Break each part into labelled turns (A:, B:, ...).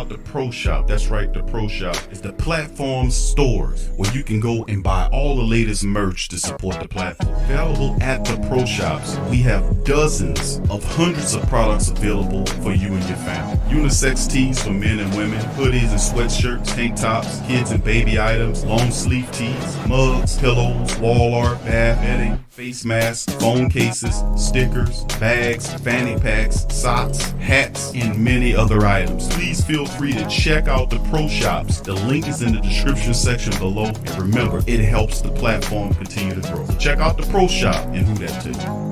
A: out the Pro Shop. That's right, the Pro Shop is the platform stores where you can go and buy all the latest merch to support the platform. Available at the Pro Shops, we have dozens of hundreds of products available for you and your family. Unisex tees for men and women, hoodies and sweatshirts, tank tops, kids and baby items, long sleeve tees, mugs, pillows, wall art, bath bedding, face masks, phone cases, stickers, bags, fanny packs, socks, hats, and many other items. Please feel free to check out the Pro Shops. The link is in the description section below. And remember, it helps the platform continue to grow. So check out the Pro Shop and who that too.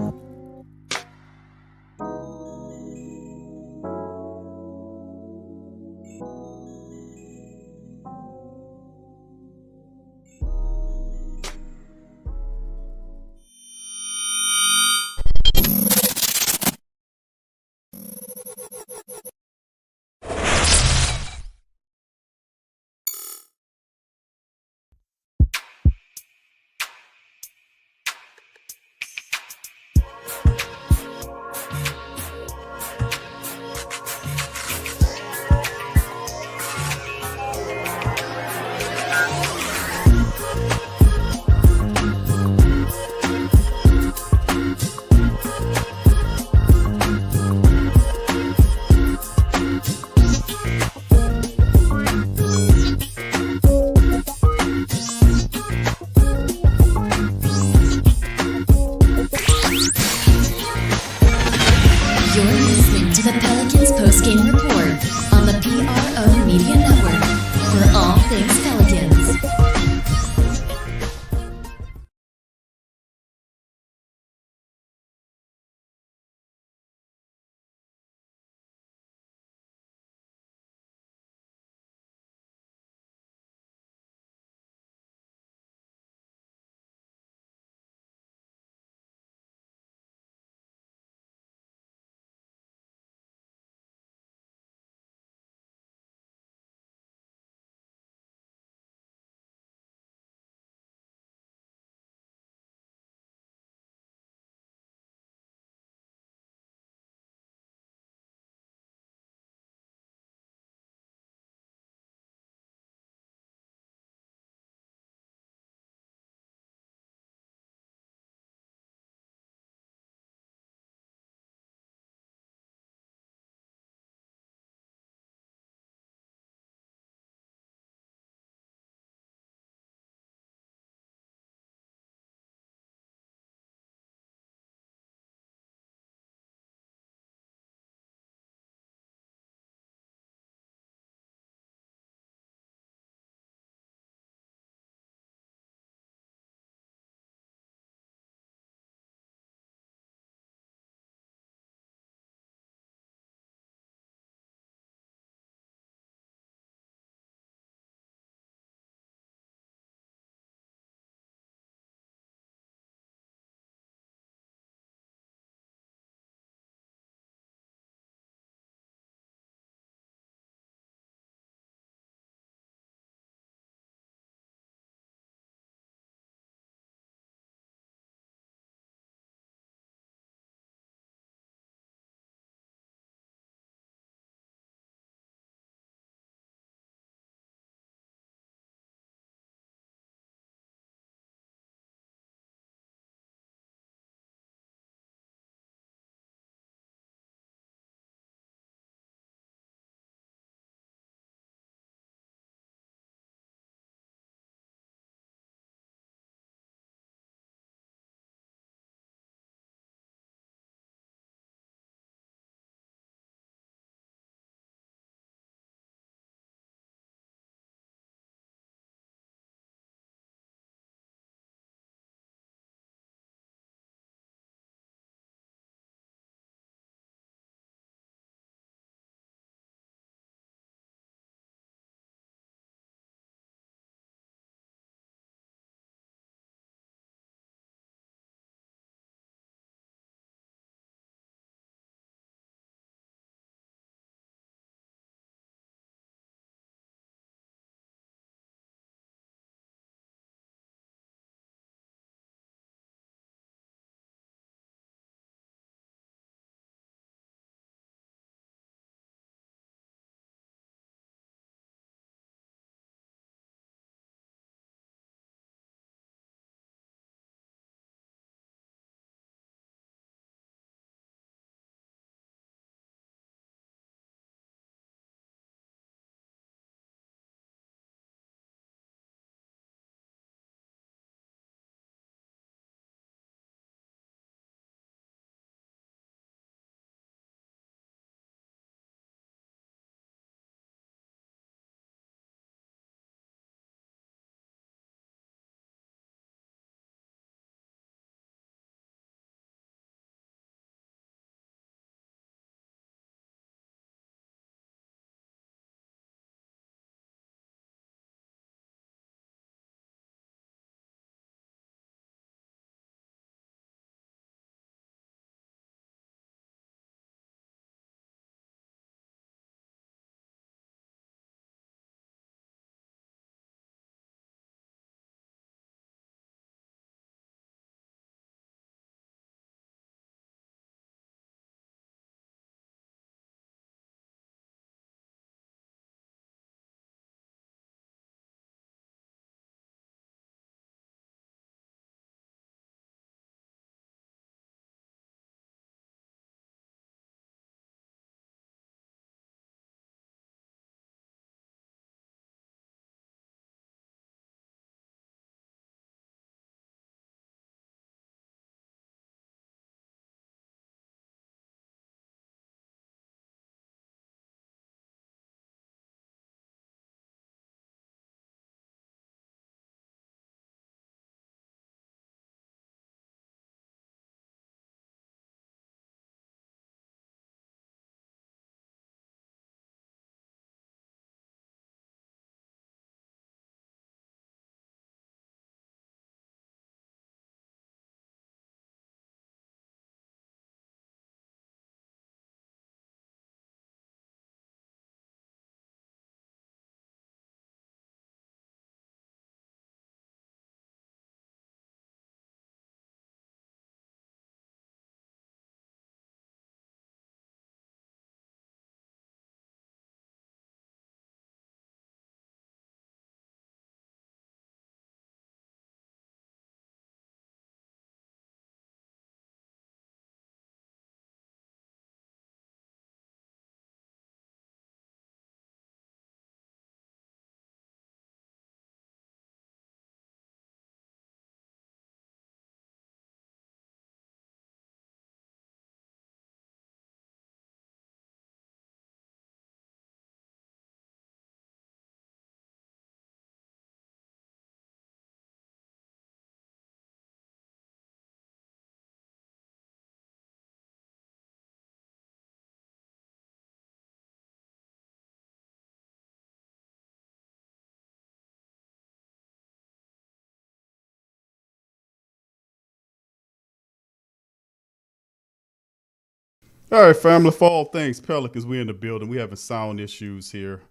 A: All right, family. For all things Pelicans, we in the building. We having sound issues here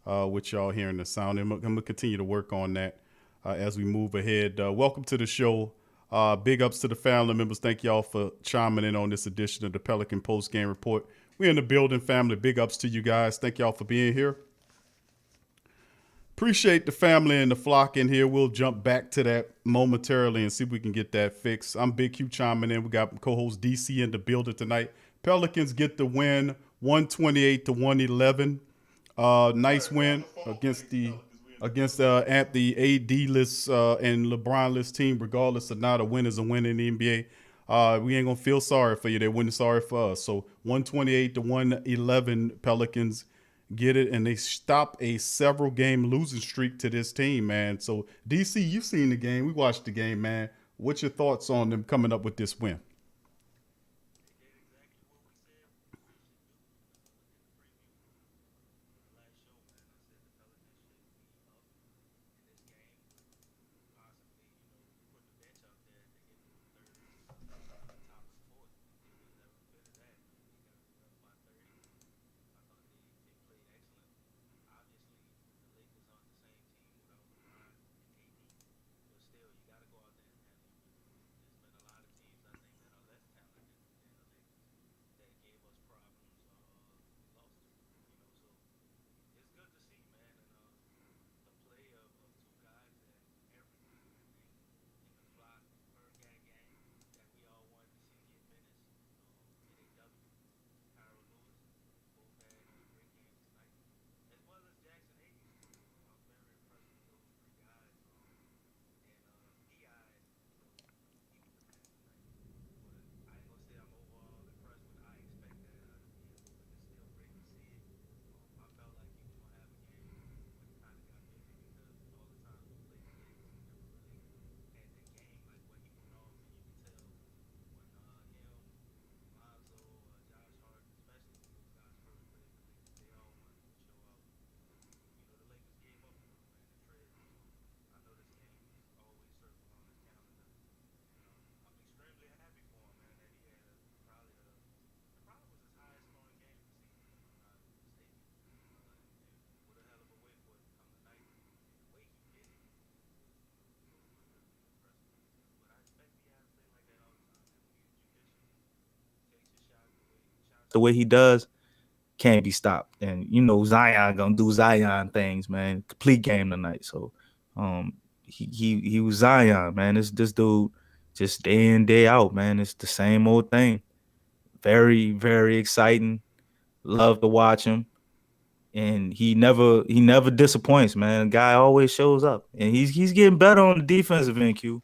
A: with y'all hearing the sound. I'm going to continue to work on that as we move ahead. Welcome to the show. Big ups to the family members. Thank y'all for chiming in on this edition of the Pelican Post Game Report. We in the building, family. Big ups to you guys. Thank y'all for being here. Appreciate the family and the flock in here. We'll jump back to that momentarily and see if we can get that fixed. I'm Big Q chiming in. We got co-host DC in the building tonight. Pelicans get the win, 128-111. Nice win against the at the AD list and LeBron list team. Regardless of not, a win is a win in the NBA. We ain't gonna feel sorry for you. They're winning sorry for us. So 128-111 Pelicans get it, and they stop a several game losing streak to this team, man. So DC, you've seen the game. We watched the game, man. What's your thoughts on them coming up with this win?
B: The way he does can't be stopped. And you know Zion gonna do Zion things, man. Complete game tonight. So he was Zion, man. This dude just day in, day out, man. It's the same old thing. Very, very exciting. Love to watch him. And he never disappoints, man. Guy always shows up. And he's getting better on the defensive end, Q.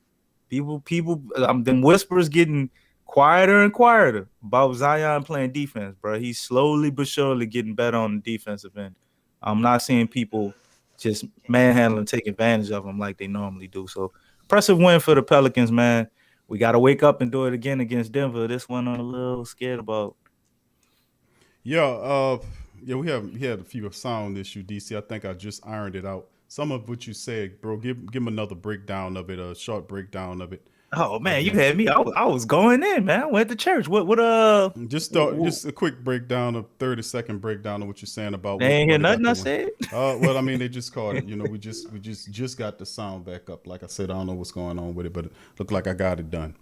B: People, them whispers getting quieter and quieter about Zion playing defense, bro. He's slowly but surely getting better on the defensive end. I'm not seeing people just manhandling, take advantage of him like they normally do. So impressive win for the Pelicans, man. We got to wake up and do it again against Denver. This one I'm a little scared about.
A: Yeah, we had a few sound issue, DC. I think I just ironed it out. Some of what you said, bro. Give him another breakdown of it, a short breakdown of it
B: Oh man, you
A: again.
B: had me. I was going in, man. I went to church.
A: Just a quick breakdown, a 30-second breakdown of what you're saying about
B: They ain't
A: why
B: hear
A: they got
B: nothing
A: the
B: I
A: win.
B: said.
A: Well, I mean, they just caught it. You know, we just got the sound back up. Like I said, I don't know what's going on with it, but it looked like I got it done.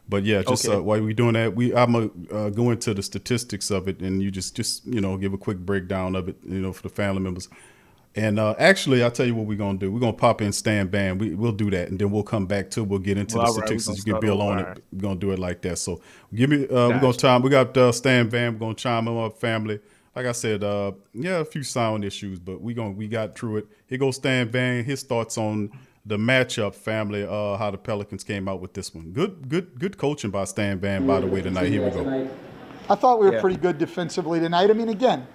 A: But yeah, just
B: Okay.
A: while we doing that, I'm gonna go into the statistics of it, and you just give a quick breakdown of it, for the family members. And actually, I'll tell you what we're gonna do. We're gonna pop in Stan Band. We'll do that, and then we'll come back to. We'll get into
B: Well,
A: the
B: all right, we're
A: statistics.
B: gonna
A: You can
B: start
A: build
B: over.
A: on
B: All
A: it.
B: right.
A: We're gonna do it like that. So give me. We're gonna
B: Gotcha.
A: chime. We got Stan Band. We're gonna chime him up, family. Like I said, yeah, a few sound issues, but we got through it. Here goes Stan Van. His thoughts on the matchup, family. How the Pelicans came out with this one. Good coaching by Stan Van. By the way, tonight. Here we go.
C: I thought we were
B: Yeah.
C: pretty good defensively tonight. I mean, again,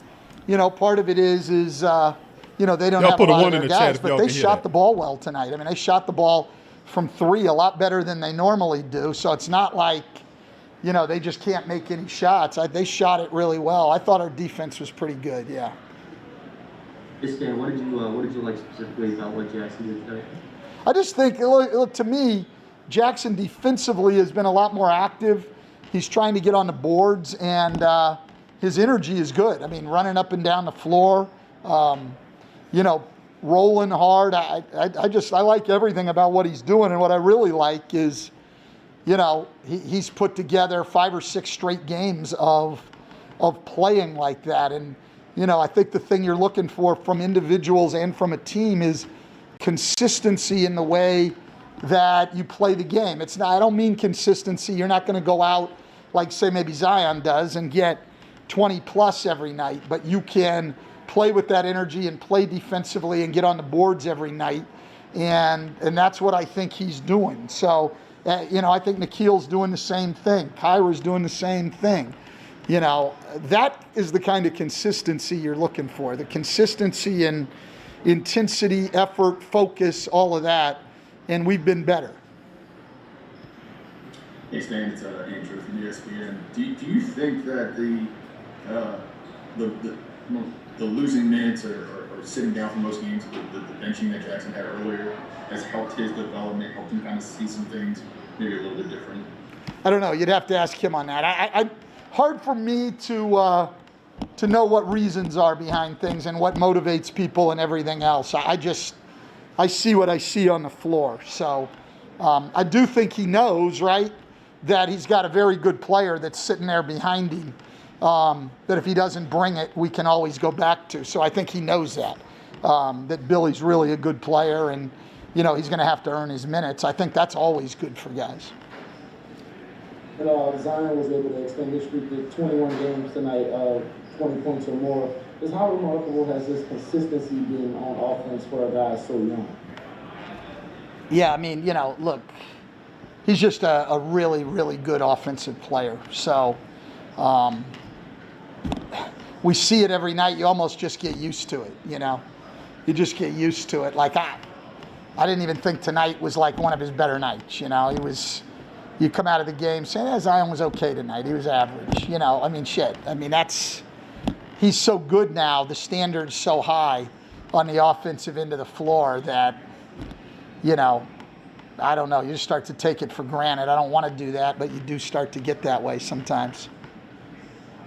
C: part of it is they don't
A: Y'all
C: have a
A: put a
C: lot of
A: one in
C: their
A: the chat
C: guys,
A: if
C: but
A: y'all
C: they
A: can hear
C: shot
A: that.
C: the ball well tonight. I mean, they shot the ball from three a lot better than they normally do. So it's not like they just can't make any shots. They shot it really well. I thought our defense was pretty good. Yeah.
D: Stan, what did you like specifically about what Jackson did today?
C: I just think, look, to me, Jackson defensively has been a lot more active. He's trying to get on the boards, and his energy is good. I mean, running up and down the floor, you know, rolling hard. I like everything about what he's doing. And what I really like is, you know, he's put together 5 or 6 straight games of playing like that. And, you know, I think the thing you're looking for from individuals and from a team is consistency in the way that you play the game. It's not, I don't mean consistency. You're not going to go out like, say, maybe Zion does and get 20 plus every night, but you can play with that energy and play defensively and get on the boards every night. And that's what I think he's doing. So, you know, I think Nikhil's doing the same thing. Kyra's doing the same thing. You know, that is the kind of consistency you're looking for. The consistency in intensity, effort, focus, all of that. And we've been better.
E: Hey Stan, it's Andrew from ESPN. Do you think that the losing minutes or sitting down for most games, the benching that Jackson had earlier, has helped his development, helped him kind of see some things maybe a little bit different? I
C: don't know. You'd have to ask him on that. I hard for me to know what reasons are behind things and what motivates people and everything else. I see what I see on the floor. So I do think he knows, right, that he's got a very good player that's sitting there behind him, that if he doesn't bring it, we can always go back to. So I think he knows that Billy's really a good player and, you know, he's going to have to earn his minutes. I think that's always good for guys.
F: And Zion was able to extend his streak to 21 games tonight, 20 points or more. Just how remarkable has this consistency been on offense for a guy so young?
C: Yeah, I mean, you know, look, he's just a really, really good offensive player. So we see it every night. You almost just get used to it, you know. You just get used to it. Like, I didn't even think tonight was like one of his better nights, you know. You come out of the game saying, Zion was okay tonight. He was average, you know. I mean, shit. I mean, he's so good now. The standard's so high on the offensive end of the floor that, you know, I don't know. You just start to take it for granted. I don't want to do that, but you do start to get that way sometimes.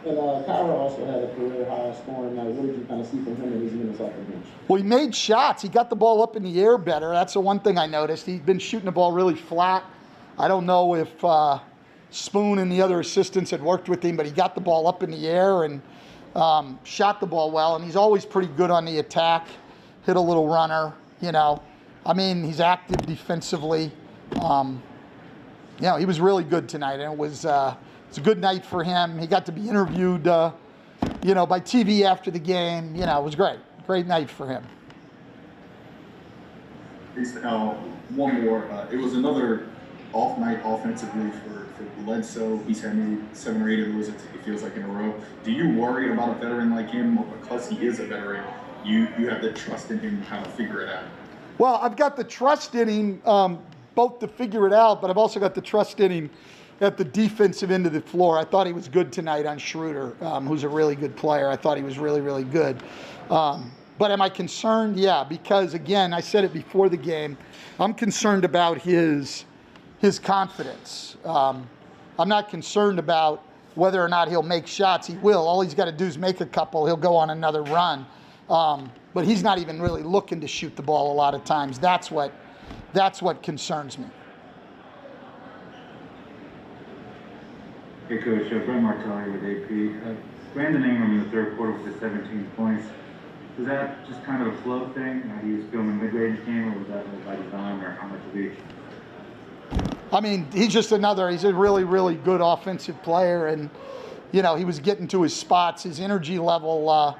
F: And Kyra also had a career high scoring night. What did you kind of see from him in his minutes off the bench?
C: Well, he made shots. He got the ball up in the air better. That's the one thing I noticed. He's been shooting the ball really flat. I don't know if Spoon and the other assistants had worked with him, but he got the ball up in the air and shot the ball well. And he's always pretty good on the attack. Hit a little runner, you know. I mean, he's active defensively. You know, he was really good tonight, and it's a good night for him. He got to be interviewed, you know, by TV after the game. You know, it was great. Great night for him.
E: One more. It was another off night offensively for Bledsoe. He's had maybe 7 or 8 of those, it feels like, in a row. Do you worry about a veteran like him, or because he is a veteran, you have the trust in him to kind of figure it out?
C: Well, I've got the trust in him both to figure it out, but I've also got the trust in him at the defensive end of the floor. I thought he was good tonight on Schroeder, who's a really good player. I thought he was really, really good. But am I concerned? Yeah, because, again, I said it before the game, I'm concerned about his confidence. I'm not concerned about whether or not he'll make shots. He will. All he's got to do is make a couple. He'll go on another run. But he's not even really looking to shoot the ball a lot of times. That's what concerns me.
G: Hey Coach, Brent Martelli with AP. Brandon Ingram in the third quarter with the 17 points. Was that just kind of a flow thing? He was filming the mid-range game, or was that by design, or how much of each?
C: I mean, he's a really, really good offensive player, and, you know, he was getting to his spots. His energy level,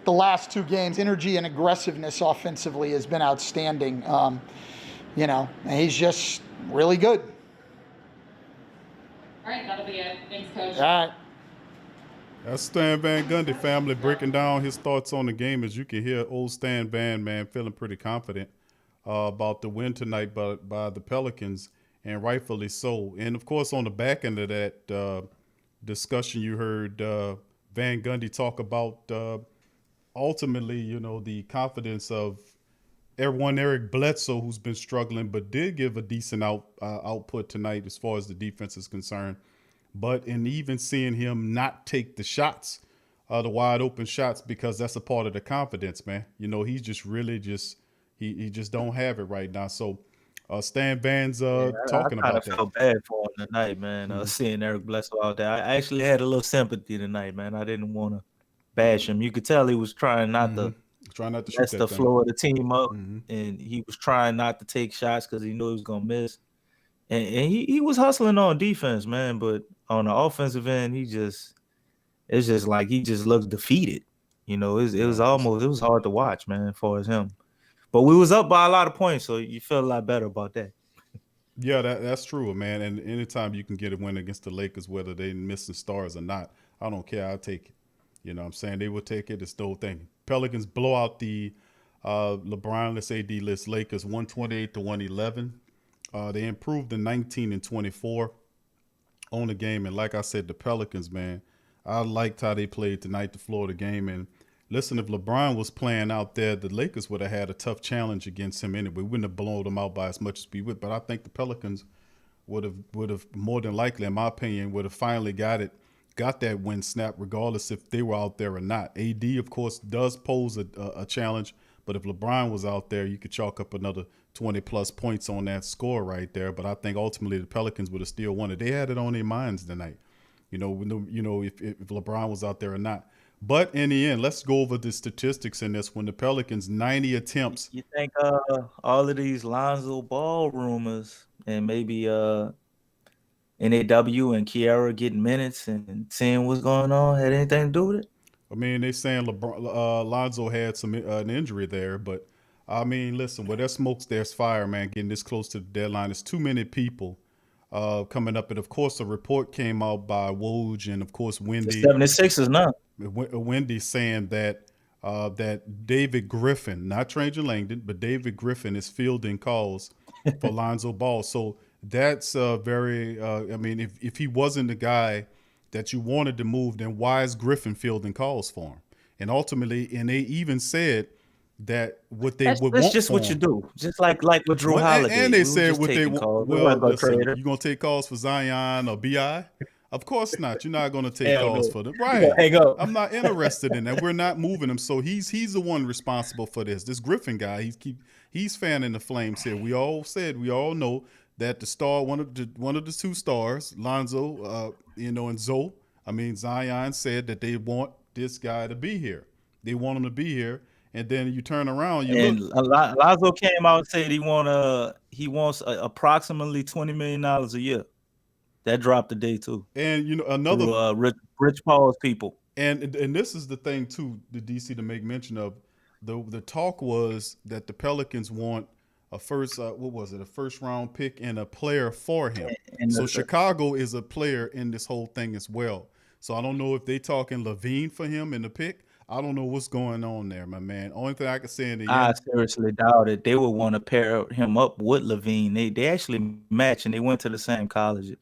C: the last 2 games, energy and aggressiveness offensively has been outstanding. You know, and he's just really good.
H: All right, that'll be it. Thanks, Coach.
C: All right.
A: That's Stan Van Gundy, family, breaking down his thoughts on the game. As you can hear, old Stan Van, man, feeling pretty confident about the win tonight by the Pelicans, and rightfully so. And, of course, on the back end of that discussion, you heard Van Gundy talk about ultimately, you know, the confidence of Eric Bledsoe, who's been struggling, but did give a decent output tonight as far as the defense is concerned. But in even seeing him not take the shots the wide open shots because that's a part of the confidence, man. He's just really he just don't have it right now. So Stan Van's
B: Yeah, I
A: talking
B: kind
A: about
B: of
A: that.
B: felt bad for him tonight, man.
A: Mhm.
B: Seeing Eric Bledsoe out there, I actually had a little sympathy tonight, man. I didn't want to bash him. You could tell he was trying not to
A: Try not to shoot
B: mess
A: that
B: the
A: thing.
B: flow of the team up,
A: Hmm.
B: and he was trying not to take shots because he knew he was gonna miss. And he was hustling on defense, man. But on the offensive end, it's just like he just looked defeated. It was hard to watch, man, for him. But we was up by a lot of points, so you feel a lot better about that.
A: Yeah, that's true, man. And anytime you can get a win against the Lakers, whether they missing stars or not, I don't care. I'll take it. You know what I'm saying? They will take it. It's the whole thing. Pelicans blow out the LeBron A.D list Lakers 128-111. They improved to 19-24 on the game. And like I said, the Pelicans, man, I liked how they played tonight, the Florida game. And listen, if LeBron was playing out there, the Lakers would have had a tough challenge against him anyway. We wouldn't have blown them out by as much as we would. But I think the Pelicans would have more than likely, in my opinion, would have finally got that win snap, regardless if they were out there or not. AD, of course, does pose a challenge, but if LeBron was out there, you could chalk up another 20 plus points on that score right there. But I think ultimately the Pelicans would have still won it. They had it on their minds tonight, if LeBron was out there or not. But in the end, let's go over the statistics in this one. The Pelicans 90 attempts.
B: You think all of these Lonzo Ball rumors and maybe NAW and Kiara getting minutes and seeing what's going on had anything to do with it?
A: I mean, they saying Lonzo had an injury there, but I mean, listen, where there's smoke, there's fire, man. Getting this close to the deadline, there's too many people coming up, and of course, a report came out by Woj and of course Wendy.
B: The 76ers now.
A: Wendy saying that David Griffin, not Trajan Langdon, but David Griffin is fielding calls for Lonzo Ball. So that's very. I mean, if he wasn't the guy that you wanted to move, then why is Griffin fielding calls for him? And ultimately, and they even said that what they would
B: That's
A: want
B: just
A: for
B: what
A: him.
B: you do. Just like with Drew Holiday.
A: And they
B: We were
A: said
B: just
A: what they
B: taking
A: want.
B: calls. We
A: Well,
B: weren't gonna
A: listen,
B: trade her.
A: you gonna take calls for Zion or Bi? Of course not. You're not gonna take
B: Hell
A: calls
B: no.
A: for them,
B: You
A: right?
B: gonna hang up.
A: I'm not interested in that. We're not moving him. So he's the one responsible for this. This Griffin guy, he's fanning the flames here. We all know that the star, one of the two stars, Lonzo, and Zoe. I mean, Zion said that they want this guy to be here. They want him to be here. And then you turn around,
B: And Lonzo came out and said he wants approximately $20 million a year. That dropped today too.
A: And another
B: through, Rich Paul's people.
A: And this is the thing too, the DC to make mention of. The talk was that the Pelicans want a first round pick and a player for him. So Chicago is a player in this whole thing as well. So I don't know if they talking Levine for him in the pick. I don't know what's going on there, my man. Only thing I can say in the
B: I
A: end,
B: seriously doubt it. They would want to pair him up with Levine. They actually match and they went to the same college.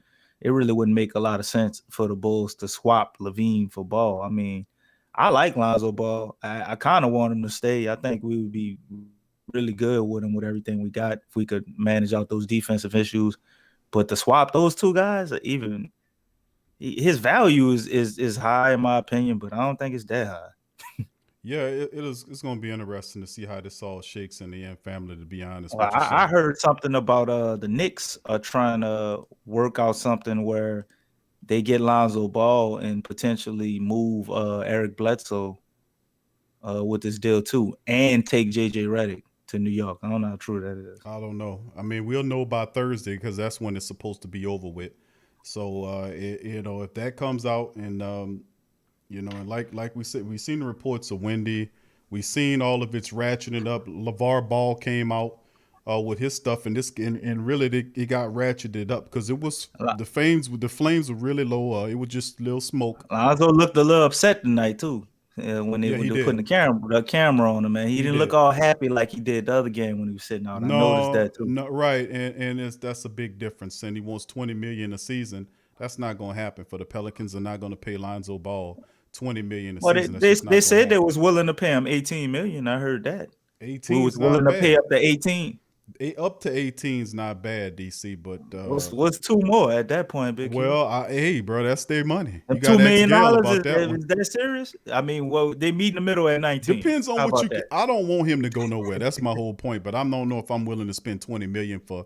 B: It really wouldn't make a lot of sense for the Bulls to swap Levine for Ball. I mean, I like Lonzo Ball. I kind of want him to stay. I think we would be really good with him with everything we got if we could manage out those defensive issues. But to swap those two guys, even his value is high in my opinion, but I don't think it's that high.
A: Yeah, it's going to be interesting to see how this all shakes in the end, family, to be honest.
B: Well, I heard something about the Knicks are trying to work out something where they get Lonzo Ball and potentially move Eric Bledsoe with this deal too, and take JJ Redick to New York. I don't know how true that is.
A: I don't know. I mean, we'll know by Thursday because that's when it's supposed to be over with. So, if that comes out and, and like we said, we've seen the reports of Wendy. We've seen all of it's ratcheting up. LeVar Ball came out with his stuff, and really it got ratcheted up because it was the flames were really low. It was just little smoke.
B: Lonzo looked a little upset tonight too when they were putting the camera on him. Man, he didn't look all happy like he did the other game when he was sitting out. I noticed that too.
A: No, right, and that's a big difference. And he wants $20 million a season. That's not going to happen for the Pelicans. Are not going to pay Lonzo Ball $20 million a season.
B: They said they was willing to pay him $18 million. I heard that.
A: 18
B: we was willing to pay up to 18.
A: Up to 18 is not bad, DC, but
B: What's two more at that point, Big Q?
A: well, hey, bro, that's their money. You
B: And
A: got
B: $2
A: to ask
B: million
A: Gail about that one.
B: is that serious? I mean, well, they meet in the middle at 19.
A: Depends on
B: How
A: what
B: about
A: you.
B: that?
A: I don't want him to go nowhere. That's my whole point. But I don't know if I'm willing to spend 20 million for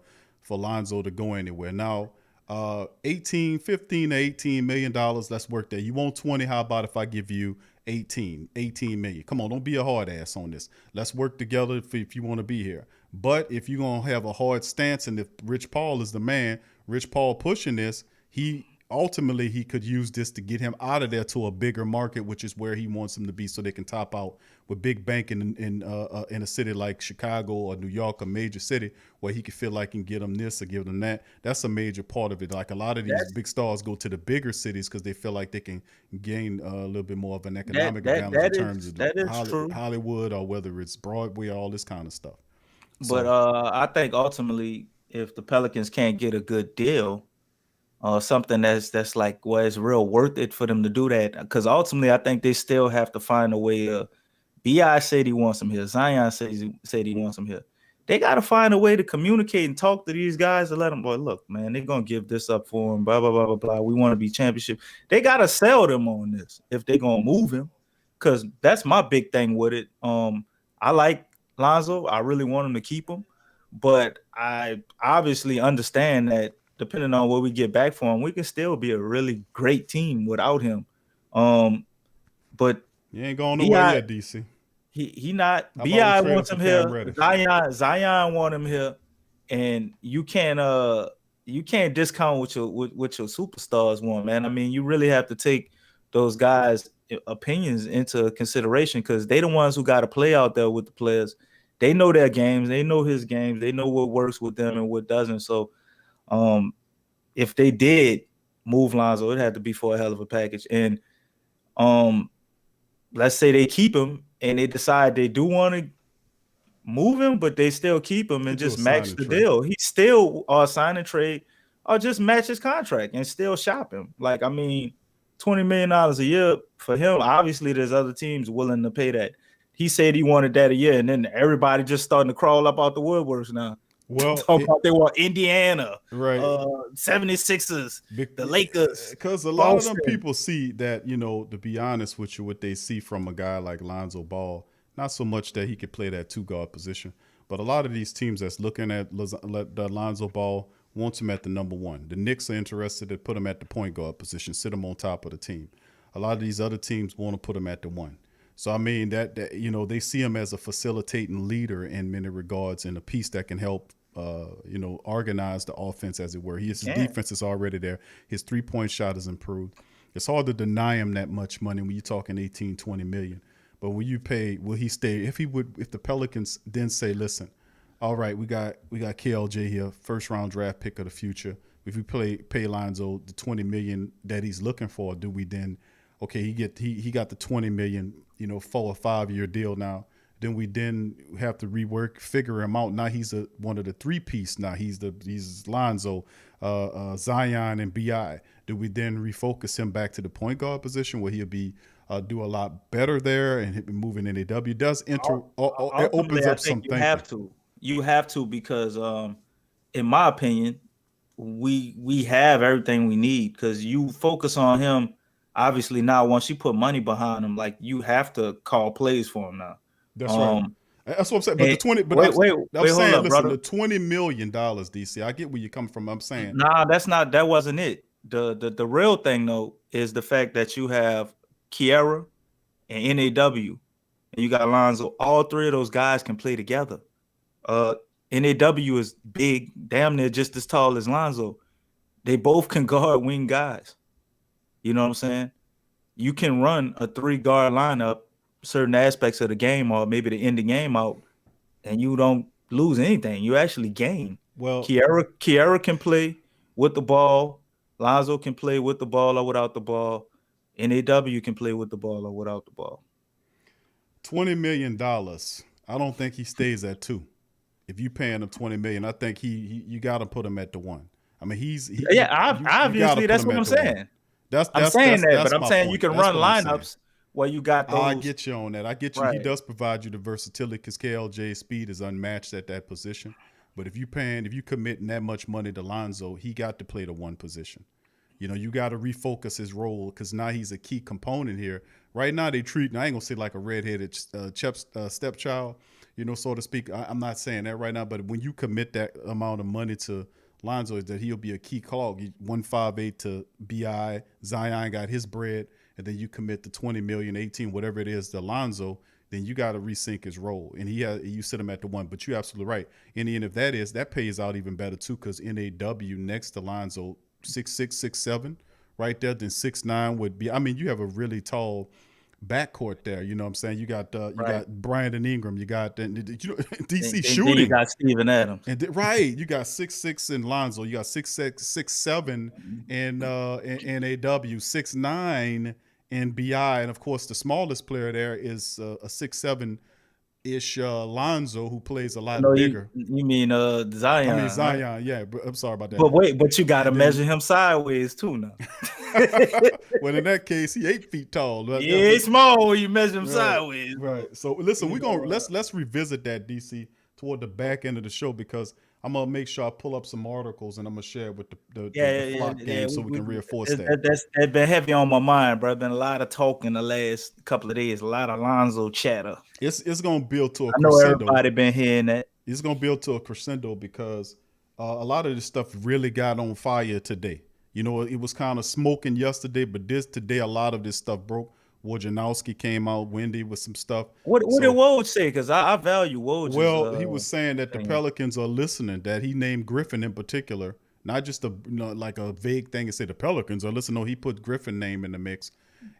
A: Lonzo to go anywhere. Now, 15 to 18 million dollars. Let's work there. You want 20? How about if I give you 18 million? Come on, don't be a hard ass on this. Let's work together if you want to be here. But if you're gonna have a hard stance, and if Rich Paul is the man, Rich Paul pushing this, he could use this to get him out of there to a bigger market, which is where he wants him to be, so they can top out with big banking in a city like Chicago or New York, a major city, where he can feel like he can get them this or give them that. That's a major part of it. Like a lot of these big stars go to the bigger cities because they feel like they can gain a little bit more of an economic advantage in terms of Hollywood, or whether it's Broadway, all this kind of stuff.
B: But I think ultimately, if the Pelicans can't get a good deal, something that's like, well, it's real worth it for them to do that, because ultimately I think they still have to find a way. B.I. said he wants him here. Zion said he wants him here. They got to find a way to communicate and talk to these guys and let them, boy, look, man, they're going to give this up for him, blah, blah, blah, blah, blah. We want to be championship. They got to sell them on this if they're going to move him, because that's my big thing with it. I like Lonzo. I really want him to keep him, but I obviously understand that depending on what we get back for him, we can still be a really great team without him. But
A: you ain't going nowhere yet, DC.
B: He not. B.I. wants him here. Zion want him here, and you can't discount what your superstars want, man. I mean, you really have to take those guys' opinions into consideration, because they the ones who got to play out there with the players. They know their games. They know his games. They know what works with them and what doesn't. So, if they did move Lonzo, it had to be for a hell of a package. And let's say they keep him and they decide they do want to move him, but they still keep him and just match the deal. He still sign and trade or just match his contract and still shop him. Like, I mean, $20 million a year for him. Obviously, there's other teams willing to pay that. He said he wanted that a year, and then everybody just starting to crawl up out the woodworks now.
A: Well,
B: they want Indiana,
A: right?
B: 76ers, the Lakers.
A: Because a lot of them people see that, to be honest with you, what they see from a guy like Lonzo Ball, not so much that he could play that 2-guard position, but a lot of these teams that's looking at Lonzo Ball wants him at the number one. The Knicks are interested to put him at the point guard position, sit him on top of the team. A lot of these other teams want to put him at the one. So, I mean, that they see him as a facilitating leader in many regards, and a piece that can help organize the offense, as it were. His defense is already there. His 3-point shot has improved. It's hard to deny him that much money when you're talking 18, 20 million. But will you pay, will he stay? If the Pelicans then say, listen, all right, we got KLJ here, first round draft pick of the future. If we pay Lonzo the 20 million that he's looking for, do we then, okay, he got the 20 million, 4 or 5 year deal now. Then we have to figure him out. Now he's one of the 3-piece. Now he's Lonzo, Zion, and B.I. Do we then refocus him back to the point guard position where he'll be do a lot better there and moving NAW? It opens up some things.
B: You have to because in my opinion, we have everything we need, because you focus on him. Obviously now, once you put money behind him, like, you have to call plays for him now.
A: That's right. That's what I'm saying. But the 20, but I'm saying, listen, brother. The $20 million, DC. I get where you're coming from. I'm saying,
B: nah, that wasn't it. The real thing though is the fact that you have Kiera and NAW, and you got Lonzo. All three of those guys can play together. NAW is big, damn near just as tall as Lonzo. They both can guard wing guys. You know what I'm saying? You can run a 3-guard lineup certain aspects of the game, or maybe to end the game out, and you don't lose anything. You actually gain. Well, Kiera can play with the ball. Lonzo can play with the ball or without the ball. NAW can play with the ball or without the ball.
A: $20 million. I don't think he stays at 2. If you paying him $20 million, I think you got to put him at the 1. I mean,
B: obviously that's what I'm saying. I'm saying that, but I'm saying you can run lineups where you got those.
A: I get you on that. I get you.
B: Right.
A: He does provide you the versatility because KLJ's speed is unmatched at that position. But if you committing that much money to Lonzo, he got to play the one position. You got to refocus his role because now he's a key component here. Right now, they treat, I ain't going to say like a redheaded stepchild, so to speak. I'm not saying that right now, but when you commit that amount of money to Lonzo, is that he'll be a key cog. 158 to BI. Zion got his bread, and then you commit the 20 million, 18, whatever it is to Lonzo, then you got to resync his role. And you sit him at the one. But you're absolutely right. In the end, if that pays out even better too, because NAW next to Lonzo, 6'6", 6'7", right there, then 6'9" would be. I mean, you have a really tall backcourt there. You know what I'm saying? You got Brandon Ingram. You got DC shooting.
B: Then you got Steven Adams.
A: And you got 6'6" in Lonzo. You got 6'6", 6'7" in NAW, 6'9" in BI, and of course the smallest player there is a 6'7" Lonzo, who plays a lot bigger.
B: You mean Zion?
A: I mean Zion,
B: right?
A: Yeah. But I'm sorry about that.
B: But you got to measure him sideways too now.
A: Well, in that case, he 8 feet tall.
B: He's small when you measure him sideways.
A: Right. So listen, let's revisit that, DC, toward the back end of the show, because I'm gonna make sure I pull up some articles and I'm gonna share it with the flock game so we can reinforce that.
B: That's been heavy on my mind, bro. Been a lot of talking the last couple of days, a lot of Lonzo chatter.
A: It's gonna build to a
B: crescendo. I know everybody been hearing that.
A: It's gonna build to a crescendo because a lot of this stuff really got on fire today. It was kind of smoking yesterday, but today a lot of this stuff broke. Wojnarowski came out windy with some stuff.
B: What did Woj say? Because I value Woj.
A: Well, he was saying that the Pelicans are listening, that he named Griffin in particular, not just like a vague thing and say the Pelicans are listening. No, he put Griffin name in the mix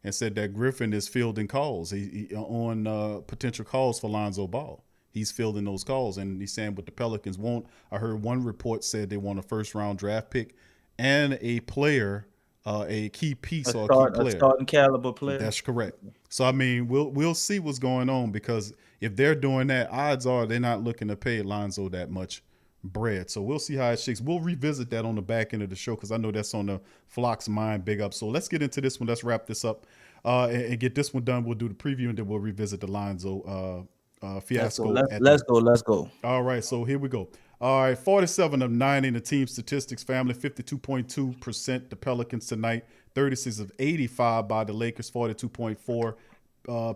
A: and said that Griffin is fielding calls he on potential calls for Lonzo Ball. He's fielding those calls, and he's saying what the Pelicans want. I heard one report said they want a first-round draft pick and a player, a key piece or a key player. A
B: starting caliber player.
A: That's correct. So, I mean, we'll see what's going on, because if they're doing that, odds are they're not looking to pay Lonzo that much bread. So we'll see how it shakes. We'll revisit that on the back end of the show, because I know that's on the Flock's mind. Big up. So let's get into this one. Let's wrap this up and get this one done. We'll do the preview, and then we'll revisit the Lonzo fiasco.
B: Let's go.
A: All right, so here we go. All right, 47 of 90 in the team statistics, family, 52.2% the Pelicans tonight, 36 of 85 by the Lakers, 42.4.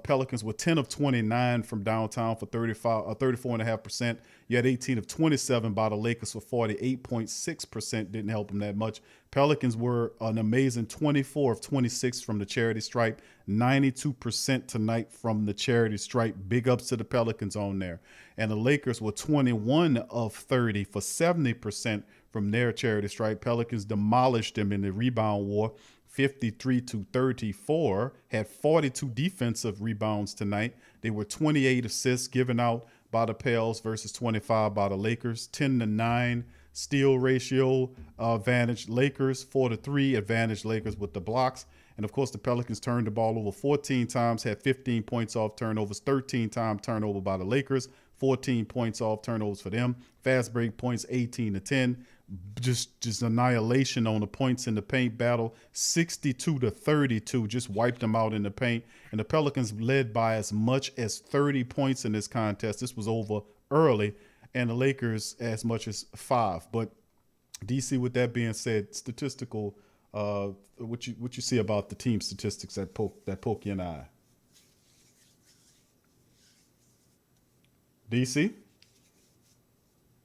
A: Pelicans were 10 of 29 from downtown for 34.5%. You had 18 of 27 by the Lakers for 48.6%. Didn't help them that much. Pelicans were an amazing 24 of 26 from the charity stripe, 92% tonight from the charity stripe. Big ups to the Pelicans on there. And the Lakers were 21 of 30 for 70% from their charity stripe. Pelicans demolished them in the rebound war, 53-34, had 42 defensive rebounds tonight. They were 28 assists given out by the Pels versus 25 by the Lakers. 10-9 steal ratio advantage Lakers, 4-3 advantage Lakers with the blocks. And of course, the Pelicans turned the ball over 14 times, had 15 points off turnovers, 13-time turnover by the Lakers, 14 points off turnovers for them. Fast break points, 18-10. Just annihilation on the points in the paint battle, 62-32, just wiped them out in the paint. And the Pelicans led by as much as 30 points in this contest. This was over early, and the Lakers as much as 5. But DC, with that being said, statistical, what you see about the team statistics that poke you in the eye? DC?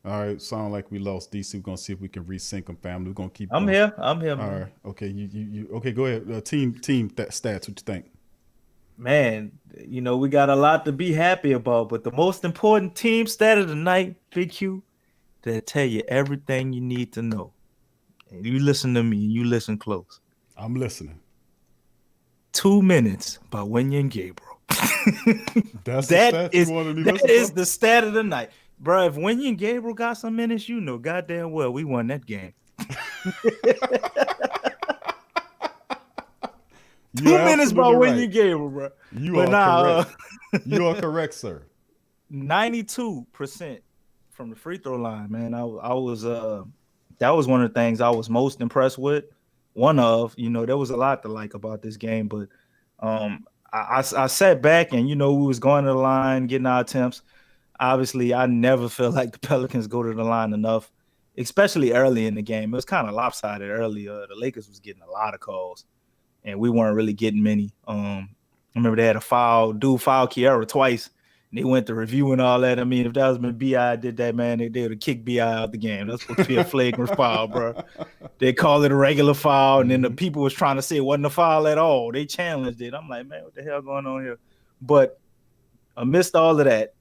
A: All right, sound like we lost DC. We're gonna see if we can resync them, family. We're gonna keep.
B: I'm here.
A: All
B: man.
A: right. Okay. You. Okay. Go ahead. Team stats. What you think?
B: Man, we got a lot to be happy about, but the most important team stat of the night, Big Q, that tell you everything you need to know. And you listen to me. You listen close.
A: I'm listening.
B: 2 minutes by Wenyen Gabriel. That is the stat of the night. Bro, if Wenyen Gabriel got some minutes, goddamn well we won that game. 2 minutes by Wenyen Gabriel, bro.
A: You are correct. You are correct, sir.
B: 92% from the free throw line, man. I was that was one of the things I was most impressed with. There was a lot to like about this game, but I sat back and we was going to the line, getting our attempts. obviously, I never feel like the Pelicans go to the line enough, especially early in the game. It was kind of lopsided early. The Lakers was getting a lot of calls, and we weren't really getting many. I remember they had a foul Kiera twice, and they went to review and all that. I mean, if that was been B.I. did that, man, they would have kicked B.I. out the game. That's supposed to be a flagrant foul, bro. They call it a regular foul, and then the people was trying to say it wasn't a foul at all. They challenged it. I'm like, man, what the hell going on here? But amidst all of that,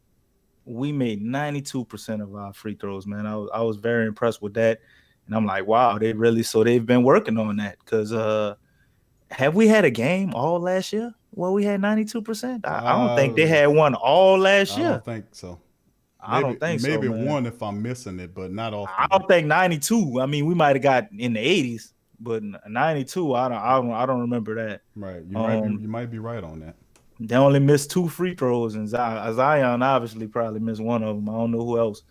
B: we made 92% of our free throws, man. I was very impressed with that. And I'm like, wow, they've been working on that. Because have we had a game all last year? Well, we had 92%. I don't think they had one all last year.
I: I don't think so.
B: I don't think so.
I: Maybe
B: man.
I: one if I'm missing it, but not often.
B: I don't think 92. I mean, we might have got in the 80s, but 92, I don't remember that.
I: Right. You might be right on that.
B: They only missed 2 free throws, and Zion obviously probably missed one of them. I don't know who else.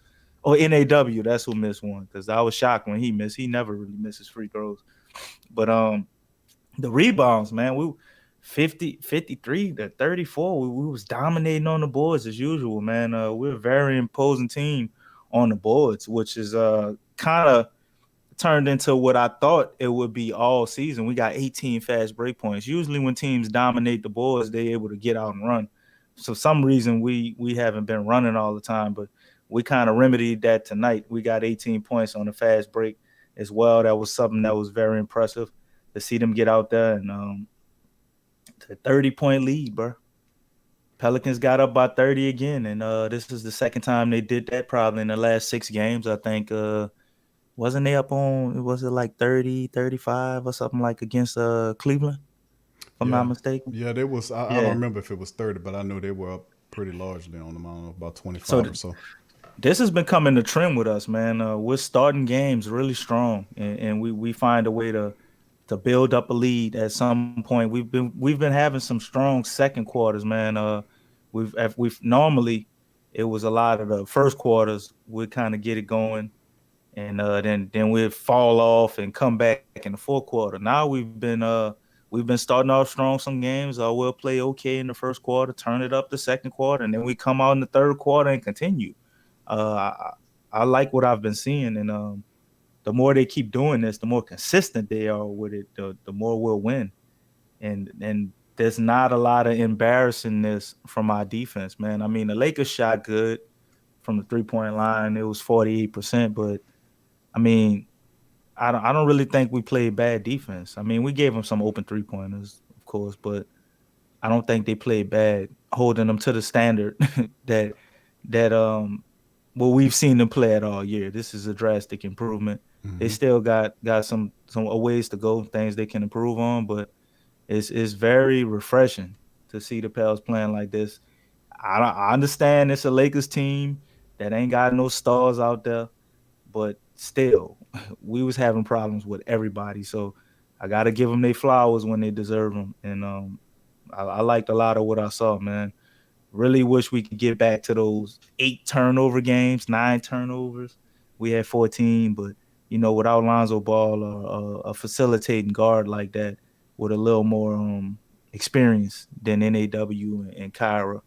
B: Oh, NAW, that's who missed one, because I was shocked when he missed. He never really misses free throws. But the rebounds, man, we 53 to 34. We was dominating on the boards as usual, man. We're a very imposing team on the boards, which is kind of turned into what I thought it would be all season. We got 18 fast break points. Usually when teams dominate the boards, they're able to get out and run. So some reason we haven't been running all the time, but we kind of remedied that tonight. We got 18 points on the fast break as well. That was something that was very impressive to see them get out there and the 30-point lead, bro. Pelicans got up by 30 again, and this is the second time they did that probably in the last 6 games. I think wasn't they up on, was it like 30, 35 or something like against Cleveland, if I'm not mistaken?
I: Yeah, there was. I don't remember if it was 30, but I know they were up pretty largely on them. I don't know, about 25 or so.
B: This has been coming a trend with us, man. We're starting games really strong, and we find a way to build up a lead at some point. We've been having some strong second quarters, man. We've normally, it was a lot of the first quarters we kind of get it going, and then we'd fall off and come back in the fourth quarter. Now we've been starting off strong some games. We'll play okay in the first quarter, turn it up the second quarter, and then we come out in the third quarter and continue. I like what I've been seeing, and the more they keep doing this, the more consistent they are with it, the more we'll win. And there's not a lot of embarrassingness from our defense, man. I mean, the Lakers shot good from the 3-point line. It was 48%, but I mean, I don't really think we played bad defense. I mean, we gave them some open 3-pointers, of course, but I don't think they played bad, holding them to the standard that we've seen them play at all year. This is a drastic improvement. Mm-hmm. They still got some ways to go, things they can improve on, but it's very refreshing to see the Pels playing like this. I understand it's a Lakers team that ain't got no stars out there, but still, we was having problems with everybody. So I got to give them their flowers when they deserve them. And I liked a lot of what I saw, man. Really wish we could get back to those 8 turnover games, 9 turnovers. We had 14, but, you know, without Lonzo Ball or a facilitating guard like that with a little more experience than NAW and Kyra,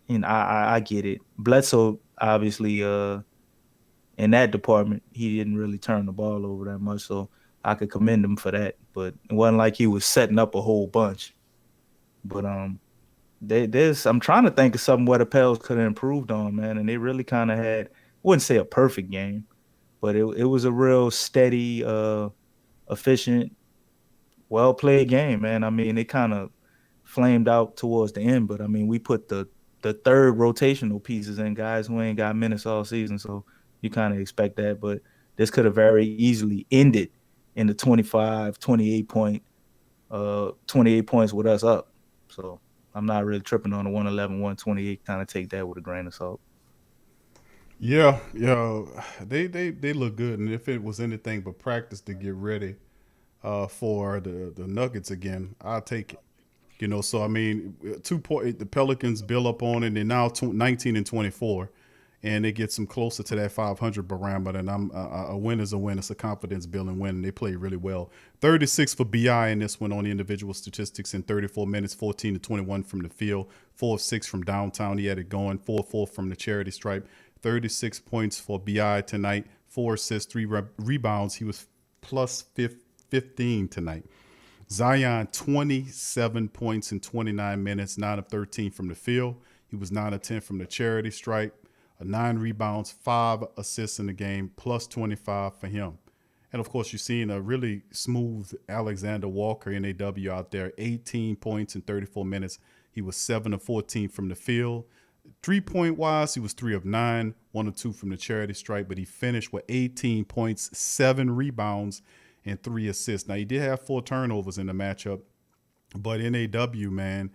B: and I get it. Bledsoe, obviously, in that department, he didn't really turn the ball over that much, so I could commend him for that. But it wasn't like he was setting up a whole bunch. But I'm trying to think of something where the Pels could have improved on, man, and they really kind of had, I wouldn't say a perfect game, but it was a real steady, efficient, well-played game, man. I mean, it kind of flamed out towards the end, but, I mean, we put the third rotational pieces in, guys who ain't got minutes all season, so you kind of expect that. But this could have very easily ended in the 25, 28 points with us up. So I'm not really tripping on the 111, 128. Kind of take that with a grain of salt.
I: Yeah, they look good, and if it was anything but practice to get ready for the Nuggets again, I'll take it. You know, so I mean, 2 point the Pelicans build up on it. They're now 19 and 24, and it gets them closer to that 500 barometer. And a win is a win. It's a confidence building win. And they play really well. 36 for BI in this one on the individual statistics in 34 minutes, 14 to 21 from the field, 4 of 6 from downtown. He had it going, 4 of 4 from the charity stripe. 36 points for BI tonight, 4 assists, 3 rebounds. He was plus 15 tonight. Zion, 27 points in 29 minutes, 9 of 13 from the field. He was 9 of 10 from the charity stripe, 9 rebounds, 5 assists in the game, plus 25 for him. And, of course, you're seeing a really smooth Alexander Walker, NAW, out there, 18 points in 34 minutes. He was 7 of 14 from the field. 3-point wise, he was 3 of 9, 1 of 2 from the charity stripe, but he finished with 18 points, 7 rebounds, and 3 assists. Now, he did have 4 turnovers in the matchup, but NAW, man,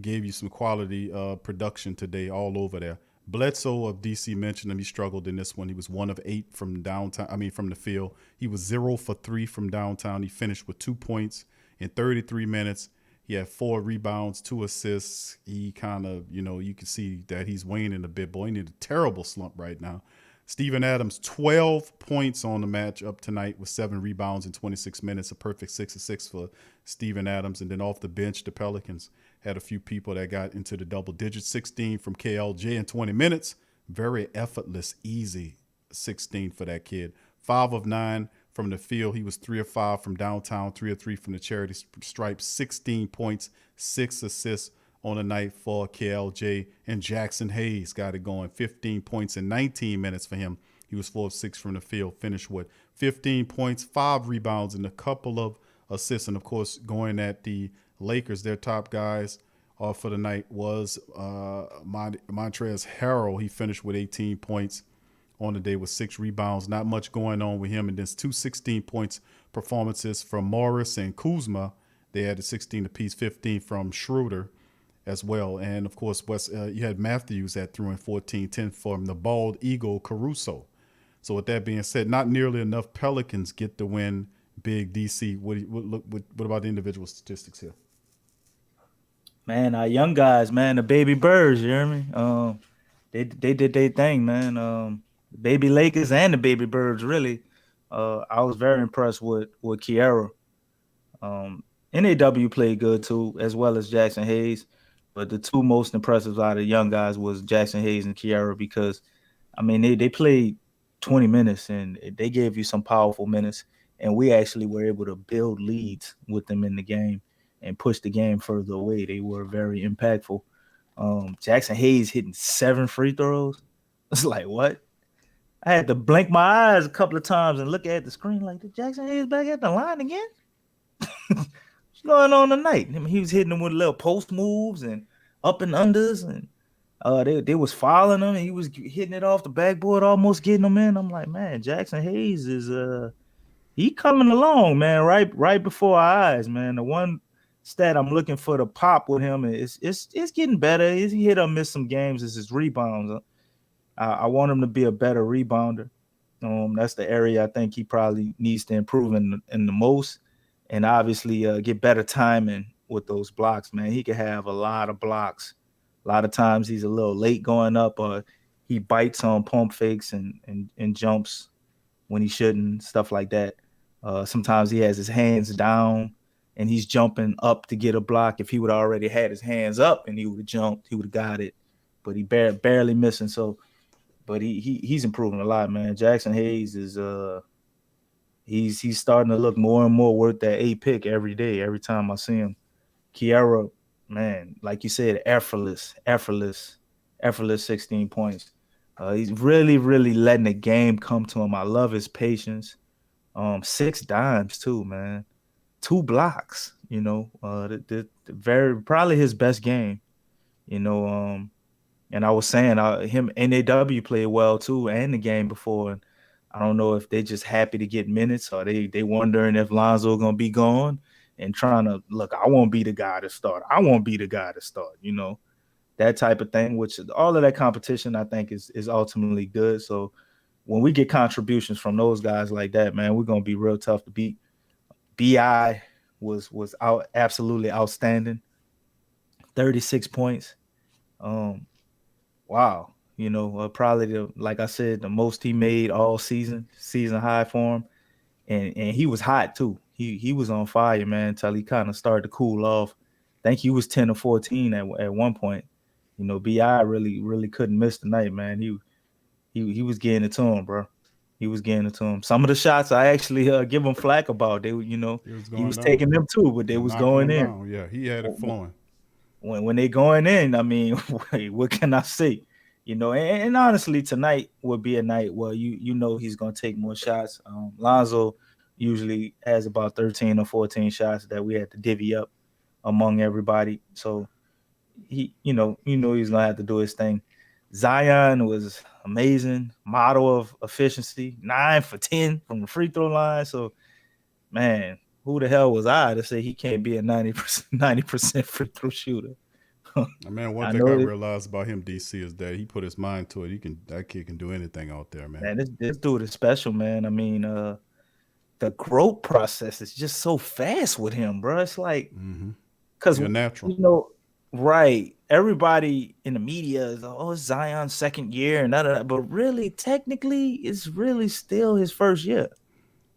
I: gave you some quality production today all over there. Bledsoe of DC mentioned him. He struggled in this one. He was 1 of 8 from downtown. From the field. He was 0 for 3 from downtown. He finished with 2 points in 33 minutes. He had 4 rebounds, 2 assists. He kind of, you can see that he's waning a bit. Boy, he need a terrible slump right now. Steven Adams, 12 points on the match up tonight with 7 rebounds in 26 minutes, a perfect 6 of 6 for Steven Adams. And then off the bench, the Pelicans had a few people that got into the double digits. 16 from KLJ in 20 minutes. Very effortless, easy 16 for that kid. 5 of 9 from the field. He was 3 of 5 from downtown, 3 of 3 from the charity stripe, 16 points, 6 assists on the night for KLJ. And Jackson Hayes got it going, 15 points in 19 minutes for him. He was 4 of 6 from the field, finished with 15 points, 5 rebounds, and a couple of assists. And, of course, going at the Lakers, their top guys for the night was Montrezl Harrell. He finished with 18 points on the day with 6 rebounds. Not much going on with him. And there's 2 16 points performances from Morris and Kuzma. They had a 16 apiece, 15 from Schroeder as well. And, of course, you had Matthews that threw in 14, 10 from the bald eagle Caruso. So with that being said, not nearly enough Pelicans get the win. Big DC. What about the individual statistics here?
B: Man, our young guys, man, the baby birds, you hear me? They did their thing, man. The baby Lakers and the baby birds, really. I was very impressed with Kiera. NAW played good too, as well as Jackson Hayes. But the 2 most impressive out of the young guys was Jackson Hayes and Kiera because, they played 20 minutes and they gave you some powerful minutes. And we actually were able to build leads with them in the game and push the game further away. They were very impactful. Jackson Hayes hitting 7 free throws. It's like, what? I had to blink my eyes a couple of times and look at the screen like, did Jackson Hayes back at the line again? What's going on tonight? He was hitting them with little post moves and up and unders, and they was fouling him, and he was hitting it off the backboard, almost getting them in. I'm like, man, Jackson Hayes is he coming along, man, right before our eyes, man. The one stat I'm looking for to pop with him is it's getting better. He hit or miss some games is his rebounds. I want him to be a better rebounder. That's the area I think he probably needs to improve in the most, and obviously get better timing with those blocks, man. He could have a lot of blocks. A lot of times he's a little late going up, or he bites on pump fakes and jumps when he shouldn't, stuff like that. Sometimes he has his hands down and he's jumping up to get a block. If he would already had his hands up and he would have jumped, he would have got it. But he barely missing. So, but he's improving a lot, man. Jackson Hayes is he's starting to look more and more worth that 8 pick every day, every time I see him. Kiera, man, like you said, effortless 16 points. He's really, really letting the game come to him. I love his patience. 6 dimes too, man. 2 blocks, the very probably his best game, and I was saying him NAW played well too, and the game before. And I don't know if they just happy to get minutes or they wondering if Lonzo gonna be gone and trying to look. I won't be the guy to start. That type of thing. Which all of that competition I think is ultimately good. So when we get contributions from those guys like that, man, we're gonna be real tough to beat. BI was absolutely outstanding. 36 points. Wow. You know, probably like I said, the most he made all season high for him, and he was hot too. He was on fire, man, until he kind of started to cool off. I think he was 10 or 14 at one point. You know, Bi really couldn't miss the night, man. He was getting it to him, bro. He was getting it to him. Some of the shots I actually give him flack about. They, you know, he was taking them too, but they was going in.
I: Down. Yeah, he had it flowing.
B: When they going in, I mean, what can I say? You know, and honestly, tonight would be a night where you know he's gonna take more shots. Lonzo usually has about 13 or 14 shots that we had to divvy up among everybody. So you know he's gonna have to do his thing. Zion was amazing, model of efficiency, 9 for 10 from the free throw line. So, man, who the hell was I to say he can't be a 90% free throw shooter?
I: Man, one thing I realized about him, DC, is that he put his mind to it. That kid can do anything out there, man.
B: Man, this dude is special, man. I mean, the growth process is just so fast with him, bro. It's like, because
I: natural,
B: you know, right? Everybody in the media is, it's Zion's second year and that, but really, technically, it's really still his first year.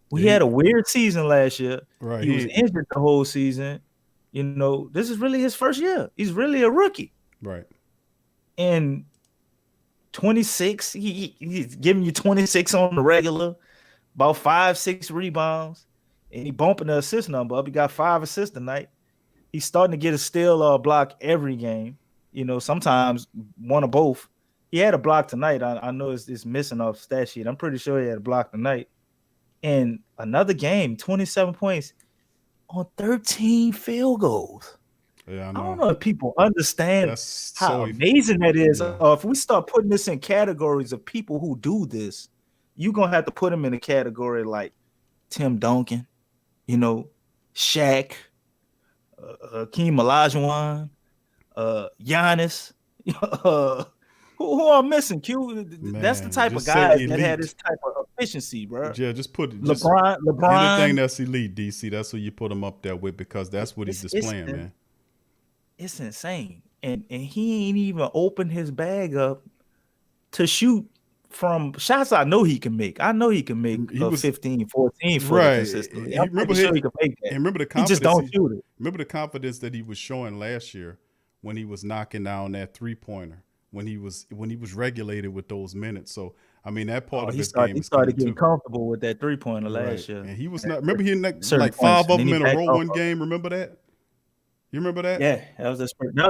B: We had a weird season last year.
I: Right,
B: he was injured the whole season. You know, this is really his first year. He's really a rookie.
I: Right.
B: And 26, he's giving you 26 on the regular, about 5-6 rebounds, and he bumping the assist number up. He got 5 assists tonight. He's starting to get a steal or a block every game. You know, sometimes one or both. He had a block tonight. I know it's missing off stat sheet. I'm pretty sure he had a block tonight. And another game, 27 points on 13 field goals.
I: Yeah,
B: I don't know if people understand how amazing that is.
I: Yeah.
B: If we start putting this in categories of people who do this, you're going to have to put them in a category like Tim Duncan, you know, Shaq, Hakeem Olajuwon, Giannis. Who are missing, Q? That's the type of guys that had this type of efficiency, bro.
I: Yeah, just put
B: LeBron.
I: Anything that's elite, DC. That's who you put him up there with, because that's what he's displaying, man.
B: It's insane, and he ain't even opened his bag up to shoot from shots. I know he can make. I know he can make 15, 14 for consistently. I'm pretty sure he can make that.
I: Remember the confidence.
B: He just don't shoot it.
I: Remember the confidence that he was showing last year when he was knocking down that 3-pointer. When he was regulated with those minutes. So I mean, that part of his game.
B: He started getting comfortable with that 3-pointer last year.
I: And he was not. Remember, he had like 5 of them in a row one game. Remember that? You remember that?
B: Yeah, that was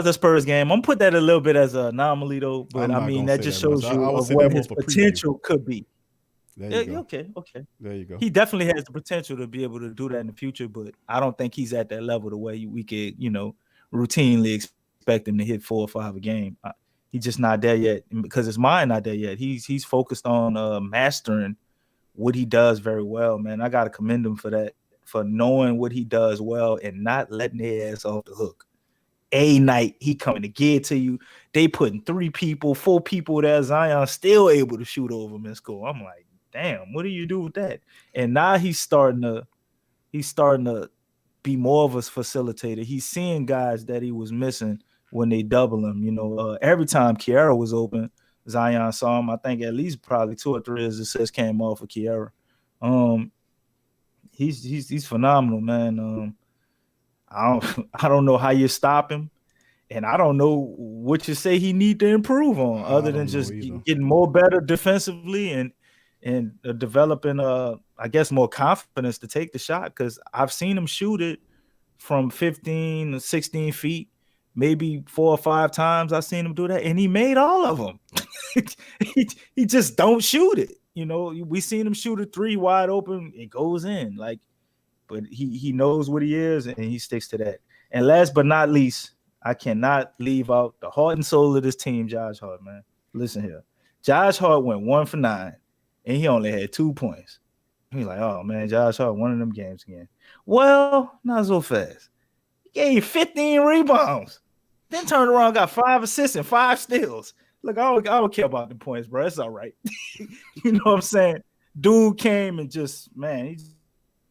B: the Spurs game. I'm gonna put that a little bit as an anomaly though, but I mean that just shows you what his potential could be.
I: There you go.
B: Okay.
I: There you go.
B: He definitely has the potential to be able to do that in the future, but I don't think he's at that level the way we could, routinely expect him to hit 4 or 5 a game. He's just not there yet because his mind not there yet. He's focused on mastering what he does very well, man. I got to commend him for that, for knowing what he does well and not letting their ass off the hook. A night, he coming to get to you. They putting 3 people, 4 people there. Zion still able to shoot over him and score. I'm like, damn, what do you do with that? And now he's starting to be more of a facilitator. He's seeing guys that he was missing when they double him. Every time Kiara was open, Zion saw him. I think at least probably 2 or 3 assists came off of Kiara. He's phenomenal, man. I don't know how you stop him, and I don't know what you say he need to improve on, other than just getting more better defensively and developing I guess more confidence to take the shot, because I've seen him shoot it from 15 to 16 feet. Maybe 4 or 5 times I've seen him do that, and he made all of them. he just don't shoot it. We seen him shoot a 3 wide open, it goes in. But he knows what he is, and he sticks to that. And last but not least, I cannot leave out the heart and soul of this team, Josh Hart, man. Listen here. Josh Hart went 1 for 9, and he only had 2 points. He's like, oh, man, Josh Hart, one of them games again. Well, not so fast. He gave 15 rebounds. Then turned around, got 5 assists and 5 steals. Look, I don't care about the points, bro. It's all right. You know what I'm saying? Dude came and just, man, he's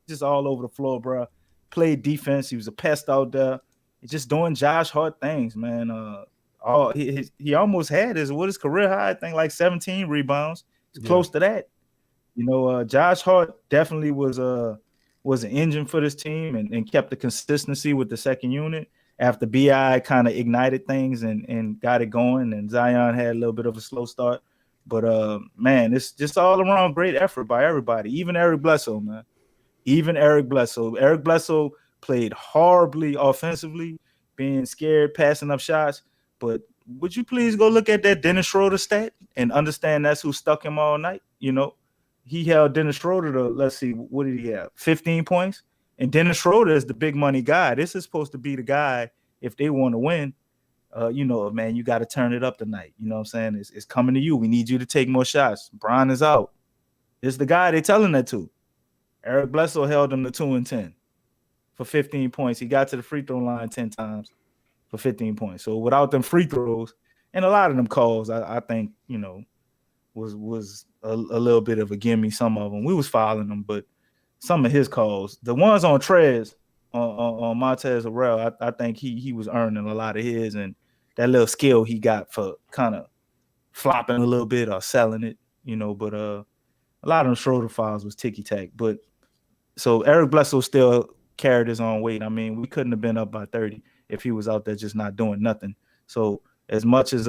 B: just all over the floor, bro. Played defense. He was a pest out there. He's just doing Josh Hart things, man. he almost had his career high, I think, like 17 rebounds. It's close to that. Josh Hart definitely was an engine for this team and kept the consistency with the second unit after BI kind of ignited things and got it going, and Zion had a little bit of a slow start. But man, it's just all around great effort by everybody, even Eric Bledsoe, man. Even Eric Bledsoe. Eric Bledsoe played horribly offensively, being scared, passing up shots. But would you please go look at that Dennis Schroeder stat and understand that's who stuck him all night? He held Dennis Schroeder to, let's see, what did he have? 15 points? And Dennis Schroeder is the big money guy. This is supposed to be the guy if they want to win. Man, you got to turn it up tonight. You know what I'm saying? It's coming to you. We need you to take more shots. Bron is out. It's the guy they're telling that to. Eric Bledsoe held him to 2 and 10 for 15 points. He got to the free throw line 10 times for 15 points. So without them free throws and a lot of them calls, I think, was a little bit of a gimme. Some of them we was fouling them, but some of his calls, the ones on Trez, on Montez Harrell, I think he was earning a lot of his, and that little skill he got for kind of flopping a little bit or selling it, But a lot of them Schroeder fouls was ticky tack. But so Eric Bledsoe still carried his own weight. I mean, we couldn't have been up by 30 if he was out there just not doing nothing. So as much as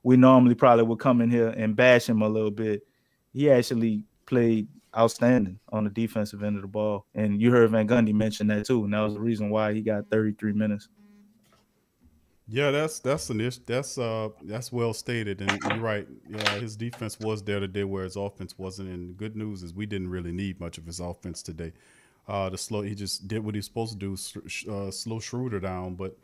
B: we normally probably would come in here and bash him a little bit, he actually played outstanding on the defensive end of the ball. And you heard Van Gundy mention that too, and that was the reason why he got 33 minutes.
I: Yeah, that's well stated, and you're right. Yeah, his defense was there today, where his offense wasn't. And the good news is we didn't really need much of his offense today. He just did what he's supposed to do, slow Schroeder down. But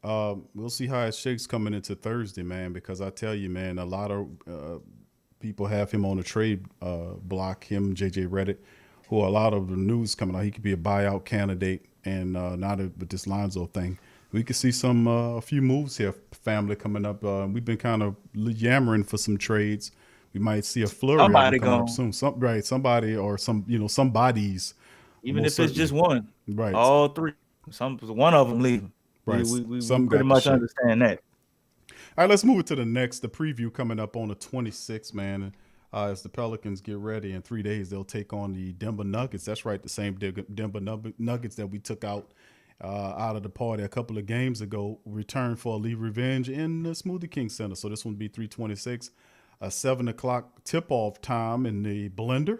I: we'll see how it shakes coming into Thursday, man. Because I tell you, man, a lot of people have him on a trade block. Him, JJ Redick, who a lot of the news coming out, he could be a buyout candidate, and not with this Lonzo thing. We could see a few moves here, family, coming up. We've been kind of yammering for some trades. We might see a flurry coming up soon. Somebody or somebody's.
B: Even if it's just one,
I: right?
B: All three, one of them leaving. Right, we pretty much understand that.
I: All right, let's move it to the next. The preview coming up on the 26th, man. As the Pelicans get ready in 3 days, they'll take on the Denver Nuggets. That's right, the same Denver Nuggets that we took out of the party a couple of games ago, return for a leave revenge in the Smoothie King Center. So this one will be 3:26, a 7 o'clock tip-off time in the Blender,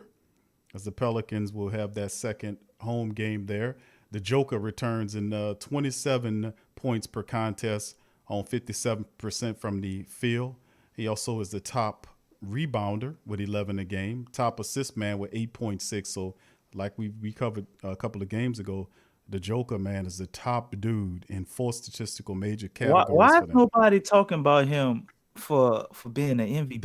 I: as the Pelicans will have that second home game there. The Joker returns in 27 points per contest on 57% from the field. He also is the top rebounder with 11 a game, top assist man with 8.6. So like we covered a couple of games ago, the Joker, man, is the top dude in 4 statistical major categories.
B: Why is nobody talking about him for being an MVP?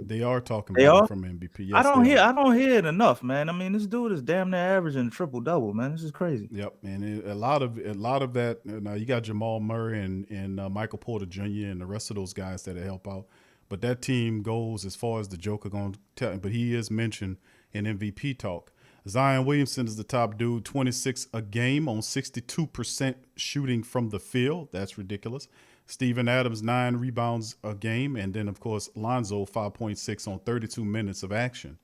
I: They are talking about him from MVP. Yes,
B: I don't hear it enough, man. I mean, this dude is damn near averaging triple double, man. This is crazy.
I: Yep, and a lot of that. Now you got Jamal Murray and Michael Porter Jr. and the rest of those guys that help out, but that team goes as far as the Joker going to tell. But he is mentioned in MVP talk. Zion Williamson is the top dude, 26 a game on 62% shooting from the field. That's ridiculous. Steven Adams, 9 rebounds a game. And then, of course, Lonzo, 5.6 on 32 minutes of action.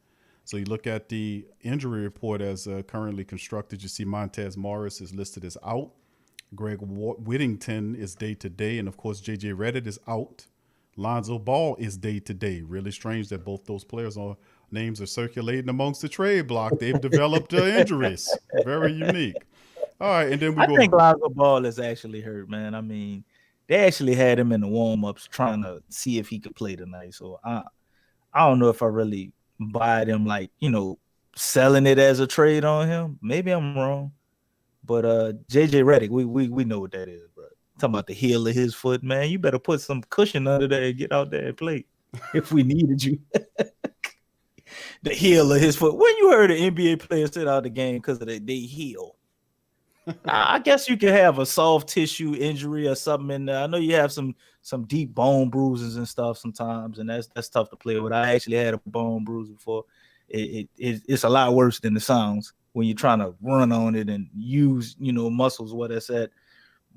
I: So you look at the injury report as currently constructed. You see Montez Morris is listed as out. Greg Whittington is day-to-day. And, of course, J.J. Redick is out. Lonzo Ball is day-to-day. Really strange that both those players names are circulating amongst the trade block. They've developed injuries. Very unique. All right, and then I
B: think Lonzo Ball is actually hurt, man. I mean, they actually had him in the warm-ups trying to see if he could play tonight. So I don't know if I really buy them, like, selling it as a trade on him. Maybe I'm wrong. But JJ Redick, we know what that is, bro. Talking about the heel of his foot, man. You better put some cushion under there and get out there and play if we needed you. The heel of his foot. When you heard an NBA player sit out the game because of their heel, I guess you can have a soft tissue injury or something in there. I know you have some deep bone bruises and stuff sometimes, and that's tough to play with. I actually had a bone bruise before. It's a lot worse than it sounds when you're trying to run on it and use muscles where that's at.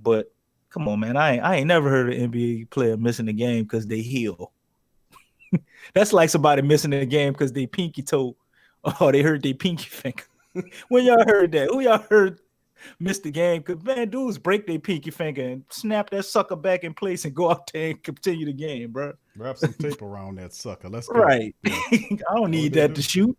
B: But Come on, man. I ain't never heard an NBA player missing a game because they heel. That's like somebody missing a game because they pinky toe or they hurt their pinky finger. When y'all heard that? Who y'all heard miss the game? Because, man, dudes break their pinky finger and snap that sucker back in place and go out there and continue the game, bro.
I: Wrap some tape around that sucker. Let's go.
B: Right.
I: Yeah.
B: I don't need that to shoot.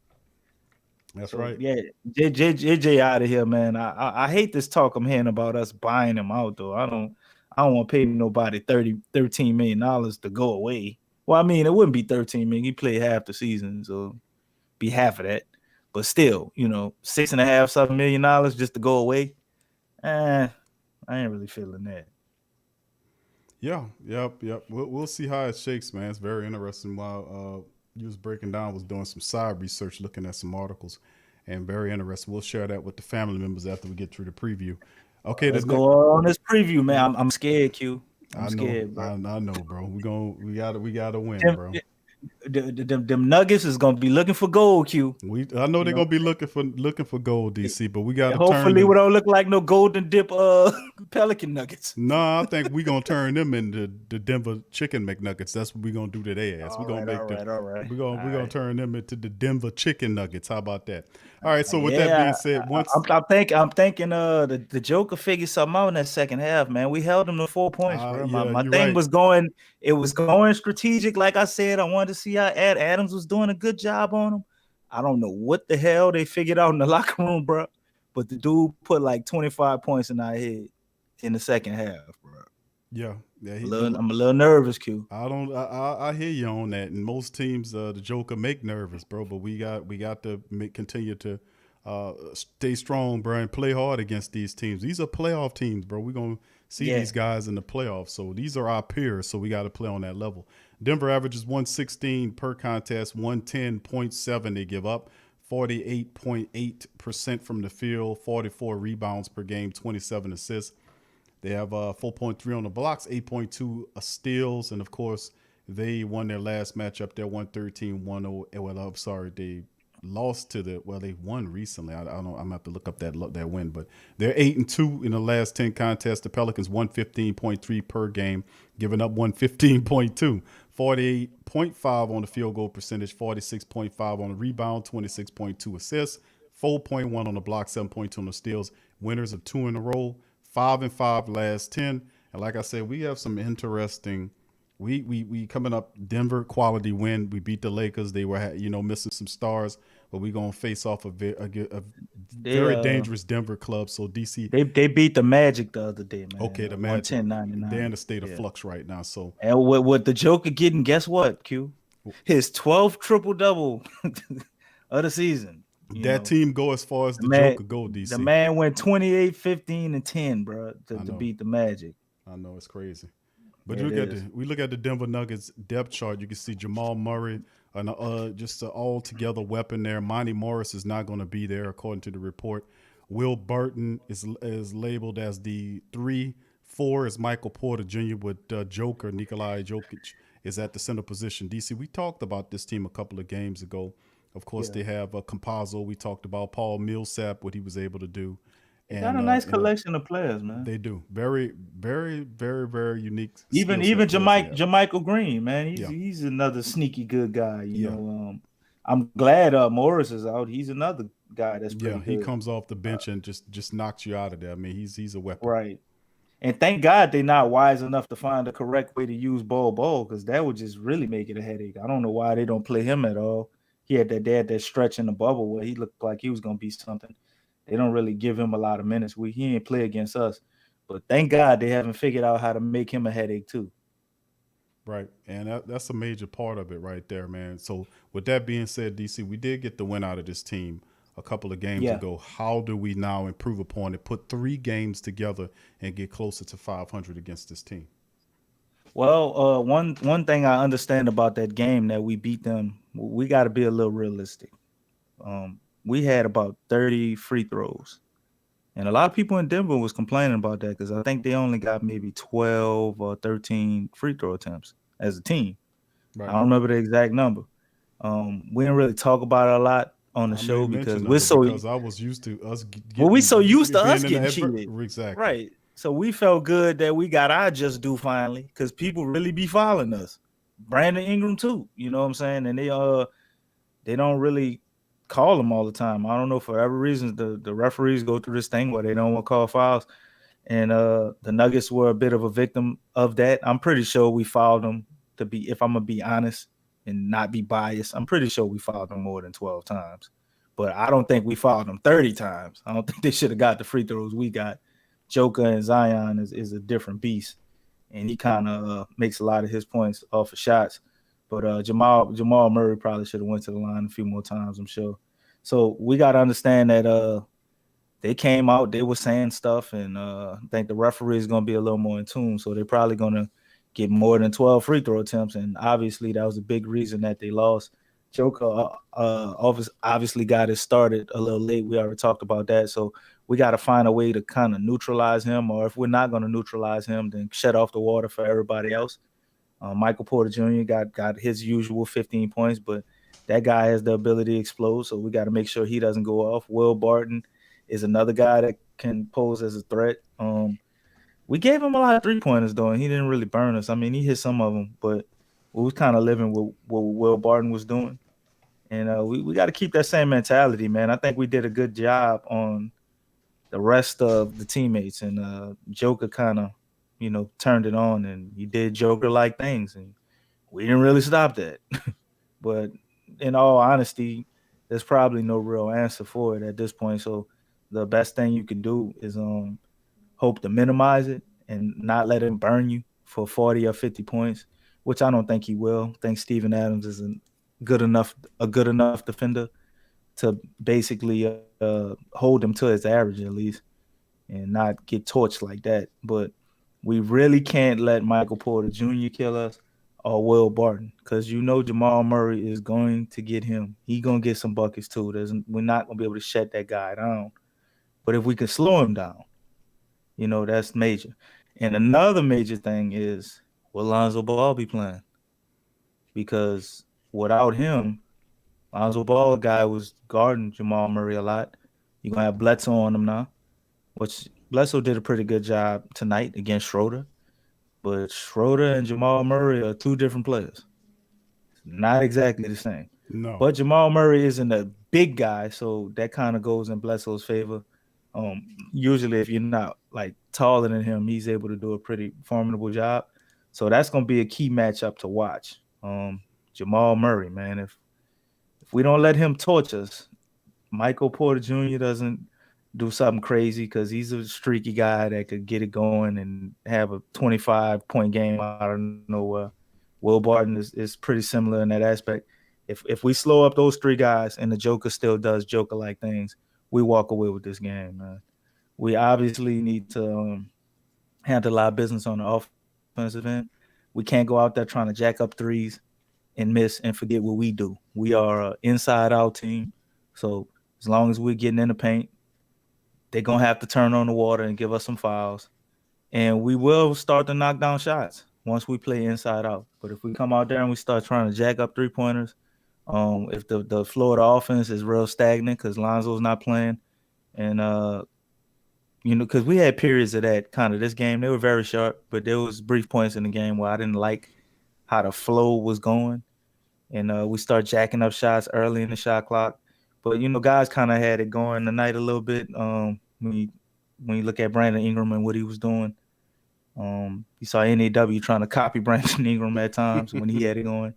I: That's
B: So,
I: right.
B: Yeah, JJ out of here, man. I hate this talk I'm hearing about us buying him out, though. I don't want to pay nobody $13 million to go away. Well, I mean, it wouldn't be 13 million. He played half the season, so be half of that. But still, $6.5, $7 million just to go away. I ain't really feeling that.
I: Yeah, yep. We'll see how it shakes, man. It's very interesting. While you was breaking down, was doing some side research, looking at some articles, and very interesting. We'll share that with the family members after we get through the preview. Okay,
B: let's go on this preview, man. I'm scared, Q. I'm scared, bro.
I: I know, bro. We gotta win, bro.
B: Them Nuggets is gonna be looking for gold, Q.
I: I know they're gonna be looking for gold, DC, but we gotta
B: hopefully we don't look like no golden dip Pelican Nuggets.
I: No, I think we're gonna turn them into the Denver Chicken McNuggets. That's what we're gonna do to their ass. We're gonna turn them into the Denver Chicken Nuggets. How about that? All right, so with that being said,
B: I'm thinking the Joker figured something out in that second half, man. We held them to 4 points, bro. My thing was going strategic. Like I said, I wanted to see how Adams was doing a good job on him. I don't know what the hell they figured out in the locker room, bro. But the dude put like 25 points in our head in the second half, bro.
I: Yeah.
B: I'm a little nervous, Q.
I: I hear you on that. And most teams, the Joker make nervous, bro. But we got to continue to stay strong, bro, and play hard against these teams. These are playoff teams, bro. We're gonna see these guys in the playoffs. So these are our peers. So we got to play on that level. Denver averages 116 per contest, 110.7 they give up, 48.8% from the field, 44 rebounds per game, 27 assists. They have 4.3 on the blocks, 8.2 steals, and of course they won their last matchup. They're 113-108. Well, I'm sorry, they lost to they won recently. I don't know. I'm gonna have to look up that win, but they're 8-2 in the last 10 contests. The Pelicans 115.3 per game, giving up 115.2, 48.5 on the field goal percentage, 46.5 on the rebound, 26.2 assists, 4.1 on the block, 7.2 on the steals. Winners of 2 in a row, 5-5 last 10. And like I said, we have some interesting. We coming up Denver quality win. We beat the Lakers. They were missing some stars, but we're gonna face off a very dangerous Denver club. So DC
B: they beat the Magic the other day, man.
I: Okay, the Magic
B: 110-99.
I: They're in a state of flux right now. So
B: and what the Joker getting? Guess what, Q? His 12th triple-double of the season.
I: That team go as far as the Joker go, DC.
B: The man went 28, 15, and 10, bro, to beat the Magic.
I: I know, it's crazy. But we look at the Denver Nuggets depth chart. You can see Jamal Murray, just an all-together weapon there. Monty Morris is not going to be there, according to the report. Will Burton is labeled as the 3. 4 is Michael Porter Jr. with Joker. Nikolai Jokic is at the center position. DC, we talked about this team a couple of games ago. Of course, they have Campazzo. We talked about Paul Millsap, what he was able to do.
B: They got a nice collection of players, man.
I: They do. Very, very, very, very unique.
B: Even Jermichael Green, man. He's another sneaky good guy. You know, I'm glad Morris is out. He's another guy that's pretty good.
I: He comes off the bench and just knocks you out of there. I mean, he's a weapon.
B: Right. And thank God they're not wise enough to find the correct way to use ball, because that would just really make it a headache. I don't know why they don't play him at all. He had that stretch in the bubble where he looked like he was going to be something. They don't really give him a lot of minutes. He ain't play against us. But thank God they haven't figured out how to make him a headache too.
I: Right. And that's a major part of it right there, man. So with that being said, DC, we did get the win out of this team a couple of games ago. How do we now improve upon it, put 3 games together and get closer to 500 against this team?
B: Well, one thing I understand about that game that we beat them, we got to be a little realistic. We had about 30 free throws. And a lot of people in Denver was complaining about that because I think they only got maybe 12 or 13 free throw attempts as a team. Right. I don't remember the exact number. We didn't really talk about it a lot on the show because I was used to us.
I: We're
B: so used to us getting cheated.
I: Exactly.
B: Right. So we felt good that we got our just due finally, because people really be following us. Brandon Ingram too, you know what I'm saying? And they don't really call them all the time. I don't know, for every reason the referees go through this thing where they don't want to call fouls. And the Nuggets were a bit of a victim of that. I'm pretty sure we fouled them, to be, if I'm gonna be honest and not be biased, I'm pretty sure we fouled them more than 12 times. But I don't think we fouled them 30 times. I don't think they should have got the free throws we got. Joker and Zion is a different beast, and he kind of makes a lot of his points off of shots. But Jamal Murray probably should have went to the line a few more times, I'm sure. So we got to understand that they came out, they were saying stuff, and I think the referee is going to be a little more in tune. So they're probably going to get more than 12 free throw attempts, and obviously that was a big reason that they lost. Joker obviously got it started a little late. We already talked about that. So we got to find a way to kind of neutralize him, or if we're not going to neutralize him, then shut off the water for everybody else. Michael Porter Jr. got his usual 15 points, but that guy has the ability to explode, so we got to make sure he doesn't go off. Will Barton is another guy that can pose as a threat. We gave him a lot of three-pointers, though, and he didn't really burn us. I mean, he hit some of them, but we was kind of living with what Will Barton was doing. And we got to keep that same mentality, man. I think we did a good job on the rest of the teammates, and Joker kind of, turned it on, and he did Joker-like things, and we didn't really stop that. But in all honesty, there's probably no real answer for it at this point. So the best thing you can do is hope to minimize it and not let him burn you for 40 or 50 points, which I don't think he will. I think Steven Adams is a good enough defender to basically hold him to his average at least and not get torched like that. But we really can't let Michael Porter Jr. kill us or Will Barton, because Jamal Murray is going to get him. He's going to get some buckets too. We're not going to be able to shut that guy down. But if we can slow him down, that's major. And another major thing is, will Lonzo Ball be playing? Because without him, Lonzo Ball guy was guarding Jamal Murray a lot. You're going to have Bledsoe on him now, which Bledsoe did a pretty good job tonight against Schroeder. But Schroeder and Jamal Murray are two different players. Not exactly the same.
I: No.
B: But Jamal Murray isn't a big guy, so that kind of goes in Bledsoe's favor. Usually if you're not like taller than him, he's able to do a pretty formidable job. So that's going to be a key matchup to watch. Jamal Murray, man, if we don't let him torch us, Michael Porter Jr. doesn't do something crazy, because he's a streaky guy that could get it going and have a 25-point game out of nowhere. Will Barton is pretty similar in that aspect. If we slow up those three guys and the Joker still does Joker-like things, we walk away with this game, man. We obviously need to handle a lot of business on the offensive end. We can't go out there trying to jack up threes and miss and forget what we do. We are an inside-out team, so as long as we're getting in the paint, they're going to have to turn on the water and give us some fouls. And we will start to knock down shots once we play inside out. But if we come out there and we start trying to jack up three-pointers, if the flow of the offense is real stagnant because Lonzo's not playing, and, because we had periods of that kind of this game. They were very sharp, but there was brief points in the game where I didn't like how the flow was going. And we start jacking up shots early in the shot clock. But, guys kind of had it going tonight a little bit. When you look at Brandon Ingram and what he was doing, you saw NAW trying to copy Brandon Ingram at times when he had it going.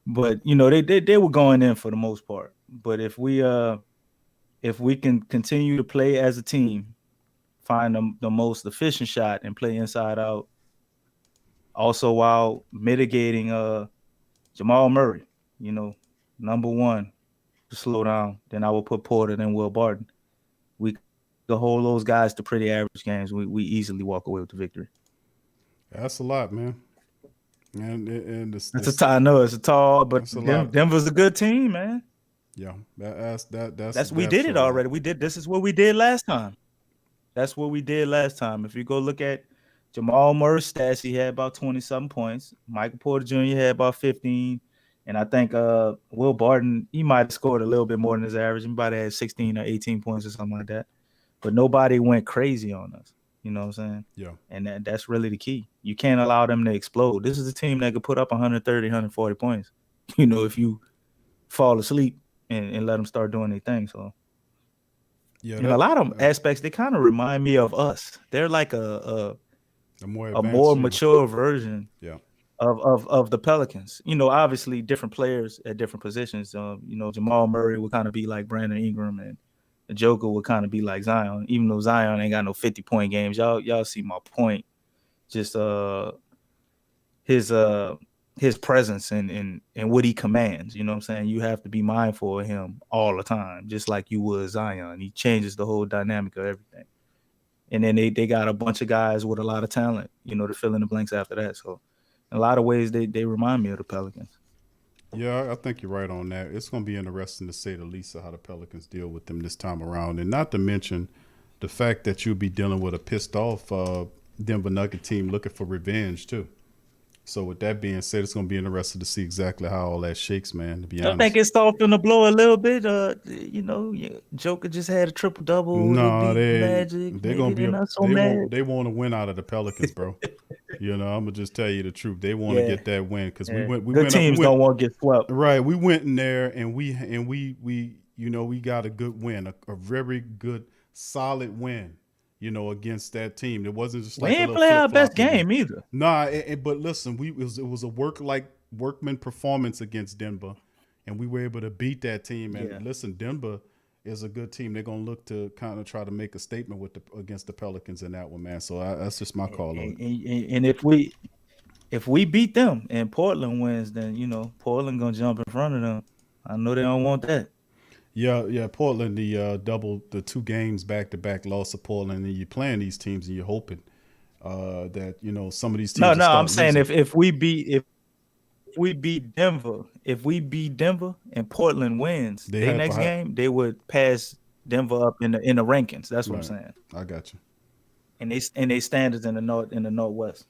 B: But they were going in for the most part. But if we can continue to play as a team, find the most efficient shot and play inside out, also while mitigating Jamal Murray, number one, to slow down, then I will put Porter and Will Barton. We could hold those guys to pretty average games. We easily walk away with the victory.
I: That's a lot, man. And
B: I know it's a tall, but
I: lot.
B: Denver's a good team, man.
I: Yeah, that's
B: we did it already. This is what we did last time. That's what we did last time. If you go look at Jamal Murray's stats, he had about 20-something points. Michael Porter Jr. had about 15. And I think Will Barton, he might have scored a little bit more than his average. He might have had 16 or 18 points or something like that. but nobody went crazy on us. You know what I'm saying?
I: Yeah.
B: And that's really the key. You can't allow them to explode. This is a team that could put up 130, 140 points, if you fall asleep and let them start doing their thing. So,
I: Yeah.
B: a lot of aspects, they kind of remind me of us. They're like a more mature version of the Pelicans. Obviously different players at different positions. Jamal Murray would kind of be like Brandon Ingram, and the Joker would kind of be like Zion, even though Zion ain't got no 50-point games. Y'all see my point. Just his presence and what he commands. You know what I'm saying? You have to be mindful of him all the time, just like you would Zion. He changes the whole dynamic of everything. And then they got a bunch of guys with a lot of talent, to fill in the blanks after that. So in a lot of ways, they remind me of the Pelicans.
I: Yeah, I think you're right on that. It's going to be interesting to say the least of how the Pelicans deal with them this time around. And not to mention the fact that you'll be dealing with a pissed off Denver Nugget team looking for revenge, too. So with that being said, it's going to be interesting to see exactly how all that shakes, man, to be honest.
B: I think it's starting to blow a little bit. Joker just had a triple-double.
I: No,
B: Magic.
I: They're going to be
B: not so mad.
I: they want to win out of the Pelicans, bro. I'm going to just tell you the truth. They want to get that win because
B: good teams don't want to get swept.
I: Right. We went in there and we got a good win, a very good, solid win. Against that team. It wasn't just like
B: we didn't play our best game either.
I: Nah, but listen, it was a workman performance against Denver, and we were able to beat that team. And listen, Denver is a good team. They're gonna look to kind of try to make a statement against the Pelicans in that one, man. So that's just my call on it.
B: And if we beat them and Portland wins, then Portland gonna jump in front of them. I know they don't want that.
I: Yeah. Portland, the 2 games back to back loss of Portland, and you're playing these teams and you're hoping that some of these teams.
B: No, I'm saying if we beat Denver, and Portland wins their next game, they would pass Denver up in the rankings. That's what I'm saying.
I: I got you.
B: And they standards in the Northwest.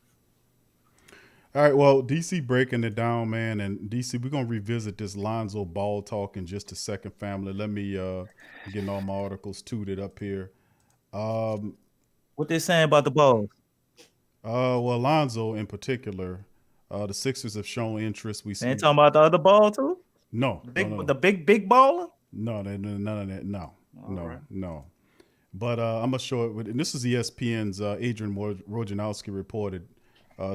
I: All right, well, DC breaking it down, man, and DC, we're gonna revisit this Lonzo Ball talk in just a second, family. Let me getting all my articles tooted up here.
B: What they saying about the Balls?
I: Well, Lonzo in particular, the Sixers have shown interest. We
B: ain't talking about the other ball too.
I: No,
B: the big baller.
I: No, none of that. No,
B: right.
I: No. But I'm gonna show it. And this is ESPN's Adrian Wojnarowski reported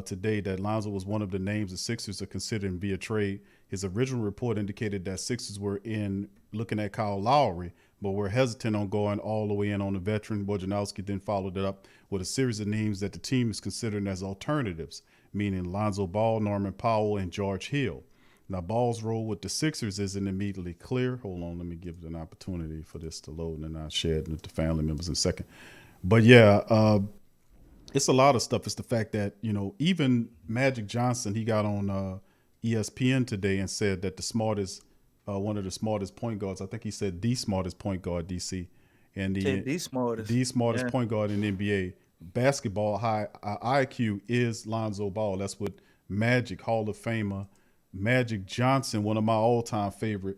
I: today that Lonzo was one of the names the Sixers are considering via trade. His original report indicated that Sixers were looking at Kyle Lowry, but were hesitant on going all the way in on the veteran. Wojnarowski then followed it up with a series of names that the team is considering as alternatives, meaning Lonzo Ball, Norman Powell, and George Hill. Now, Ball's role with the Sixers isn't immediately clear. Hold on, let me give an opportunity for this to load, and then I'll share it with the family members in a second. But yeah, it's a lot of stuff. It's the fact that, even Magic Johnson, he got on ESPN today and said that one of the smartest point guards, I think he said the smartest point guard, DC, and the smartest point guard in the NBA, basketball high IQ is Lonzo Ball. That's what Magic, Hall of Famer, Magic Johnson, one of my all-time favorite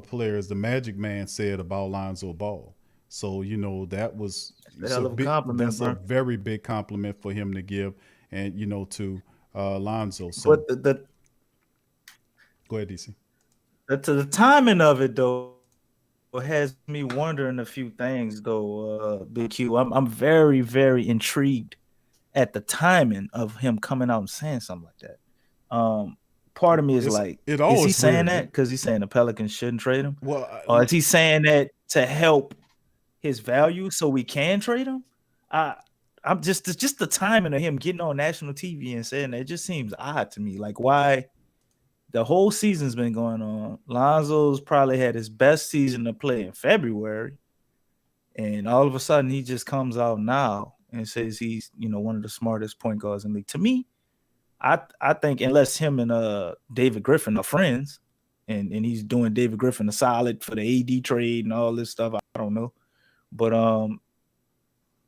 I: players, the Magic Man, said about Lonzo Ball. So, that was that's a very big compliment for him to give, and, to Lonzo. So,
B: but
I: go ahead, DC.
B: The timing of it, though, has me wondering a few things, though, Big Q. I'm very, very intrigued at the timing of him coming out and saying something like that. Part of me is is he saying that because he's saying the Pelicans shouldn't trade him?
I: Well,
B: or is he saying that to help his value so we can trade him? I'm just the timing of him getting on national TV and saying that, it just seems odd to me. Like, why? The whole season's been going on. Lonzo's probably had his best season to play in February, and all of a sudden he just comes out now and says he's one of the smartest point guards in the league. To me, I think unless him and David Griffin are friends, and he's doing David Griffin a solid for the AD trade and all this stuff, I don't know. But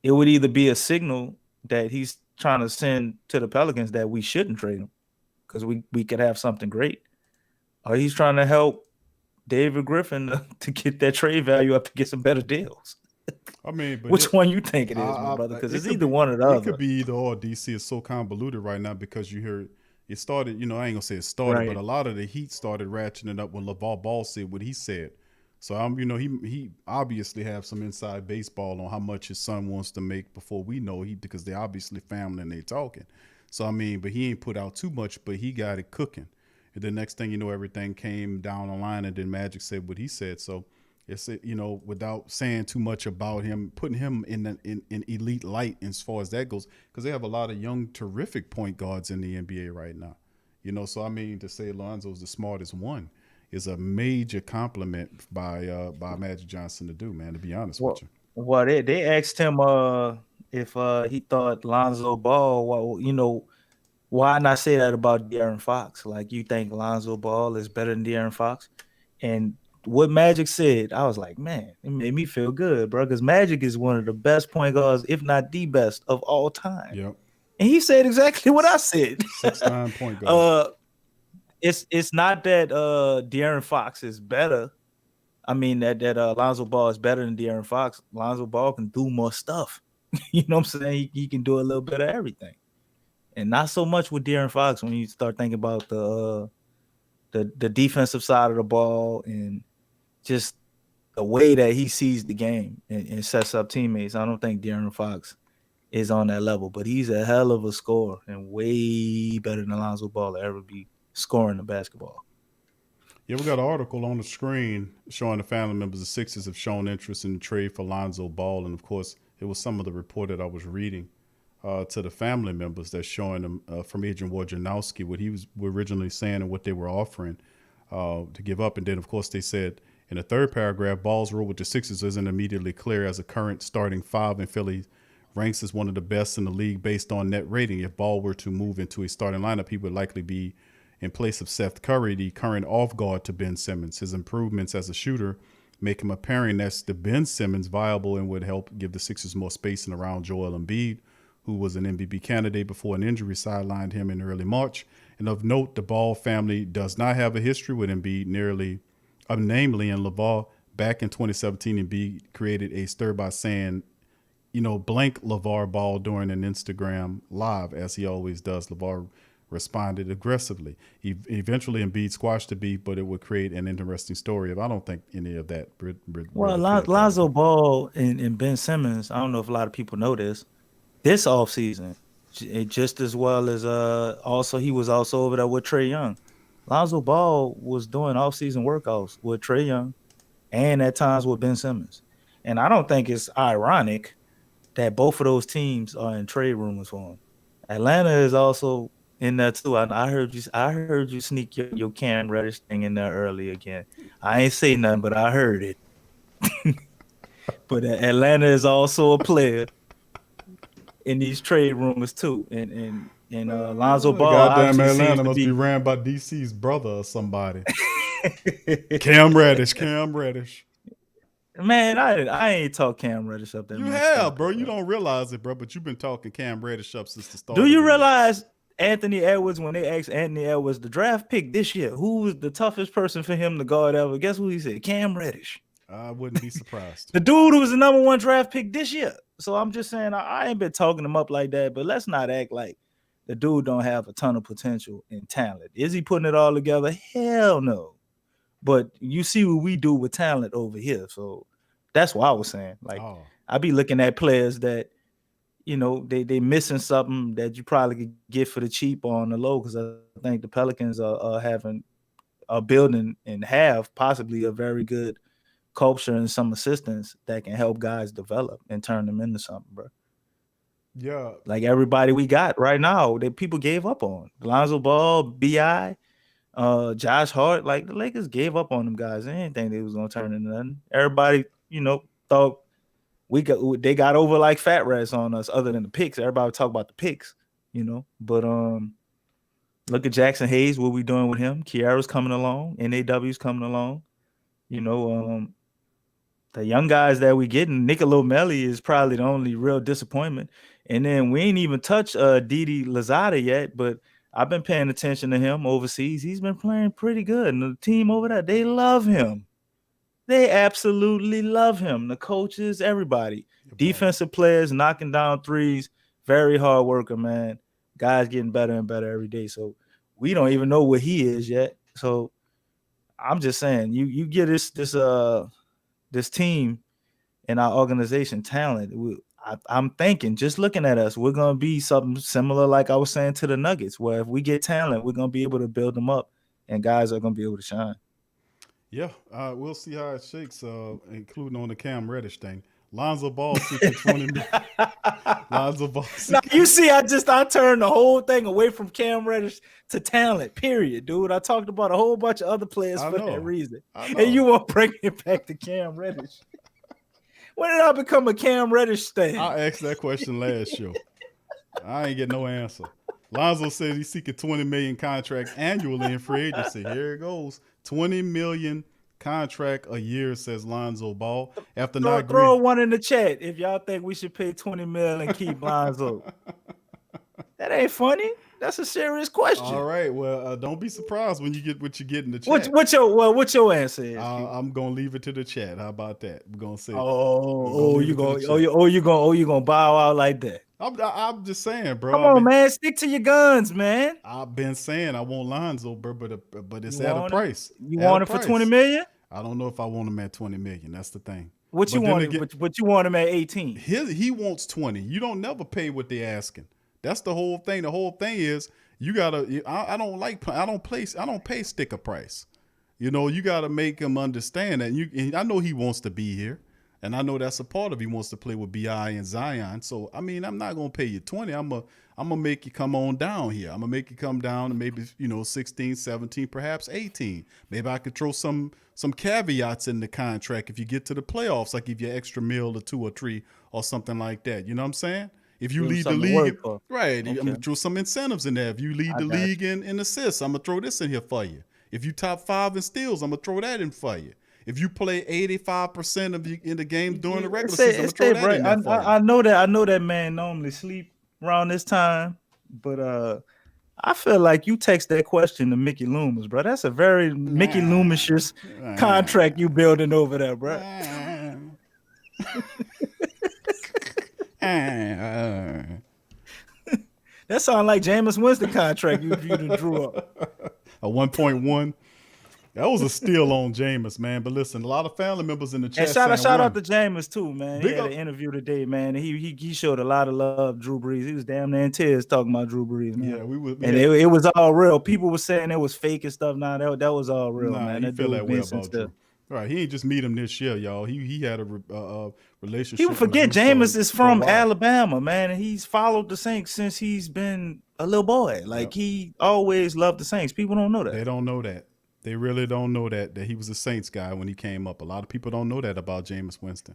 B: it would either be a signal that he's trying to send to the Pelicans that we shouldn't trade him because we could have something great, or he's trying to help David Griffin to get that trade value up to get some better deals.
I: I mean, but
B: Which one you think it is, my brother? Because it's either one or the
I: It
B: other.
I: could be either or. DC is so convoluted right now because you hear it started. You know, I ain't gonna say it started,
B: Right.
I: but a lot of the heat started ratcheting up when LeVar Ball said what he said. So you know, he obviously have some inside baseball on how much his son wants to make before we know because they obviously family and they talking. So I mean, but he ain't put out too much, but he got it cooking. And the next thing you know, everything came down the line, and then Magic said what he said. So it's, you know, without saying too much about him, putting him in elite light as far as that goes, because they have a lot of young, terrific point guards in the NBA right now. You know, so I mean, to say Lonzo's the smartest one is a major compliment by Magic Johnson to do, man. To be honest with you.
B: Well, they asked him if he thought Lonzo Ball. Well, you know, why not say that about De'Aaron Fox? Like, you think Lonzo Ball is better than De'Aaron Fox? And what Magic said, I was like, man, it made me feel good, bro, because Magic is one of the best point guards, if not the best of all time.
I: Yep.
B: And he said exactly what I said.
I: 6'9" point guard.
B: It's not that De'Aaron Fox is better. I mean that Lonzo Ball is better than De'Aaron Fox. Lonzo Ball can do more stuff. You know what I'm saying? He can do a little bit of everything. And not so much with De'Aaron Fox when you start thinking about the defensive side of the ball and just the way that he sees the game and sets up teammates. I don't think De'Aaron Fox is on that level, but he's a hell of a scorer and way better than Lonzo Ball to ever be scoring the basketball.
I: Yeah, we got an article on the screen showing the family members of Sixers have shown interest in the trade for Lonzo Ball. And, of course, it was some of the report that I was reading to the family members that's showing them from Adrian Wojnarowski what he was originally saying and what they were offering to give up. And then, of course, they said in the third paragraph, Ball's role with the Sixers isn't immediately clear as a current starting five, and Philly ranks as one of the best in the league based on net rating. If Ball were to move into a starting lineup, he would likely be in place of Seth Curry, the current off guard to Ben Simmons. His improvements as a shooter make him apparent next to Ben Simmons viable and would help give the Sixers more space and around Joel Embiid, who was an MVP candidate before an injury sidelined him in early March. And of note, the Ball family does not have a history with Embiid, namely in LeVar. Back in 2017, Embiid created a stir by saying, you know, blank LeVar Ball during an Instagram live, as he always does. LeVar responded aggressively. Eventually, Embiid squashed the beef, but it would create an interesting story. I don't think any of that.
B: Well, Lonzo Ball and Ben Simmons, I don't know if a lot of people know this offseason, just as well as also he was also over there with Trae Young. Lonzo Ball was doing offseason workouts with Trae Young and at times with Ben Simmons. And I don't think it's ironic that both of those teams are in trade rumors for him. Atlanta is also in there too. I heard you sneak your Cam Reddish thing in there early again. I ain't say nothing, but I heard it. But Atlanta is also a player in these trade rumors too. And Lonzo Ball.
I: Goddamn Atlanta must be ran by DC's brother or somebody. Cam Reddish.
B: Man, I ain't talk Cam Reddish up there.
I: You have, bro. You don't realize it, bro, but you've been talking Cam Reddish up since the start.
B: Do you realize Anthony Edwards, when they asked Anthony Edwards, the draft pick this year, who was the toughest person for him to guard ever? Guess who he said? Cam Reddish.
I: I wouldn't be surprised.
B: The dude who was the number one draft pick this year. So I'm just saying, I ain't been talking him up like that, but let's not act like the dude don't have a ton of potential and talent. Is he putting it all together? Hell no. But you see what we do with talent over here. So that's what I was saying. Like, I be looking at players that, you know, they missing something that you probably could get for the cheap or on the low, because I think the Pelicans are building and have possibly a very good culture and some assistants that can help guys develop and turn them into something, bro.
I: Yeah.
B: Like everybody we got right now that people gave up on. Lonzo Ball, B.I., Josh Hart, like the Lakers gave up on them guys. They didn't think they was gonna turn into nothing. Everybody, you know, thought they got over like fat rats on us, other than the picks. Everybody would talk about the picks, you know. But look at Jackson Hayes, what we doing with him. Kiara's coming along, NAW's coming along. You know, the young guys that we getting, Niccolo Melli is probably the only real disappointment. And then we ain't even touched Didi Lazada yet, but I've been paying attention to him overseas. He's been playing pretty good. And the team over there, they love him. They absolutely love him. The coaches, everybody. Defensive players knocking down threes. Very hard worker, man. Guys getting better and better every day. So we don't even know what he is yet. So I'm just saying, you get this team and our organization talent. I'm thinking, just looking at us, we're gonna be something similar, like I was saying to the Nuggets, where if we get talent, we're gonna be able to build them up, and guys are gonna be able to shine.
I: Yeah, we'll see how it shakes, including on the Cam Reddish thing. Lonzo Ball seeking 20 million. Lonzo Ball
B: Now,
I: seeking.
B: you see, I turned the whole thing away from Cam Reddish to talent, period, dude. I talked about a whole bunch of other players for that reason. And you want to bring it back to Cam Reddish. When did I become a Cam Reddish stan?
I: I asked that question last show. I ain't get no answer. Lonzo says he's seeking 20 million contract annually in free agency. Here it goes. 20 million contract a year, says Lonzo Ball. After
B: throw one in the chat if y'all think we should pay 20 million and keep Lonzo. That ain't funny. That's a serious question.
I: All right. Well, don't be surprised when you get what you get in the chat.
B: What's your answer is?
I: I'm gonna leave it to the chat. How about that? We're gonna say.
B: You gonna bow out like that?
I: I'm just saying, bro.
B: Come on, man. Stick to your guns, man.
I: I've been saying I want Lonzo, bro, but it's at a price.
B: You want it for 20 million?
I: I don't know if I want him at 20 million. That's the thing.
B: What you want him at 18?
I: He wants 20. You don't never pay what they're asking. That's the whole thing. The whole thing is you gotta. I don't pay sticker price. You know, you gotta make him understand that. And I know he wants to be here. And I know that's a part of he wants to play with BI and Zion. So, I mean, I'm not going to pay you 20. I'm going to make you come on down here. I'm going to make you come down to maybe, 16, 17, perhaps 18. Maybe I could throw some caveats in the contract if you get to the playoffs. I give you an extra meal or 2 or 3 or something like that. You know what I'm saying? If you lead the league, right, okay. I'm going to throw some incentives in there. If you lead the league in assists, I'm going to throw this in here for you. If you top 5 in steals, I'm going to throw that in for you. If you play 85% of in the game during the regular season, I'm gonna throw that in there for you.
B: I know that man normally sleep around this time, but I feel like you text that question to Mickey Loomis, bro. That's a very Mickey Loomis contract you building over there, bro. That sounds like Jameis Winston contract you drew up.
I: A 1.1. That was a steal on Jameis, man. But listen, a lot of family members in the chat.
B: And shout out to Jameis too, man. He had an interview today, man. He showed a lot of love. Drew Brees. He was damn near in tears talking about Drew Brees, man. Yeah, it was all real. People were saying it was fake and stuff. Nah, that was all real, man.
I: He feel that way about Drew. All right, he ain't just meet him this year, y'all. He had a relationship.
B: People forget Jameis is from Alabama, man, and he's followed the Saints since he's been a little boy. Like he always loved the Saints. People don't know that.
I: They don't know that. They really don't know that he was a Saints guy when he came up. A lot of people don't know that about Jameis Winston.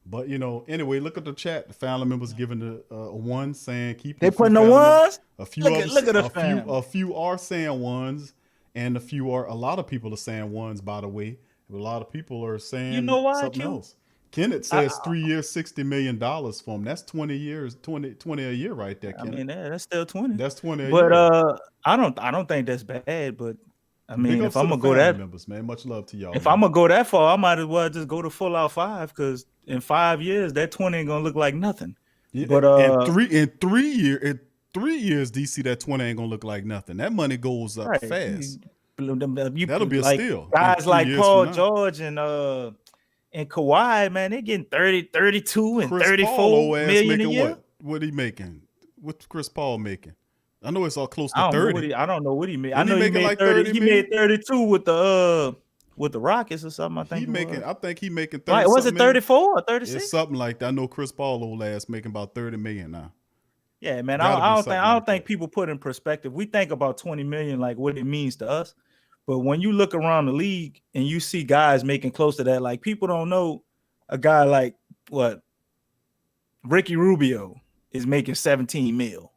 I: But, anyway, look at the chat. The family members giving a 1 saying keep
B: they putting the ones?
I: A few a few are saying 1s, and a lot of people are saying 1s, by the way. A lot of people are saying something else. Kenneth says 3 years, $60 million for him. That's 20 years, 20 a year right there, Kenneth.
B: I mean, that's still 20.
I: That's 20 a
B: year.
I: But
B: I don't think that's bad, but I mean, if I'm gonna go that
I: members, man, much love to y'all.
B: If I'm gonna go that far, I might as well just go to full out 5, because in 5 years that 20 ain't gonna look like nothing.
I: Yeah, but in 3 years, DC, that 20 ain't gonna look like nothing. That money goes up fast. That'll be a steal.
B: Guys like Paul George and Kawhi, man, they getting 30, 32, and 34 million a year.
I: What he making? What's Chris Paul making? I know it's all close to 30.
B: I don't know what he made. I know he made like 30. He made 32 with the Rockets or something. I
I: think he making 30.
B: Right, was it 34 or 36?
I: It's something like that. I know Chris Paul old ass making about 30 million now.
B: Yeah, man. I don't think people put in perspective. We think about 20 million like what it means to us, but when you look around the league and you see guys making close to that, like people don't know a guy like Ricky Rubio is making 17 mil.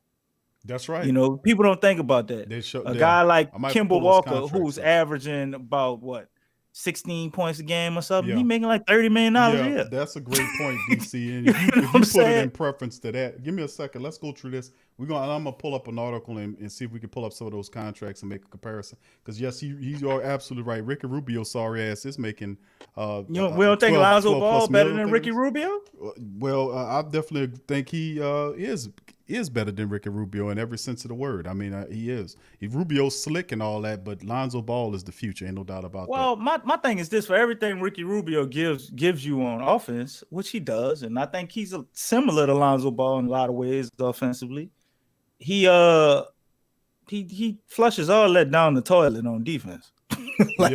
I: That's right.
B: People don't think about that. A guy like Kemba Walker, who's averaging about 16 points a game or something.
I: Yeah.
B: He making like $30 million a
I: Yeah,
B: year.
I: that's a great point, DC. And if
B: You
I: you,
B: know
I: if
B: what I'm
I: you put it in
B: saying?
I: preference to that, give me a second. Let's go through this. I'm gonna pull up an article and see if we can pull up some of those contracts and make a comparison. Because yes, you are absolutely right. Ricky Rubio, sorry ass, is making
B: We don't think Lonzo Ball better than Ricky
I: Rubio?
B: Rubio?
I: Well, I definitely think he is better than Ricky Rubio in every sense of the word. I mean, he is. Rubio's slick and all that, but Lonzo Ball is the future. Ain't no doubt about that.
B: Well, my thing is this: for everything Ricky Rubio gives you on offense, which he does, and I think he's similar to Lonzo Ball in a lot of ways offensively. He flushes all that down the toilet on defense. He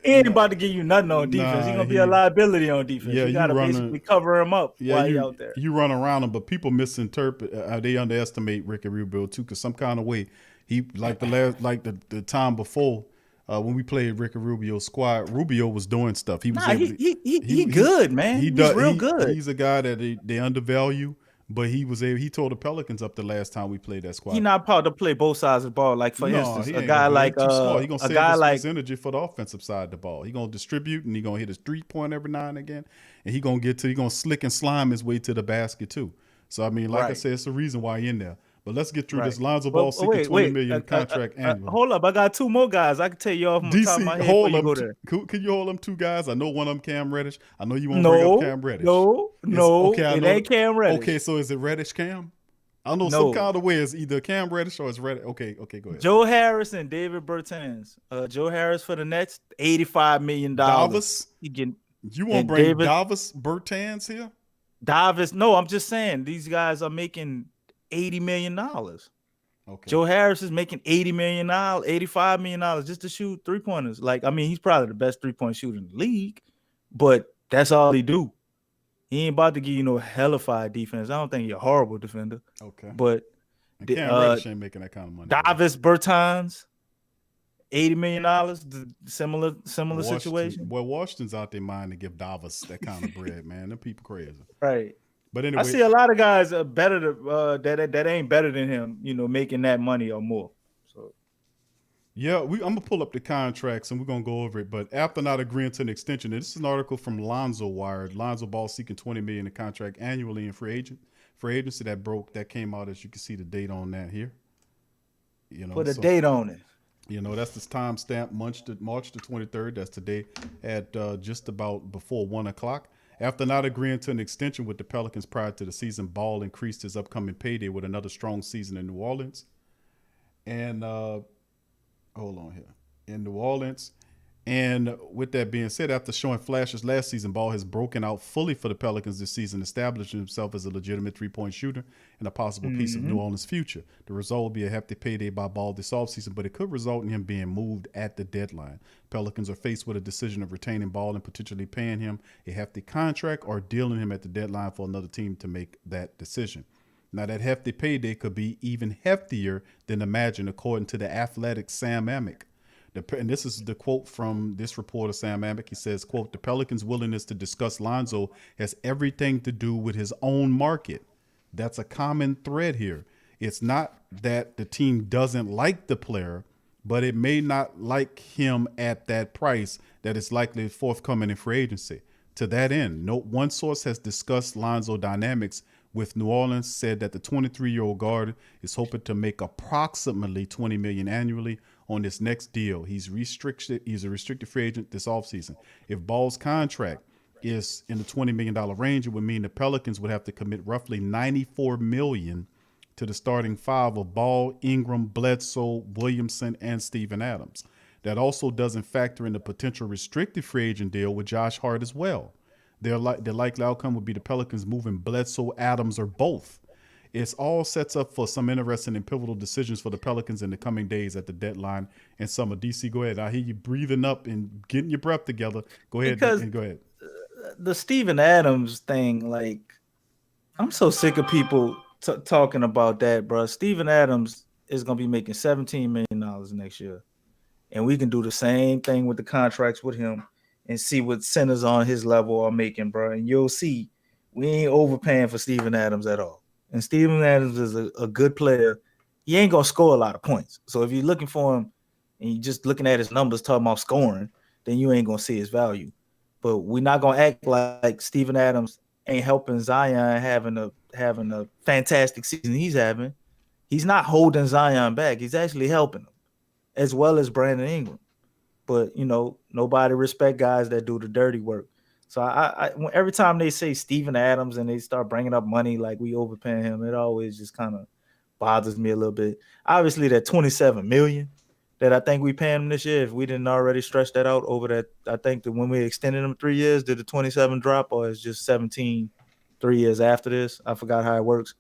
B: ain't about to give you nothing on defense. He's gonna be a liability on defense.
I: Yeah,
B: you gotta basically cover him up while he's out there.
I: You run around him, but people misinterpret. They underestimate Ricky Rubio too, because some kind of way he the time before when we played Ricky Rubio's squad, Rubio was doing stuff. He was
B: he good, man. He's real good.
I: He's a guy that they undervalue. But he tore the Pelicans up the last time we played that squad.
B: He's not part to play both sides of the ball. Like for instance, a guy like
I: he gonna save his energy for the offensive side of the ball. He gonna distribute and he gonna hit his 3-point every now and again, and he gonna slick and slime his way to the basket too. So I mean, I said, it's the reason why he's in there. But let's get through this. Lonzo Ball seeking $20 million contract annually.
B: Hold up, I got 2 more guys. I can tell you off the top of my head.
I: Hold
B: you
I: up.
B: go there.
I: Can you hold them 2 guys? I know one of them Cam Reddish. I know you won't bring up Cam Reddish.
B: No, it ain't Cam Reddish.
I: Okay, so is it Reddish Cam? I know some kind of way it's either Cam Reddish or it's Reddish. Okay, go ahead.
B: Joe Harris and David Bertans. Joe Harris for the Nets, $85 million.
I: Davis? You won't bring Davis Bertans here?
B: Davis? No, I'm just saying these guys are making $80 million.
I: Okay.
B: Joe Harris is making $80 million, $85 million just to shoot 3-pointers. Like, I mean, he's probably the best 3-point shooter in the league, but that's all he do. He ain't about to give you no hellified defense. I don't think he's a horrible defender.
I: Okay.
B: But
I: Cam Reddish ain't making that kind of money.
B: Davis Bertans, $80 million, similar situation.
I: Well, Washington's out their mind to give Davis that kind of bread, man. Them people crazy.
B: Right.
I: But anyway,
B: I see a lot of guys are better that ain't better than him, making that money or more. So
I: yeah, I'm gonna pull up the contracts and we're gonna go over it. But after not agreeing to an extension, this is an article from Lonzo Wire. Lonzo Ball seeking $20 million in contract annually in free agency that came out, as you can see the date on that here.
B: Put a date on it.
I: That's this timestamp, March the 23rd. That's today at just about before 1:00. After not agreeing to an extension with the Pelicans prior to the season, Ball increased his upcoming payday with another strong season in New Orleans. And hold on here. In New Orleans. And with that being said, after showing flashes last season, Ball has broken out fully for the Pelicans this season, establishing himself as a legitimate 3-point shooter and a possible piece of New Orleans' future. The result will be a hefty payday by Ball this offseason, but it could result in him being moved at the deadline. Pelicans are faced with a decision of retaining Ball and potentially paying him a hefty contract or dealing him at the deadline for another team to make that decision. Now, that hefty payday could be even heftier than imagined, according to the Athletic Sam Amick. And this is the quote from this reporter, Sam Amick. He says, quote, "The Pelicans' willingness to discuss Lonzo has everything to do with his own market." That's a common thread here. It's not that the team doesn't like the player, but it may not like him at that price that is likely forthcoming in free agency. To that end, one source has discussed Lonzo dynamics with New Orleans, said that the 23-year-old guard is hoping to make approximately $20 million annually on this next deal. He's a restricted free agent this offseason. If Ball's contract is in the $20 million range, it would mean the Pelicans would have to commit roughly $94 million to the starting 5 of Ball, Ingram, Bledsoe, Williamson, and Steven Adams. That also doesn't factor in the potential restricted free agent deal with Josh Hart as well. The likely outcome would be the Pelicans moving Bledsoe, Adams, or both. It's all sets up for some interesting and pivotal decisions for the Pelicans in the coming days at the deadline and summer. DC, go ahead. I hear you breathing up and getting your breath together. Go ahead. Go ahead.
B: The Steven Adams thing, like, I'm so sick of people talking about that, bro. Steven Adams is going to be making $17 million next year. And we can do the same thing with the contracts with him and see what centers on his level are making, bro. And you'll see we ain't overpaying for Steven Adams at all. And Steven Adams is a good player. He ain't going to score a lot of points. So if you're looking for him and you're just looking at his numbers talking about scoring, then you ain't gonna see his value. But we're not gonna act like Steven Adams ain't helping Zion having a fantastic season he's having. He's not holding Zion back. He's actually helping him, as well as Brandon Ingram. But nobody respect guys that do the dirty work. So every time they say Steven Adams and they start bringing up money like we overpaying him, it always just kind of bothers me a little bit. Obviously, that $27 million that I think we paying him this year, if we didn't already stretch that out over that, I think that when we extended him 3 years, did the 27 drop or is just 17 3 years after this? I forgot how it works.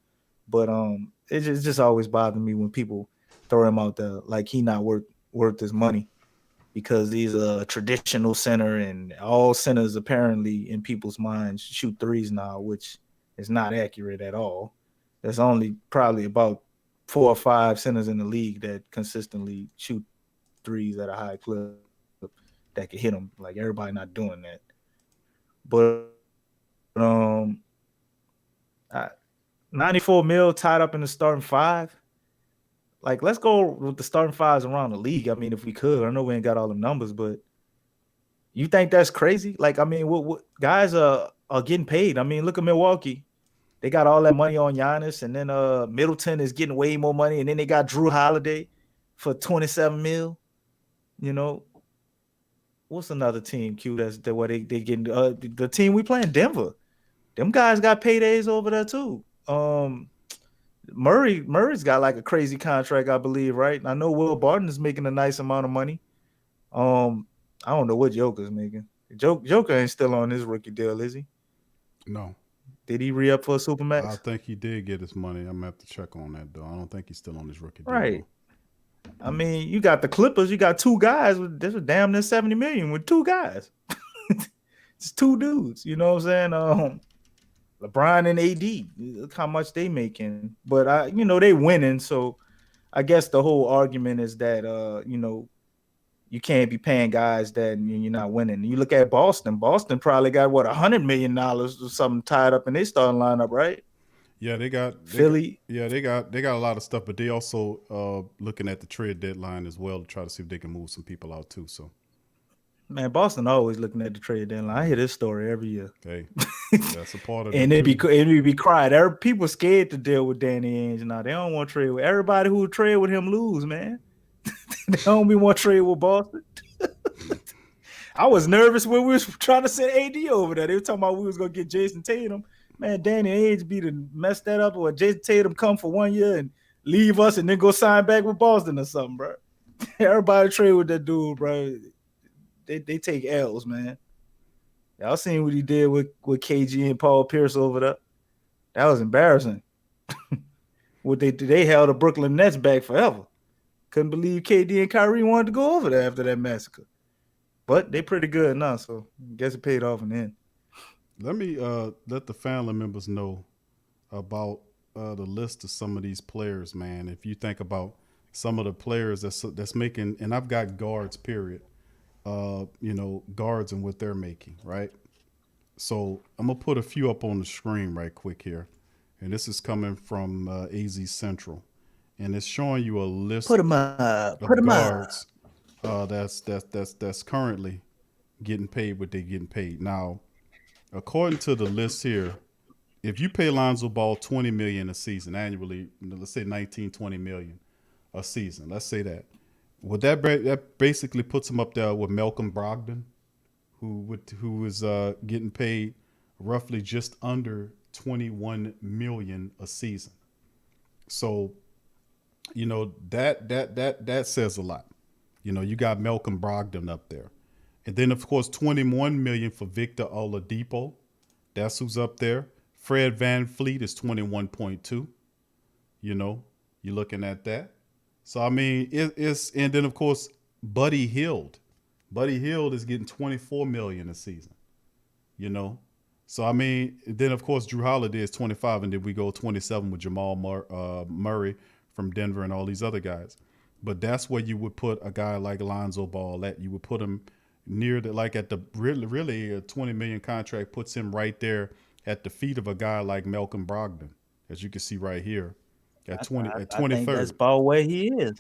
B: But it just always bothers me when people throw him out there like he not worth his money, because he's a traditional center and all centers apparently in people's minds shoot threes now, which is not accurate at all. There's only probably about 4 or 5 centers in the league that consistently shoot threes at a high clip that can hit them. Like, everybody not doing that. But 94 mil tied up in the starting 5. Like, let's go with the starting 5s around the league. I mean, if we could. I know we ain't got all the numbers, but you think that's crazy? Like, I mean, what guys are getting paid. I mean, look at Milwaukee. They got all that money on Giannis, and then Middleton is getting way more money, and then they got Drew Holiday for 27 mil. What's another team, Q, that's where they getting the team we playing, Denver. Them guys got paydays over there too. Murray's got like a crazy contract, I believe, right? I know Will Barton is making a nice amount of money. I don't know what Joker's making. Joker ain't still on his rookie deal, is he?
I: No.
B: Did he re-up for a Supermax?
I: I think he did get his money. I'm going to have to check on that, though. I don't think he's still on his rookie deal.
B: Right. Though. I mean, you got the Clippers. You got 2 guys. This was damn near $70 million with 2 guys. It's 2 dudes. You know what I'm saying? LeBron and AD. Look how much they making. But, they winning. So I guess the whole argument is that, you can't be paying guys that you're not winning. You look at Boston. Boston probably got $100 million or something tied up in their starting lineup, right?
I: Yeah, they got
B: Philly.
I: They got a lot of stuff, but they also looking at the trade deadline as well to try to see if they can move some people out too. So,
B: man, Boston always looking at the trade deadline. I hear this story every year.
I: Hey, that's a part of
B: and
I: it.
B: It'd be crying. People scared to deal with Danny Ainge now. They don't want to trade with everybody who would trade with him lose, man. They don't be want to trade with Boston. I was nervous when we was trying to send AD over there. They were talking about we was gonna get Jason Tatum. Man, Danny Ainge be to mess that up, or Jason Tatum come for 1 year and leave us and then go sign back with Boston or something, bro. Everybody trade with that dude, bro. They take L's, man. Y'all seen what he did with KG and Paul Pierce over there? That was embarrassing. What they held the Brooklyn Nets back forever. Couldn't believe KD and Kyrie wanted to go over there after that massacre. But they pretty good now, so I guess it paid off in the end.
I: Let me let the family members know about the list of some of these players, man. If you think about some of the players that's making, and I've got guards, period, guards and what they're making, right? So I'm going to put a few up on the screen right quick here. And this is coming from AZ Central. And it's showing you a list of guards that's currently getting paid what they're getting paid. Now, according to the list here, if you pay Lonzo Ball $20 million a season annually, let's say 19, 20 million a season, let's say that. Would that basically puts him up there with Malcolm Brogdon, who is getting paid roughly just under 21 million a season. So, that says a lot. You got Malcolm Brogdon up there. And then, of course, 21 million for Victor Oladipo. That's who's up there. Fred VanVleet is 21.2. You're looking at that. So, I mean, it's, and then, of course, Buddy Hield. Buddy Hield is getting 24 million a season, So, I mean, then, of course, Drew Holiday is 25, and then we go 27 with Jamal Murray from Denver and all these other guys. But that's where you would put a guy like Lonzo Ball at. You would put him near at the really a 20 million contract puts him right there at the feet of a guy like Malcolm Brogdon, as you can see right here at 23rd.
B: I think that's about where he is.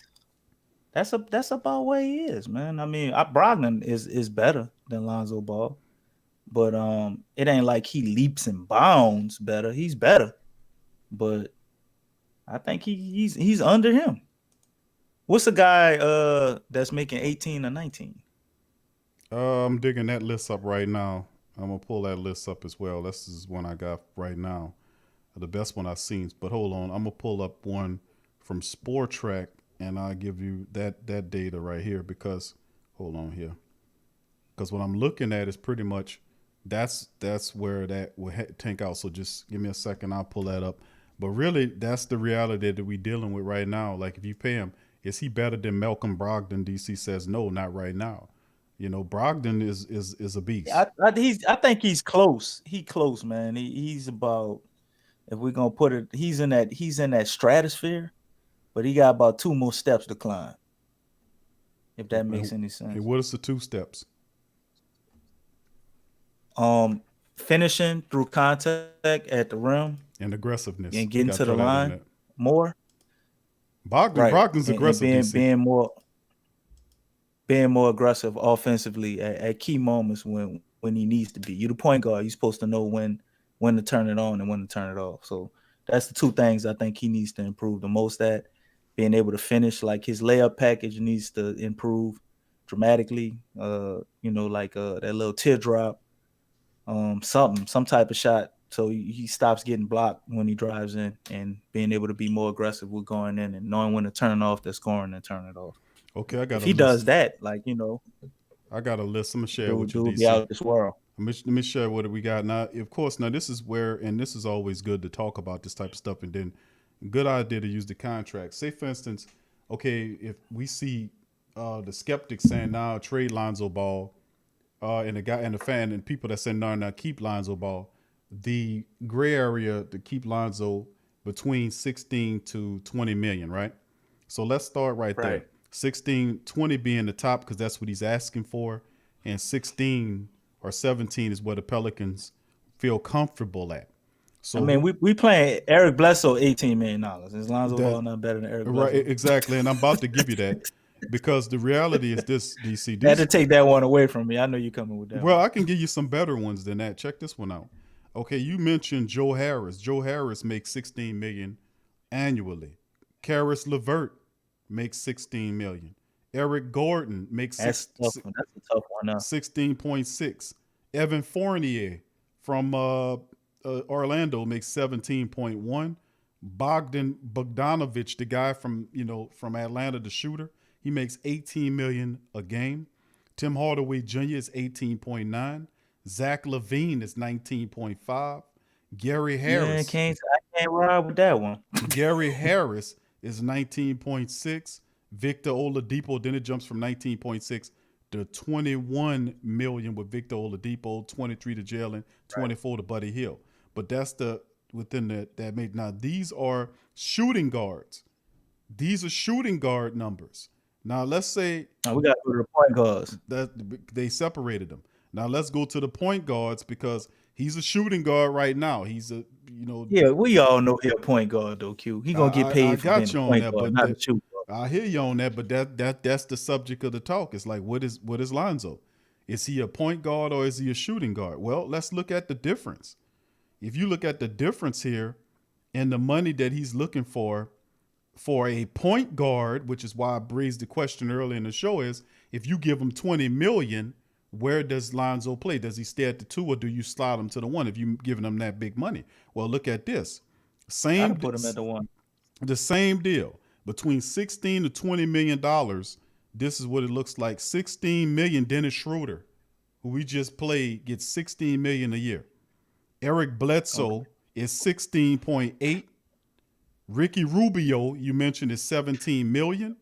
B: That's about where he is, man. I mean, Brogdon is better than Lonzo Ball, but it ain't like he leaps and bounds better. He's better, but I think he's under him. What's a guy that's making 18 or 19?
I: I'm digging that list up right now. I'm gonna pull that list up as well. This is one I got right now, the best one I've seen. But hold on, I'm gonna pull up one from Sport Track, and I'll give you that data right here because hold on here, because what I'm looking at is pretty much that's where that will tank out. So just give me a second, I'll pull that up. But really, that's the reality that we're dealing with right now. Like if you pay him, is he better than Malcolm Brogdon? DC says no, not right now. You know, Brogdon is a beast.
B: I think he's close. He close, man. He's about, if we're gonna put it, he's in that stratosphere, but he got about 2 more steps to climb. If that makes any sense.
I: And what is the 2 steps?
B: Finishing through contact at the rim
I: and aggressiveness
B: and getting to the line more.
I: Brogdon's aggressive.
B: And being more aggressive offensively at key moments when he needs to be. You're the point guard. You're supposed to know when to turn it on and when to turn it off. So that's the 2 things I think he needs to improve the most at. Being able to finish, like his layup package needs to improve dramatically. Like that little teardrop, some type of shot, so he stops getting blocked when he drives in, and being able to be more aggressive with going in and knowing when to turn off the scoring and turn it off.
I: Okay, I got.
B: If he does that, I
I: got a list. I'm gonna share with you.
B: Dude, be out of this world.
I: Let me share what we got now. Of course, now this is where, and this is always good to talk about this type of stuff, and then good idea to use the contract. Say, for instance, okay, if we see the skeptics saying now trade Lonzo Ball, and the guy and the fan and people that say no, keep Lonzo Ball. The gray area to keep Lonzo between 16 to 20 million, right? So let's start right there. 16, 20 being the top because that's what he's asking for, and 16 or 17 is where the Pelicans feel comfortable at. So
B: I mean, we playing Eric Bledsoe $18 million. Is Lonzo Ball not better than Eric Bledsoe?
I: Right, exactly. And I'm about to give you that because the reality is this, DC.
B: Had to take that one away from me. I know you're coming with that.
I: Well, I can give you some better ones than that. Check this one out. Okay, you mentioned Joe Harris. Joe Harris makes $16 million annually. Karis LeVert makes $16 million. Eric Gordon makes
B: that's a tough one now.
I: 16.6. Evan Fournier from Orlando makes 17.1. Bogdanovich, the guy from Atlanta, the shooter, he makes 18 million a game. Tim Hardaway Jr. is 18.9. Zach LaVine is 19.5. Gary Harris.
B: I can't ride with that one.
I: Gary Harris is 19.6. Victor Oladipo, then it jumps from 19.6 to 21 million with Victor Oladipo, 23 to Jalen, 24 to Buddy Hill. But that's that made. Now these are shooting guards. These are shooting guard numbers. Now let's say
B: we got to go to the point guards.
I: That they separated them. Now let's go to the point guards because he's a shooting guard right now. He's a
B: Yeah, we all know he's a point guard though. Q. He gonna get paid.
I: I got you on that, but
B: not a shooter.
I: I hear you on that, but that's the subject of the talk. It's like what is Lonzo? Is he a point guard or is he a shooting guard? Well, let's look at the difference. If you look at the difference here and the money that he's looking for a point guard, which is why I raised the question earlier in the show, is if you give him 20 million, where does Lonzo play? Does he stay at the 2 or do you slide him to the 1 if you're giving him that big money? Well, look at this.
B: I'd put him at the 1.
I: The same deal. Between 16 to 20 million dollars, this is what it looks like. 16 million. Dennis Schroeder, who we just played, gets 16 million a year. Eric Bledsoe is 16.8. Ricky Rubio, you mentioned, is 17 million.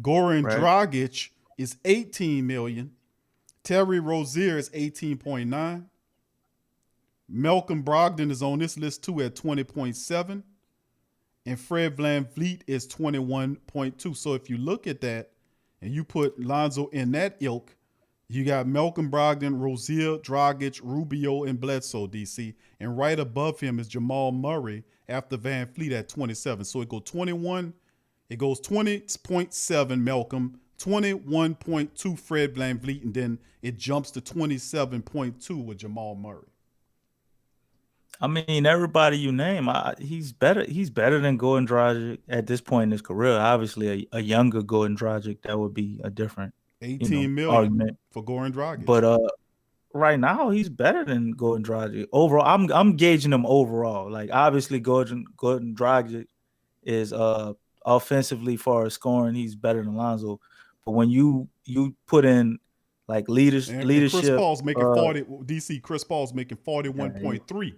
I: Goran Dragic is 18 million. Terry Rozier is 18.9. Malcolm Brogdon is on this list too at 20.7. And Fred VanVleet is 21.2. So if you look at that and you put Lonzo in that ilk, you got Malcolm Brogdon, Rozier, Dragic, Rubio, and Bledsoe, DC. And right above him is Jamal Murray after VanVleet at 27. So it go 21 It goes 20.7 Malcolm, 21.2 Fred VanVleet, and then it jumps to 27.2 with Jamal Murray.
B: I mean, everybody you name, he's better. He's better than Goran Dragic at this point in his career. Obviously, a younger Goran Dragic, that would be a different
I: 18 million
B: argument
I: for Goran Dragic.
B: But right now, he's better than Goran Dragic. Overall, I'm gauging him overall. Like, obviously, Goran Dragic is offensively, far as scoring, he's better than Lonzo. But when you put in like leadership,
I: Chris Paul's making 40. DC Chris Paul's making 41.3.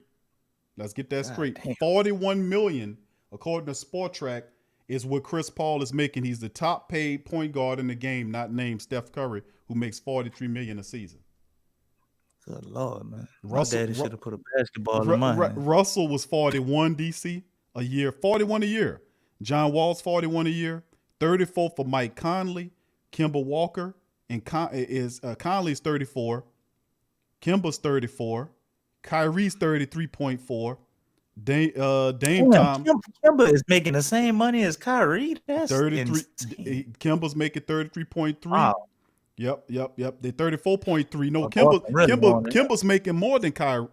I: Let's get that straight.
B: Damn.
I: 41 million, according to Sport Track, is what Chris Paul is making. He's the top paid point guard in the game, not named Steph Curry, who makes 43 million a season.
B: Good Lord, man. My daddy should have put a basketball in my hand.
I: Russell was 41 DC a year, 41 a year. John Wall's 41 a year. 34 for Mike Conley, Kemba Walker, and Conley's 34. Kemba's 34. Kyrie's 33.4. Dame Time.
B: Kemba is making the same money as Kyrie. That's
I: 33. Kemba's making 33.3.
B: Wow.
I: Yep. They're 34.3. No, Kemba's making more than Kyrie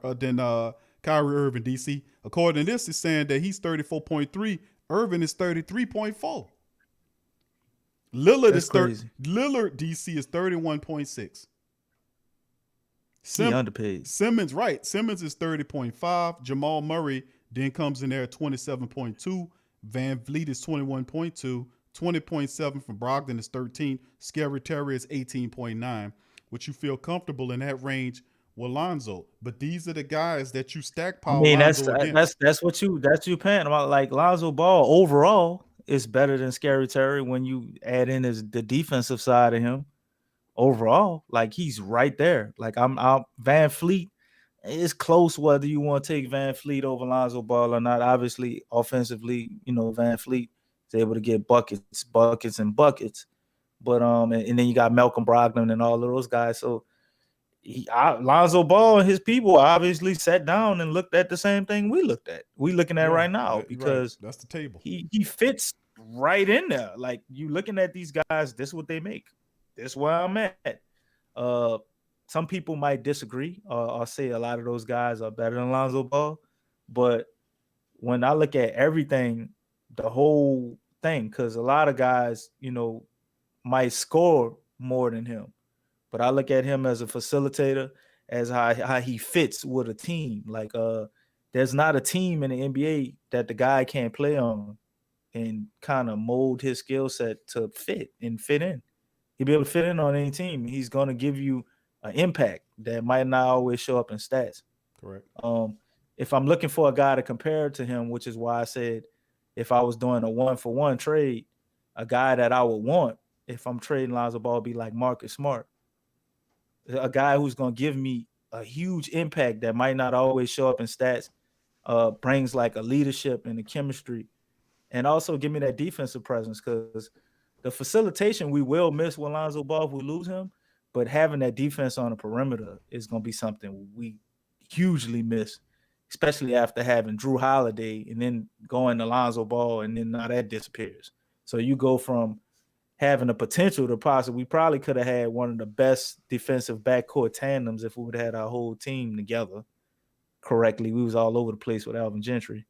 I: Irving, DC. According to this, it's saying that he's 34.3. Irving is 33.4. Lillard is crazy. Lillard DC is 31.6.
B: He underpaid.
I: Simmons, right. Simmons is 30.5. Jamal Murray then comes in there at 27.2. VanVleet is 21.2. 20.7 from Brogdon is 13. Scary Terry is 18.9. Would you feel comfortable in that range with Lonzo? But these are the guys that you stack power.
B: I mean, that's what you paying about. Like, Lonzo Ball overall is better than Scary Terry when you add in the defensive side of him. Overall, like, he's right there. Like, I'm VanVleet is close whether you want to take VanVleet over Lonzo Ball or not. Obviously, offensively, VanVleet is able to get buckets. But and then you got Malcolm Brogdon and all of those guys. So Lonzo Ball and his people obviously sat down and looked at the same thing we looked at. We looking at right now, because
I: that's the table.
B: He fits right in there. Like, you looking at these guys, this is what they make. This is where I'm at. Some people might disagree or say a lot of those guys are better than Lonzo Ball. But when I look at everything, the whole thing, because a lot of guys, might score more than him. But I look at him as a facilitator, as how he fits with a team. Like, there's not a team in the NBA that the guy can't play on and kind of mold his skill set to fit in. He'll be able to fit in on any team. He's going to give you an impact that might not always show up in stats.
I: Correct.
B: If I'm looking for a guy to compare to him, which is why I said if I was doing a 1-for-1 trade, a guy that I would want if I'm trading Lonzo Ball would be like Marcus Smart. A guy who's going to give me a huge impact that might not always show up in stats, brings like a leadership and a chemistry, and also give me that defensive presence, because the facilitation we will miss with Lonzo Ball if we lose him, but having that defense on the perimeter is going to be something we hugely miss, especially after having Drew Holiday and then going to Lonzo Ball, and then now that disappears. So you go from having the potential to we probably could have had one of the best defensive backcourt tandems if we would have had our whole team together correctly. We was all over the place with Alvin Gentry.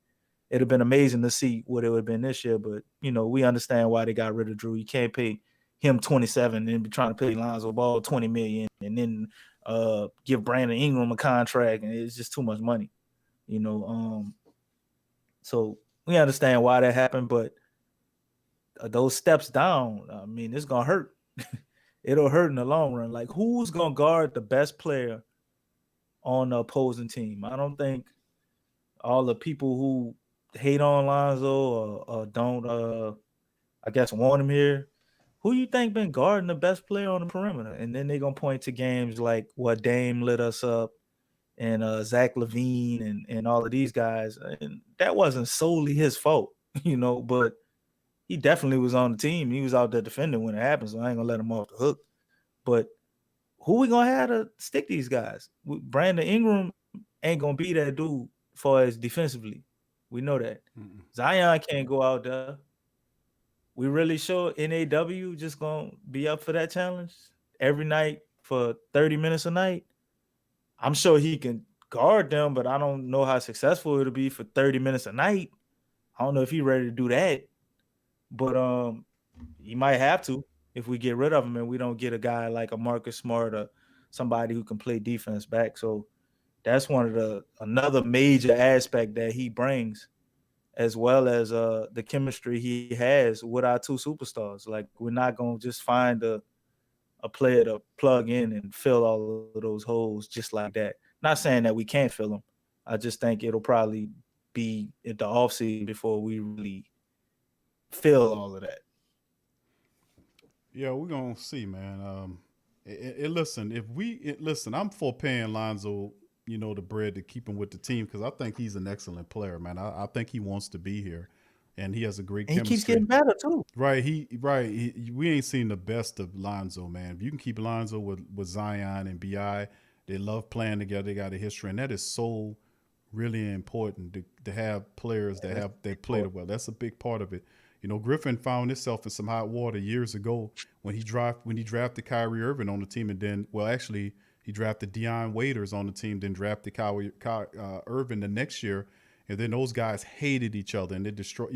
B: It'd have been amazing to see what it would have been this year, but, we understand why they got rid of Drew. You can't pay him 27 and be trying to pay Lonzo Ball $20 million and then give Brandon Ingram a contract, and it's just too much money, So we understand why that happened, but those steps down, I mean, it's going to hurt. It'll hurt in the long run. Like, who's going to guard the best player on the opposing team? I don't think all the people who hate on Lonzo or don't, I guess, want him here. Who you think been guarding the best player on the perimeter? And then they're going to point to games like what Dame lit us up and Zach LaVine and all of these guys. And that wasn't solely his fault, but he definitely was on the team. He was out there defending when it happened, so I ain't going to let him off the hook. But who we going to have to stick these guys? Brandon Ingram ain't going to be that dude far as defensively. We know that. Zion can't go out there. we really sure NAW just gonna be up for that challenge every night for 30 minutes a night? I'm sure he can guard them, but I don't know how successful it'll be for 30 minutes a night. I don't know if he's ready to do that, but he might have to if we get rid of him and we don't get a guy like a Marcus Smart or somebody who can play defense back. So that's another major aspect that he brings, as well as the chemistry he has with our two superstars. Like, we're not gonna just find a player to plug in and fill all of those holes just like that. Not saying that we can't fill them. I just think it'll probably be at the offseason before we really fill all of that.
I: Yeah, we're gonna see, man. Listen, I'm for paying Lonzo, the bread to keep him with the team because I think he's an excellent player, man. I think he wants to be here, and he has a great
B: And he
I: chemistry.
B: keeps getting better too.
I: Right, we ain't seen the best of Lonzo, man. If you can keep Lonzo with Zion and Bi, they love playing together. They got a history, and that is so really important to have players that play well. That's a big part of it. Griffin found himself in some hot water years ago when he drafted Kyrie Irving on the team, and then, actually, he drafted Deion Waiters on the team, then drafted Kyrie Irving the next year, and then those guys hated each other and they destroyed.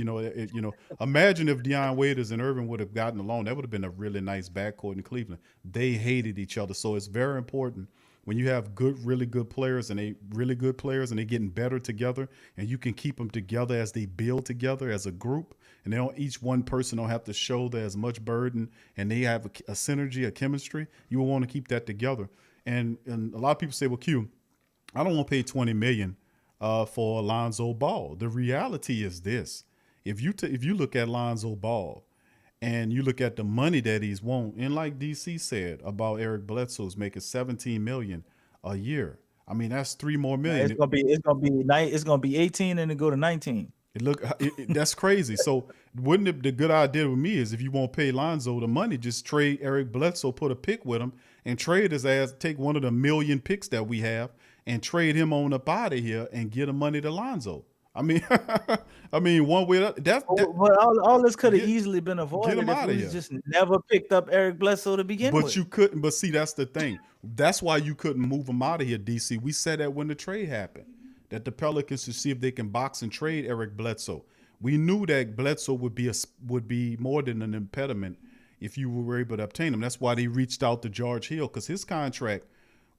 I: Imagine if Deion Waiters and Irving would have gotten along. That would have been a really nice backcourt in Cleveland. They hated each other, so it's very important when you have really good players and they're getting better together, and you can keep them together as they build together as a group, and each one person don't have to shoulder as much burden, and they have a synergy, a chemistry. You will want to keep that together. And a lot of people say, well, Q, I don't want to pay $20 million for Lonzo Ball. The reality is this: if you look at Lonzo Ball, and you look at the money that he's won, and like DC said about Eric Bledsoe's making $17 million a year. I mean, that's $3 more million.
B: It's gonna be 18 and then go to 19.
I: That's crazy. So wouldn't the good idea with me is if you won't pay Lonzo the money, just trade Eric Bledsoe, put a pick with him, and trade his ass, take one of the million picks that we have, and trade him on up out of here and get the money to Lonzo. I mean, one way that.
B: But all this could have easily been avoided if we just never picked up Eric Bledsoe to begin with.
I: But you couldn't. But see, that's the thing. That's why you couldn't move him out of here, DC. We said that when the trade happened, that the Pelicans should see if they can box and trade Eric Bledsoe. We knew that Bledsoe would be more than an impediment if you were able to obtain him. That's why they reached out to George Hill, because his contract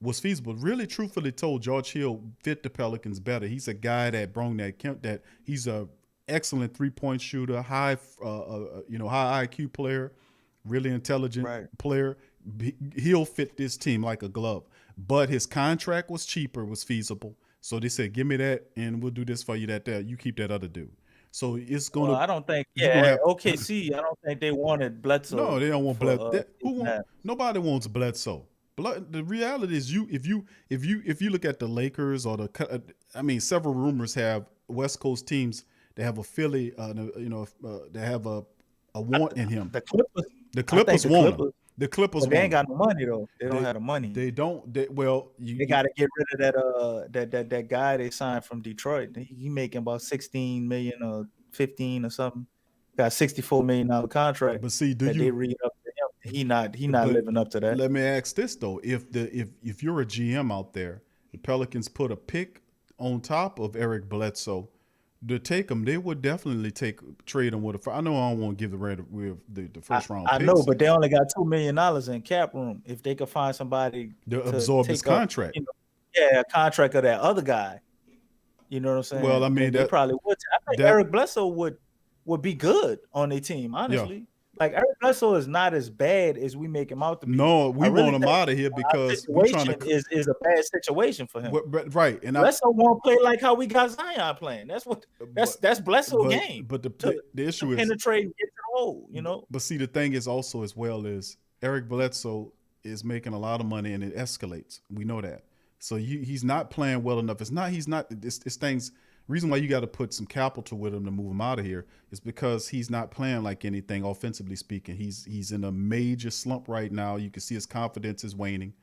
I: was feasible. Really, truthfully told, George Hill fit the Pelicans better. He's a guy that brought that he's a excellent 3-point shooter, high IQ player, really intelligent player. He'll fit this team like a glove. But his contract was cheaper, was feasible. So they said, give me that, and we'll do this for you. You keep that other dude. So it's going to.
B: I don't think. Yeah, OKC. I don't think they wanted Bledsoe.
I: No, they don't want Bledsoe. Nobody wants Bledsoe. The reality is, if you look at the Lakers or several rumors have West Coast teams that have a Philly, that have a want in him. The Clippers want him. The Clippers.
B: They ain't got no money though. They don't have the money.
I: They don't. They
B: got to get rid of that guy they signed from Detroit. He making about 16 million or 15 or something. Got $64 million contract.
I: But see,
B: they read up to him. He not living up to that.
I: Let me ask this though: if you're a GM out there, the Pelicans put a pick on top of Eric Bledsoe to take him, they would definitely trade him with I know I don't want to give the first round.
B: I know, but they only got $2 million in cap room. If they could find somebody
I: to absorb his contract,
B: a contract of that other guy. You know what I'm saying?
I: Well, I mean,
B: they probably would. I think Eric Bledsoe would be good on their team, honestly. Yeah. Like, Eric Bledsoe is not as bad as we make him out to be.
I: No, we want him out of here because
B: we're trying to is a bad situation for him.
I: Right, and
B: Bledsoe won't play like how we got Zion playing. That's Bledsoe game.
I: But the issue is
B: penetrate and get to the hole.
I: But see, the thing is also as well is Eric Bledsoe is making a lot of money and it escalates. We know that. So he's not playing well enough. This thing's. Reason why you got to put some capital with him to move him out of here is because he's not playing like anything offensively speaking. He's in a major slump right now. You can see his confidence is waning.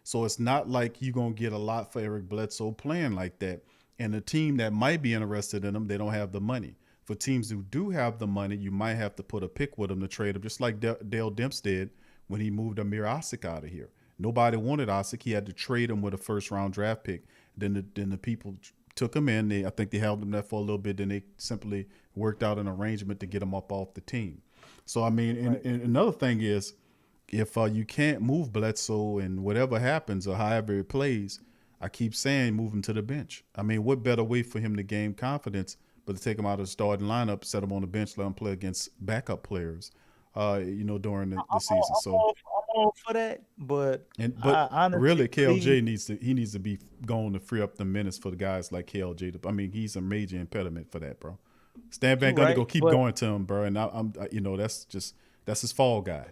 I: So it's not like you're going to get a lot for Eric Bledsoe playing like that. And the team that might be interested in him, they don't have the money. for teams who do have the money, you might have to put a pick with him to trade him, just like Dale Demps did when he moved Amir Osik out of here. Nobody wanted Osik. He had to trade him with a first-round draft pick. Then the people took him in. I think they held him there for a little bit. Then they simply worked out an arrangement to get him up off the team. So, I mean, and another thing is, if you can't move Bledsoe and whatever happens or however it plays, I keep saying move him to the bench. I mean, what better way for him to gain confidence but to take him out of the starting lineup, set him on the bench, let him play against backup players, during the season. So
B: I'm all for that, but honestly,
I: really, KLJ needs to be going to free up the minutes for the guys like KLJ. I mean, he's a major impediment for that, bro. Stan Van Gundy go keep going to him, bro, and I'm that's his fall guy.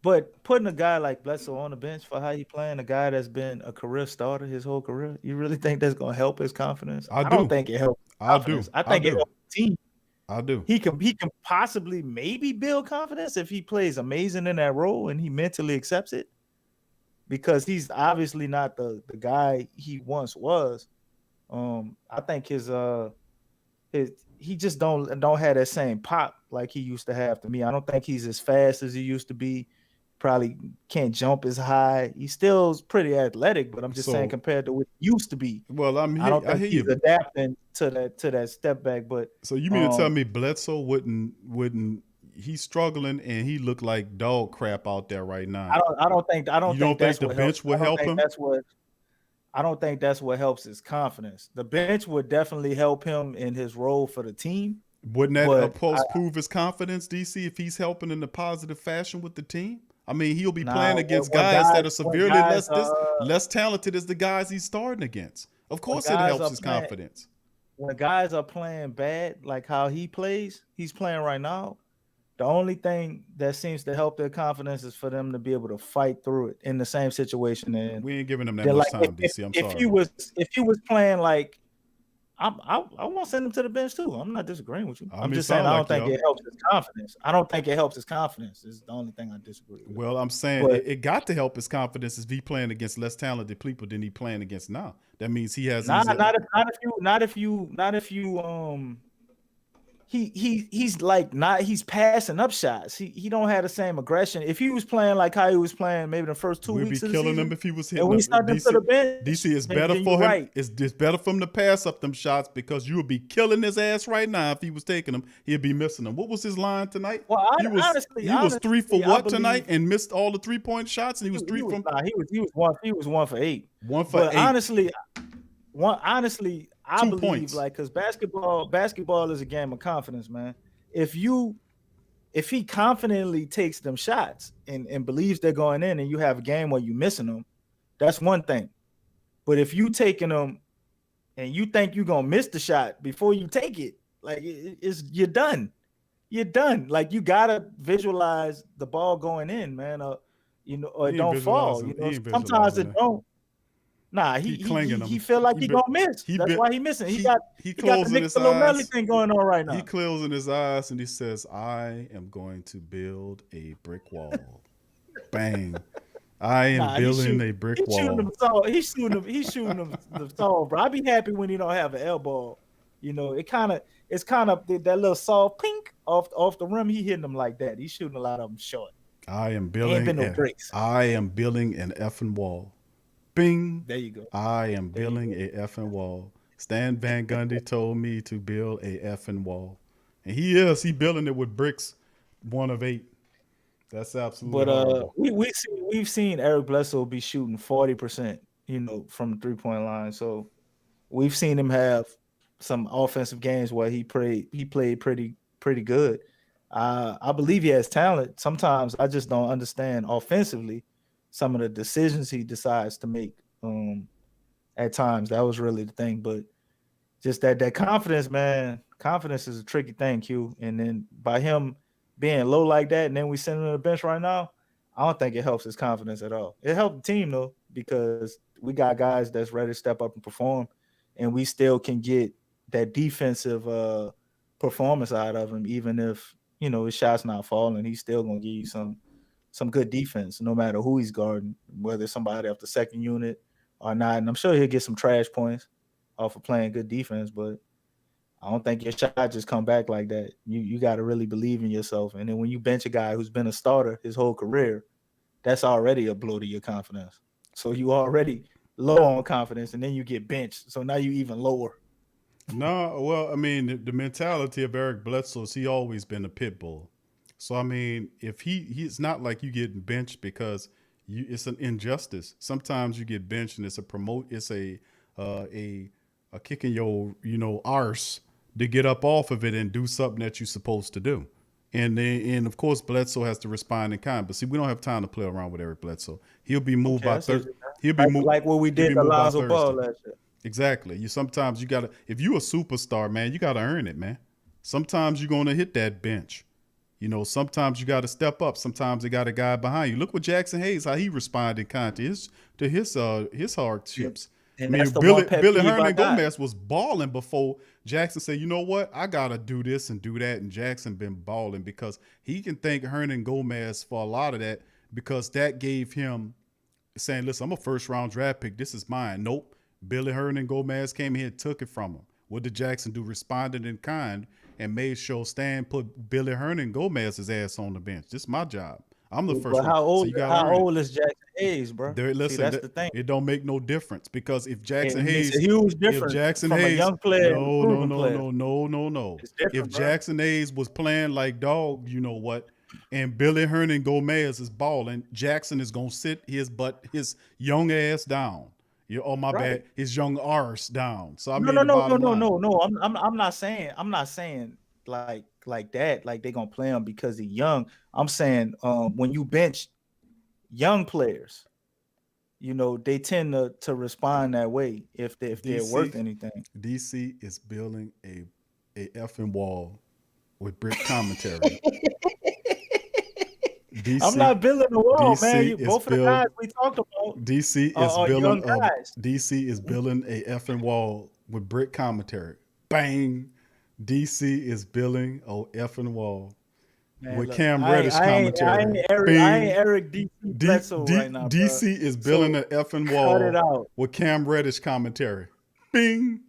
B: But putting a guy like Bledsoe on the bench for how he playing, a guy that's been a career starter his whole career, you really think that's going to help his confidence? I don't think it helps. I think it helps the team.
I: I do.
B: He can possibly maybe build confidence if he plays amazing in that role and he mentally accepts it, because he's obviously not the guy he once was. I think he just don't have that same pop like he used to have. To me, I don't think he's as fast as he used to be. Probably can't jump as high. He still is pretty athletic, but I'm just saying compared to what he used to be.
I: Well, I
B: don't think he's adapting to that step back. But
I: so you mean to tell me Bledsoe wouldn't he's struggling and he looked like dog crap out there right now?
B: I don't think
I: the bench will help him?
B: I don't think that's what helps his confidence. The bench would definitely help him in his role for the team.
I: Wouldn't that prove his confidence, DC, if he's helping in a positive fashion with the team? I mean, he'll be playing against guys that are severely less talented as the guys he's starting against. Of course, it helps his confidence.
B: When guys are playing bad, like how he's playing right now, the only thing that seems to help their confidence is for them to be able to fight through it in the same situation. And
I: we ain't giving them that much time, DC. I'm sorry.
B: If he was playing like, I won't send him to the bench too. I'm not disagreeing with you. I'm just saying I don't think it helps his confidence. I don't think it helps his confidence. Is the only thing I disagree with.
I: Well, I'm saying it got to help his confidence if he playing against less talented people than he playing against now. That means he has
B: not if you he's passing up shots. He don't have the same aggression. If he was playing like how he was playing maybe the first 2 weeks of the season,
I: we'd be killing him if he was hitting.
B: And we start him to the bench.
I: DC is better for him. Right. It's better for him to pass up them shots because you would be killing his ass right now if he was taking them. He'd be missing them. What was his line tonight?
B: Well,
I: he was 3 for what tonight and missed all the 3-point shots, and he was 3 from.
B: He was 1 for 8.
I: 1 for 8.
B: Honestly, I believe points. Because basketball is a game of confidence, man. If he confidently takes them shots and believes they're going in, and you have a game where you're missing them, that's one thing. But if you taking them and you think you're gonna miss the shot before you take it, like you're done. You're done. Like you gotta visualize the ball going in, man. Or it don't fall. Sometimes it don't. Nah, he feel like he gonna miss. That's why he missing. He got the Nick Melly thing going on right now.
I: He closing his eyes and he says, "I am going to build a brick wall." Bang! I am building a brick wall.
B: He's shooting him the tall, bro. I'd be happy when he don't have an elbow. It's kind of that little soft pink off the rim. He hitting them like that. He's shooting a lot of them short.
I: I am building an effing wall. Bing.
B: There you go.
I: I am building a effing wall. Stan Van Gundy told me to build a effing wall. And he building it with bricks, 1 of 8. That's absolutely horrible.
B: We've seen Eric Bledsoe be shooting 40%, from the 3-point line. So we've seen him have some offensive games where he played pretty good. I believe he has talent. Sometimes I just don't understand offensively some of the decisions he decides to make at times. That was really the thing. But just that confidence, man, confidence is a tricky thing, Q. And then by him being low like that, and then we send him to the bench right now, I don't think it helps his confidence at all. It helped the team, though, because we got guys that's ready to step up and perform, and we still can get that defensive performance out of him, even if, his shot's not falling. He's still going to give you some good defense, no matter who he's guarding, whether it's somebody off the second unit or not. And I'm sure he'll get some trash points off of playing good defense. But I don't think your shot just come back like that. You got to really believe in yourself. And then when you bench a guy who's been a starter his whole career, that's already a blow to your confidence. So you already low on confidence, and then you get benched. So now you even lower.
I: No, well, I mean, the mentality of Eric Bledsoe is he always been a pit bull. So I mean, if he's not like you getting benched because it's an injustice. Sometimes you get benched and it's a kicking your arse to get up off of it and do something that you're supposed to do. And of course Bledsoe has to respond in kind. But see, we don't have time to play around with Eric Bledsoe. He'll be moved by Thursday. He'll be moved
B: like what we did to Lonzo Ball last year.
I: Exactly. Sometimes you gotta, if you a superstar, man, you gotta earn it, man. Sometimes you're gonna hit that bench. Sometimes you gotta step up. Sometimes they got a guy behind you. Look what Jackson Hayes, how he responded kind to his hardships.
B: And
I: I mean, Billy Hernan Gomez was balling before Jackson said, you know what, I gotta do this and do that. And Jackson been balling because he can thank Hernan Gomez for a lot of that, because that gave him saying, listen, I'm a first round draft pick. This is mine. Nope. Billy Hernan Gomez came here and took it from him. What did Jackson do? Responded in kind and made sure Stan put Billy Hernan Gomez's ass on the bench. This is my job. I'm the first one.
B: How old is Jackson Hayes, bro?
I: Listen,
B: that's the thing.
I: It don't make no difference, because if Jackson Hayes,
B: it's a huge difference.
I: If Jackson
B: from
I: Hayes,
B: a young player,
I: no. If Jackson Hayes was playing like dog, you know what? And Billy Hernan Gomez is balling, Jackson is gonna sit his young ass down. Bad, his young arse down. So
B: no. I'm not saying like that. Like they gonna play him because he's young. I'm saying when you bench young players, they tend to respond that way if they're worth anything.
I: DC is building a effing wall with brick commentary. DC,
B: I'm not building a wall,
I: DC
B: man. Both of the guys we talked about.
I: DC is building a effing wall with brick commentary. Bang. DC is building a effing wall with Cam Reddish commentary.
B: I ain't Eric DC Bledsoe right now.
I: DC is building an effing wall with Cam Reddish commentary. Bing.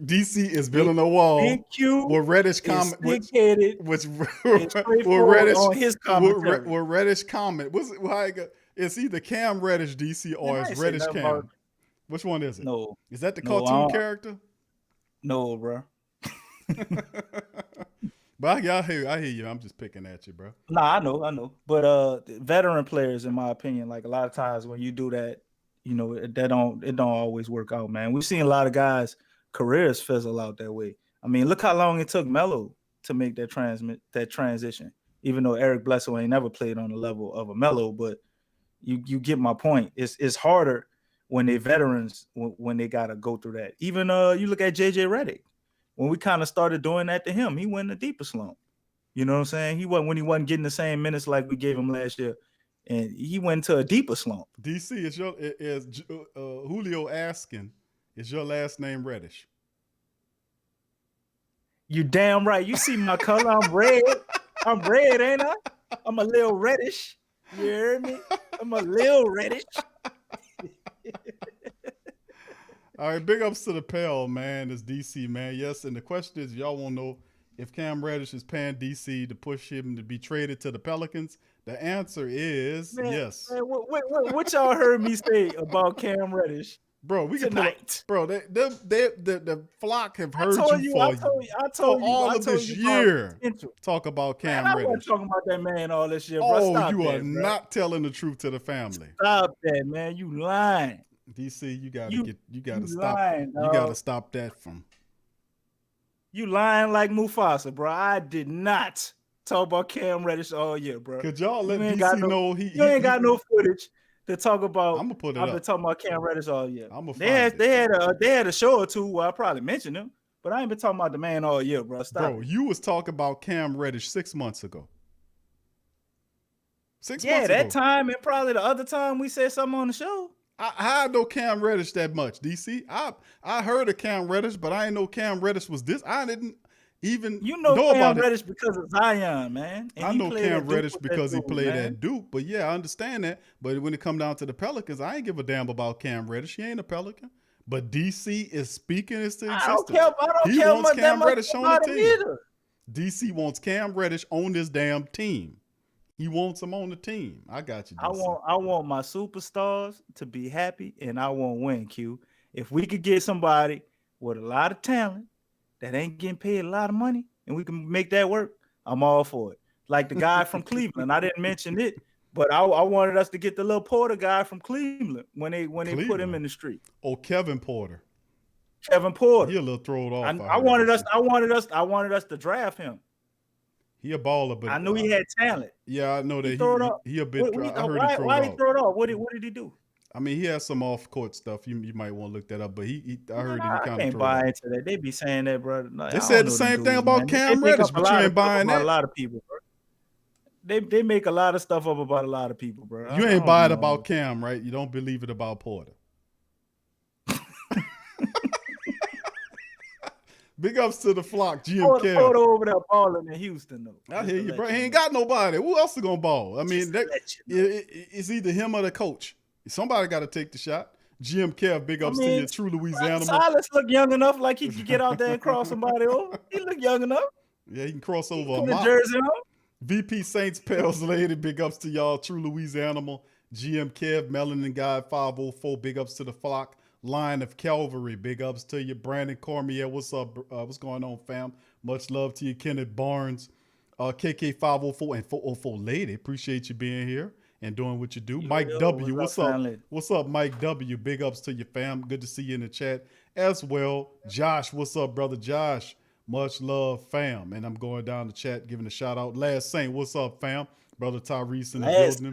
I: DC is building a wall with Reddish comment, which Reddish on his commentary. With Reddish comment. It's either Cam Reddish DC or it's Reddish Cam. Which one is it?
B: No,
I: is that the cartoon character?
B: No, bro.
I: But I hear you. I'm just picking at you, bro.
B: Nah, I know. But veteran players, in my opinion, like a lot of times when you do that, it don't always work out, man. We've seen a lot of guys' careers fizzle out that way. I mean, look how long it took Melo to make that transition. Even though Eric Bledsoe ain't never played on the level of a Melo, but you get my point. It's harder when they're veterans when they gotta go through that. Even you look at JJ Redick. When we kind of started doing that to him, he went in a deeper slump. You know what I'm saying? When he wasn't getting the same minutes like we gave him last year, and he went to a deeper slump.
I: DC is Julio asking, is your last name Reddish?
B: You damn right. You see my color? I'm red. I'm red, ain't I? I'm a little reddish. You heard me? I'm a little reddish.
I: All right, big ups to the Pell, man. It's DC, man. Yes, and the question is, y'all want to know if Cam Reddish is paying DC to push him to be traded to the Pelicans? The answer is yes.
B: Man, what y'all heard me say about Cam Reddish?
I: Bro, we
B: tonight.
I: The flock have heard for all of this year. Talk about Cam Reddish. I wasn't
B: talking about that man all this year, bro.
I: Oh, you are not telling the truth to the family.
B: Stop that, man. You lying.
I: DC, you gotta stop. Lying, you gotta stop that from.
B: You lying like Mufasa, bro. I did not talk about Cam Reddish all year, bro.
I: Could y'all let DC know
B: you ain't got no footage to talk about?
I: I'm gonna put it
B: I've
I: up.
B: been talking about Cam Reddish all year.
I: They
B: had a show or two where I probably mentioned him, but I ain't been talking about the man all year, bro. Stop.
I: Bro, you was talking about Cam Reddish 6 months ago. 6 months ago.
B: Yeah, that time and probably the other time we said something on the show.
I: I know Cam Reddish that much, DC. I heard of Cam Reddish, but I didn't know Cam Reddish was this. I didn't even know
B: Cam
I: about
B: Reddish because of Zion, man.
I: And I know Cam Reddish because he played at Duke. But yeah, I understand that. But when it come down to the Pelicans, I ain't give a damn about Cam Reddish. He ain't a Pelican. But DC is speaking this to
B: I
I: existence.
B: don't
I: He
B: care
I: wants
B: much, that
I: Cam
B: much
I: Reddish on
B: about
I: the
B: him
I: team.
B: either.
I: DC wants Cam Reddish on this damn team. He wants him on the team. I got you, DC.
B: I want my superstars to be happy, and I want win, Q. If we could get somebody with a lot of talent that ain't getting paid a lot of money, and we can make that work, I'm all for it. Like the guy from Cleveland, I didn't mention it, but I wanted us to get the little Porter guy from Cleveland when they put him in the street.
I: Oh, Kevin Porter.
B: Kevin Porter.
I: He a little thrown off.
B: I wanted us to draft him.
I: He a baller, but
B: I knew he had talent.
I: Yeah, I know that he a bit. I heard he throw
B: why
I: it
B: he
I: off.
B: throw it off? What did he do?
I: I mean, he has some off court stuff. You might want to look that up, but I heard that he
B: I
I: kind of
B: can't
I: throw
B: buy
I: it off.
B: into that. They be saying that, bro. No,
I: They said the same thing about Cam Reddish, but you ain't buying that.
B: A lot of people, bro. They make a lot of stuff up about a lot of people, bro.
I: You ain't buying about Cam, right? You don't believe it about Porter. Big ups to the flock, GM Kev.
B: Porter over there balling in Houston, though.
I: I hear you, bro. He ain't got nobody. Who else is gonna ball? I mean, it's either him or the coach. Somebody got to take the shot. GM Kev, big ups to you, true Louisiana.
B: Silas look young enough, like he could get out there and cross somebody over. He look young enough.
I: Yeah, he can cross over
B: Put a jersey on.
I: VP Saints Pels Lady, big ups to y'all, true Louis Animal. GM Kev, Melanin Guy 504, big ups to the flock. Line of Calvary, big ups to you. Brandon Cormier, what's up? What's going on, fam? Much love to you. Kenneth Barnes, KK 504 and 404 Lady, appreciate you being here and doing what you do. Mike W, what's up? What's up, Mike W? Big ups to you, fam. Good to see you in the chat as well. Josh, what's up, brother Josh? Much love, fam. And I'm going down the chat, giving a shout out. Last Saint, what's up, fam? Brother Tyrese in the building.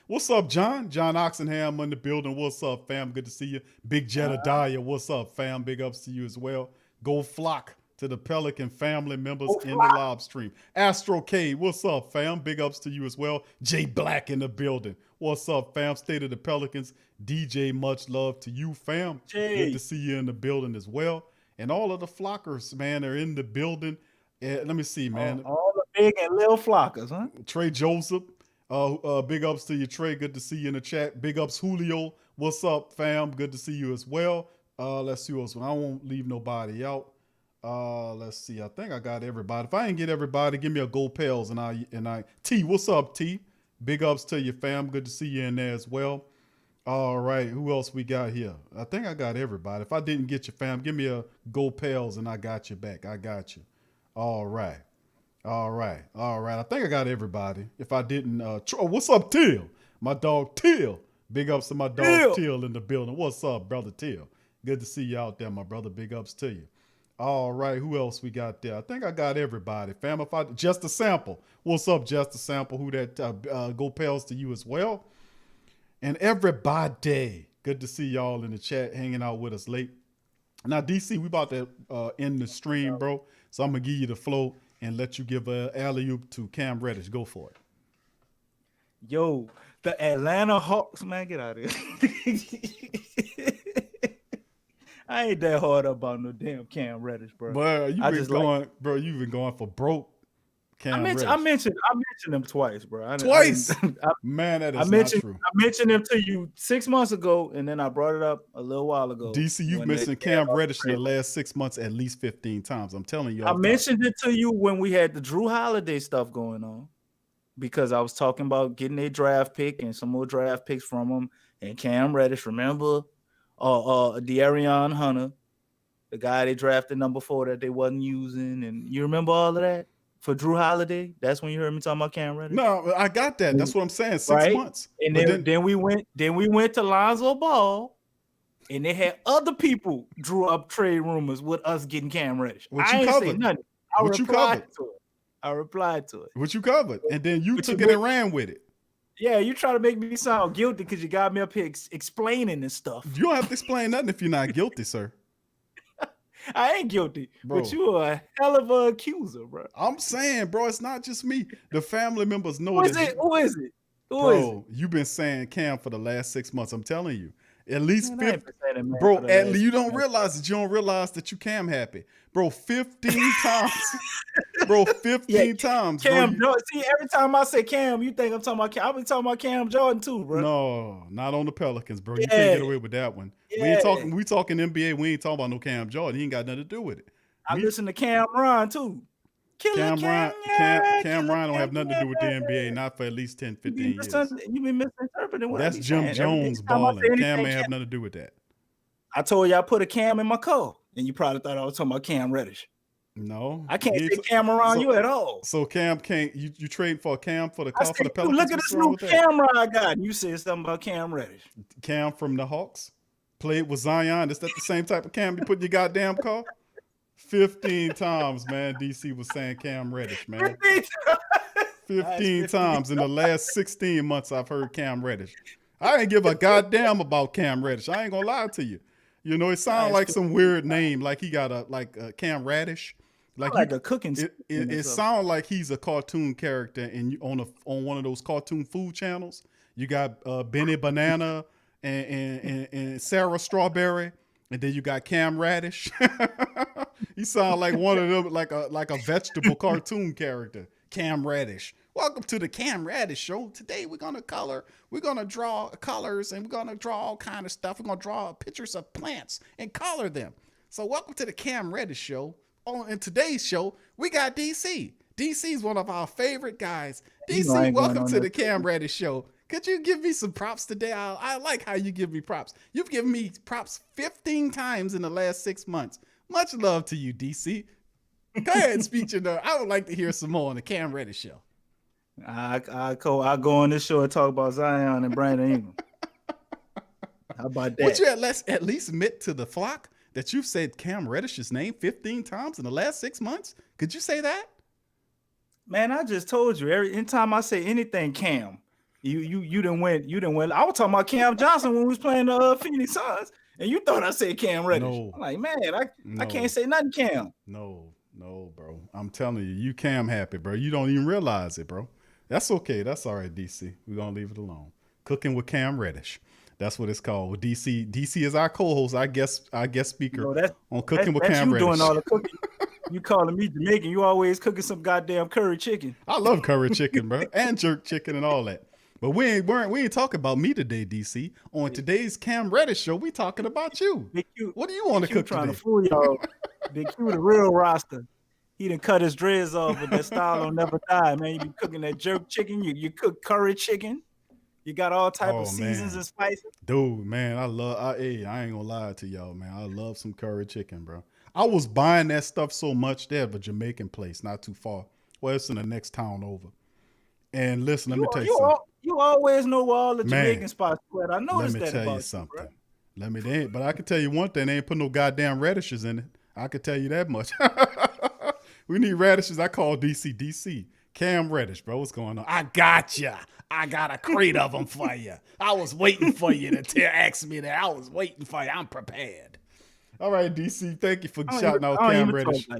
I: What's up, John? John Oxenham in the building. What's up, fam? Good to see you. Big Jedediah, what's up, fam? Big ups to you as well. Go flock to the Pelican family members in the live stream. Astro K, what's up, fam? Big ups to you as well. Jay Black in the building. What's up, fam? State of the Pelicans. DJ, much love to you, fam. Good to see you in the building as well. And all of the flockers, man, are in the building. Let me see, man.
B: All the big and little flockers, huh?
I: Trey Joseph. Big ups to you, Trey. Good to see you in the chat. Big ups, Julio. What's up, fam? Good to see you as well. Let's see what's. I won't leave nobody out. Let's see. I think I got everybody. If I ain't get everybody, give me a gold pals and I. T, what's up, T? Big ups to you, fam. Good to see you in there as well. All right, who else we got here? I think I got everybody. If I didn't get you, fam, give me a gold pals and I got you back. I got you. All right. I think I got everybody. If I didn't, what's up, Till? My dog Till. Big ups to my dog Till in the building. What's up, brother Till? Good to see you out there, my brother. Big ups to you. All right, who else we got there? I think I got everybody, fam. Just a sample. What's up, Just a sample? Who that? Go pals to you as well. And everybody, good to see y'all in the chat, hanging out with us late. Now, DC, we about to end the stream, bro. So I'm gonna give you the flow and let you give a alley-oop to Cam Reddish. Go for it.
B: Yo, the Atlanta Hawks, man, get out of here. I ain't that hard about no damn Cam Reddish, bro.
I: But you've been going for broke Cam Reddish.
B: I mentioned him twice, bro.
I: Twice? Man, that is not true.
B: I mentioned him to you 6 months ago, and then I brought it up a little while ago.
I: DC, you've mentioned Cam Reddish in the last 6 months at least 15 times. I'm telling you.
B: I mentioned it to you when we had the Drew Holiday stuff going on, because I was talking about getting a draft pick and some more draft picks from him. And Cam Reddish, remember, De'Arion Hunter, the guy they drafted number 4 that they wasn't using, and you remember all of that? For Drew Holiday, that's when you heard me talking about Cam Reddish.
I: No, I got that. That's what I'm saying. 6 months.
B: And then we went to Lonzo Ball, and they had other people drew up trade rumors with us getting Cam Reddish. I ain't say nothing. I replied to it.
I: What you covered, and then you took it and ran with it.
B: Yeah, you try to make me sound guilty because you got me up here explaining this stuff.
I: You don't have to explain nothing if you're not guilty, sir.
B: I ain't guilty, bro. But you are a hell of an accuser, bro.
I: I'm saying, bro, it's not just me. The family members know
B: Who is it?
I: You've been saying Cam for the last 6 months. I'm telling you. At least 50. Bro, you don't realize that you don't realize that you Cam happy. Bro, 15 times. bro, 15 times.
B: Cam
I: bro.
B: Jordan. See, every time I say Cam, you think I'm talking about Cam. I've been talking about Cam Jordan too, bro.
I: No, not on the Pelicans, bro. You
B: Yeah.
I: can't get away with that one.
B: Yeah.
I: We talking NBA. We ain't talking about no Cam Jordan. He ain't got nothing to do with it.
B: I listen to Cam Ryan too.
I: Cam Ryan don't have nothing to do with the NBA, not for at least 10, 15 years.
B: You been misinterpreting what
I: That's
B: I be
I: Jim
B: saying.
I: Jones balling. Cam ain't have nothing to do with that.
B: I told you I put a Cam in my car, and you probably thought I was talking about Cam Reddish.
I: No,
B: I can't say Cam around you at all.
I: So Cam can't. You trade for Cam for the car for the Pelicans?
B: Look at this new camera I got. And you said something about Cam Reddish.
I: Cam from the Hawks played with Zion. Is that the same type of Cam you put in your goddamn car? 15 times, man. DC was saying Cam Reddish, man. 15 times in the last 16 months I've heard Cam Reddish. I ain't give a goddamn about Cam Reddish. I ain't gonna lie to you. You know, it sounds like some weird name, like he got a Cam Radish.
B: Like a cooking.
I: It sounds like he's a cartoon character and on one of those cartoon food channels. You got Benny Banana and Sarah Strawberry, and then you got Cam Radish. He sounds like one of them, like a vegetable cartoon character. Cam Radish. Welcome to the Cam Radish Show. Today we're gonna draw colors, and we're gonna draw all kind of stuff. We're gonna draw pictures of plants and color them. So welcome to the Cam Radish Show. In today's show, we got DC. DC is one of our favorite guys. DC, welcome to the Cam Radish Show. Could you give me some props today? I like how you give me props. You've given me props 15 times in the last 6 months. Much love to you, DC. Go ahead and speak your note. I would like to hear some more on the Cam Radish Show.
B: I go on this show and talk about Zion and Brandon Ingram. How about that?
I: Would you at least admit to the flock that you've said Cam Reddish's name 15 times in the last 6 months? Could you say that?
B: Man, I just told you. Anytime I say anything, Cam, you done went. I was talking about Cam Johnson when we was playing the Phoenix Suns, and you thought I said Cam Reddish. No. I'm like, man, I can't say nothing, Cam.
I: No, bro. I'm telling you, you Cam happy, bro. You don't even realize it, bro. That's okay. That's all right, DC. We're gonna leave it alone. Cooking with Cam Reddish. That's what it's called. With DC is our co-host, I guess speaker on Cooking with Cam Reddish.
B: Doing all the cooking. You calling me Jamaican? You always cooking some goddamn curry chicken.
I: I love curry chicken, bro, and jerk chicken and all that. But we ain't talking about me today, DC. On today's Cam Reddish Show, we talking about you. Big Q, what do you want to cook
B: trying
I: today?
B: To fool y'all. Big Q, the real roster. He done cut his dreads off, but that style will never die, man. You be cooking that jerk chicken. You cook curry chicken. You got all type of seasons and spices.
I: Dude, man, I ain't gonna lie to y'all, man. I love some curry chicken, bro. I was buying that stuff so much. They have a Jamaican place not too far. Well, it's in the next town over. And listen, let me tell you something.
B: You always know where all the Jamaican spots are. I noticed that about you. Let me tell you
I: something. But I can tell you one thing. They ain't put no goddamn radishes in it. I can tell you that much. We need radishes. I call DC. Cam Reddish, bro. What's going on? I got ya. I got a crate of them for you. I was waiting for you to ask me that. I was waiting for you. I'm prepared. All right, DC. Thank you for shouting out Cam Reddish.
B: I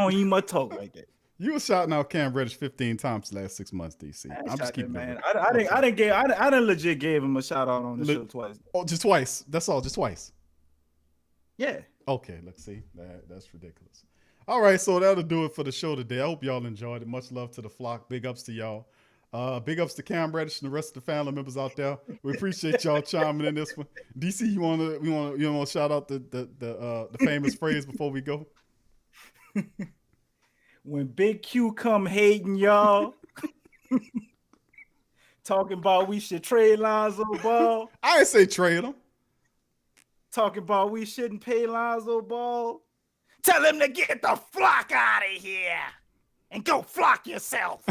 B: don't even much talk like that.
I: You were shouting out Cam Reddish 15 times the last 6 months, DC. I'm just keeping
B: man. I didn't legit gave him a shout out on the show twice.
I: Oh, just twice. That's all. Just twice.
B: Yeah.
I: Okay. Let's see. That's ridiculous. All right, so that'll do it for the show today. I hope y'all enjoyed it. Much love to the flock. Big ups to y'all. Big ups to Cam Reddish and the rest of the family members out there. We appreciate y'all chiming in this one. DC, you want to shout out the famous phrase before we go?
B: When Big Q come hating y'all, talking about we should trade Lonzo Ball.
I: I ain't say trade him.
B: Talking about we shouldn't pay Lonzo Ball. Tell him to get the flock out of here and go flock yourself.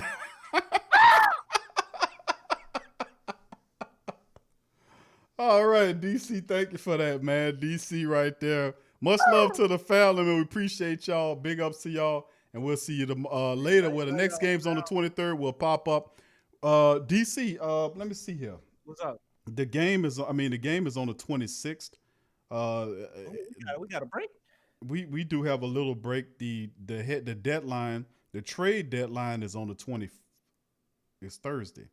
I: All right, DC, thank you for that, man. DC right there. Much love to the family, man. We appreciate y'all. Big ups to y'all. And we'll see you later where the next game's on the 23rd will pop up. DC, let me see here.
B: What's up?
I: The game is on the 26th.
B: We got a break?
I: We do have a little break. The deadline, the trade deadline is on the 20th. It's Thursday.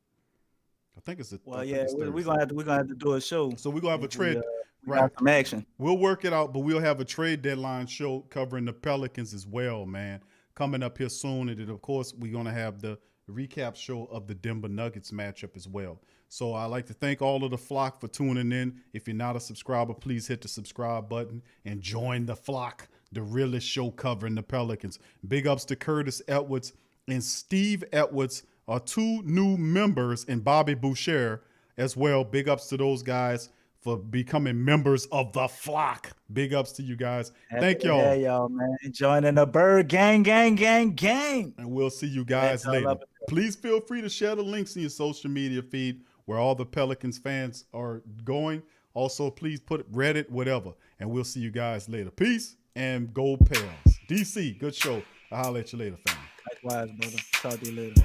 I: I think it's
B: we're gonna have to do a show.
I: So we're gonna have a trade.
B: We got some action.
I: We'll work it out, but we'll have a trade deadline show covering the Pelicans as well, man. coming up here soon. And then, of course, we're going to have the recap show of the Denver Nuggets matchup as well. So I'd like to thank all of the flock for tuning in. If you're not a subscriber, please hit the subscribe button and join the flock, the realest show covering the Pelicans. Big ups to Curtis Edwards and Steve Edwards are 2 new members, and Bobby Boucher as well. Big ups to those guys for becoming members of the flock. Big ups to you guys. Thank y'all.
B: Yeah, y'all, man. Joining the Bird gang.
I: And we'll see you guys
B: Thanks,
I: later. Please feel free to share the links in your social media feed where all the Pelicans fans are going. Also, please put Reddit, whatever. And we'll see you guys later. Peace and go Pels. DC, good show. I'll holler at you later, fam.
B: Likewise, brother. Talk to you later.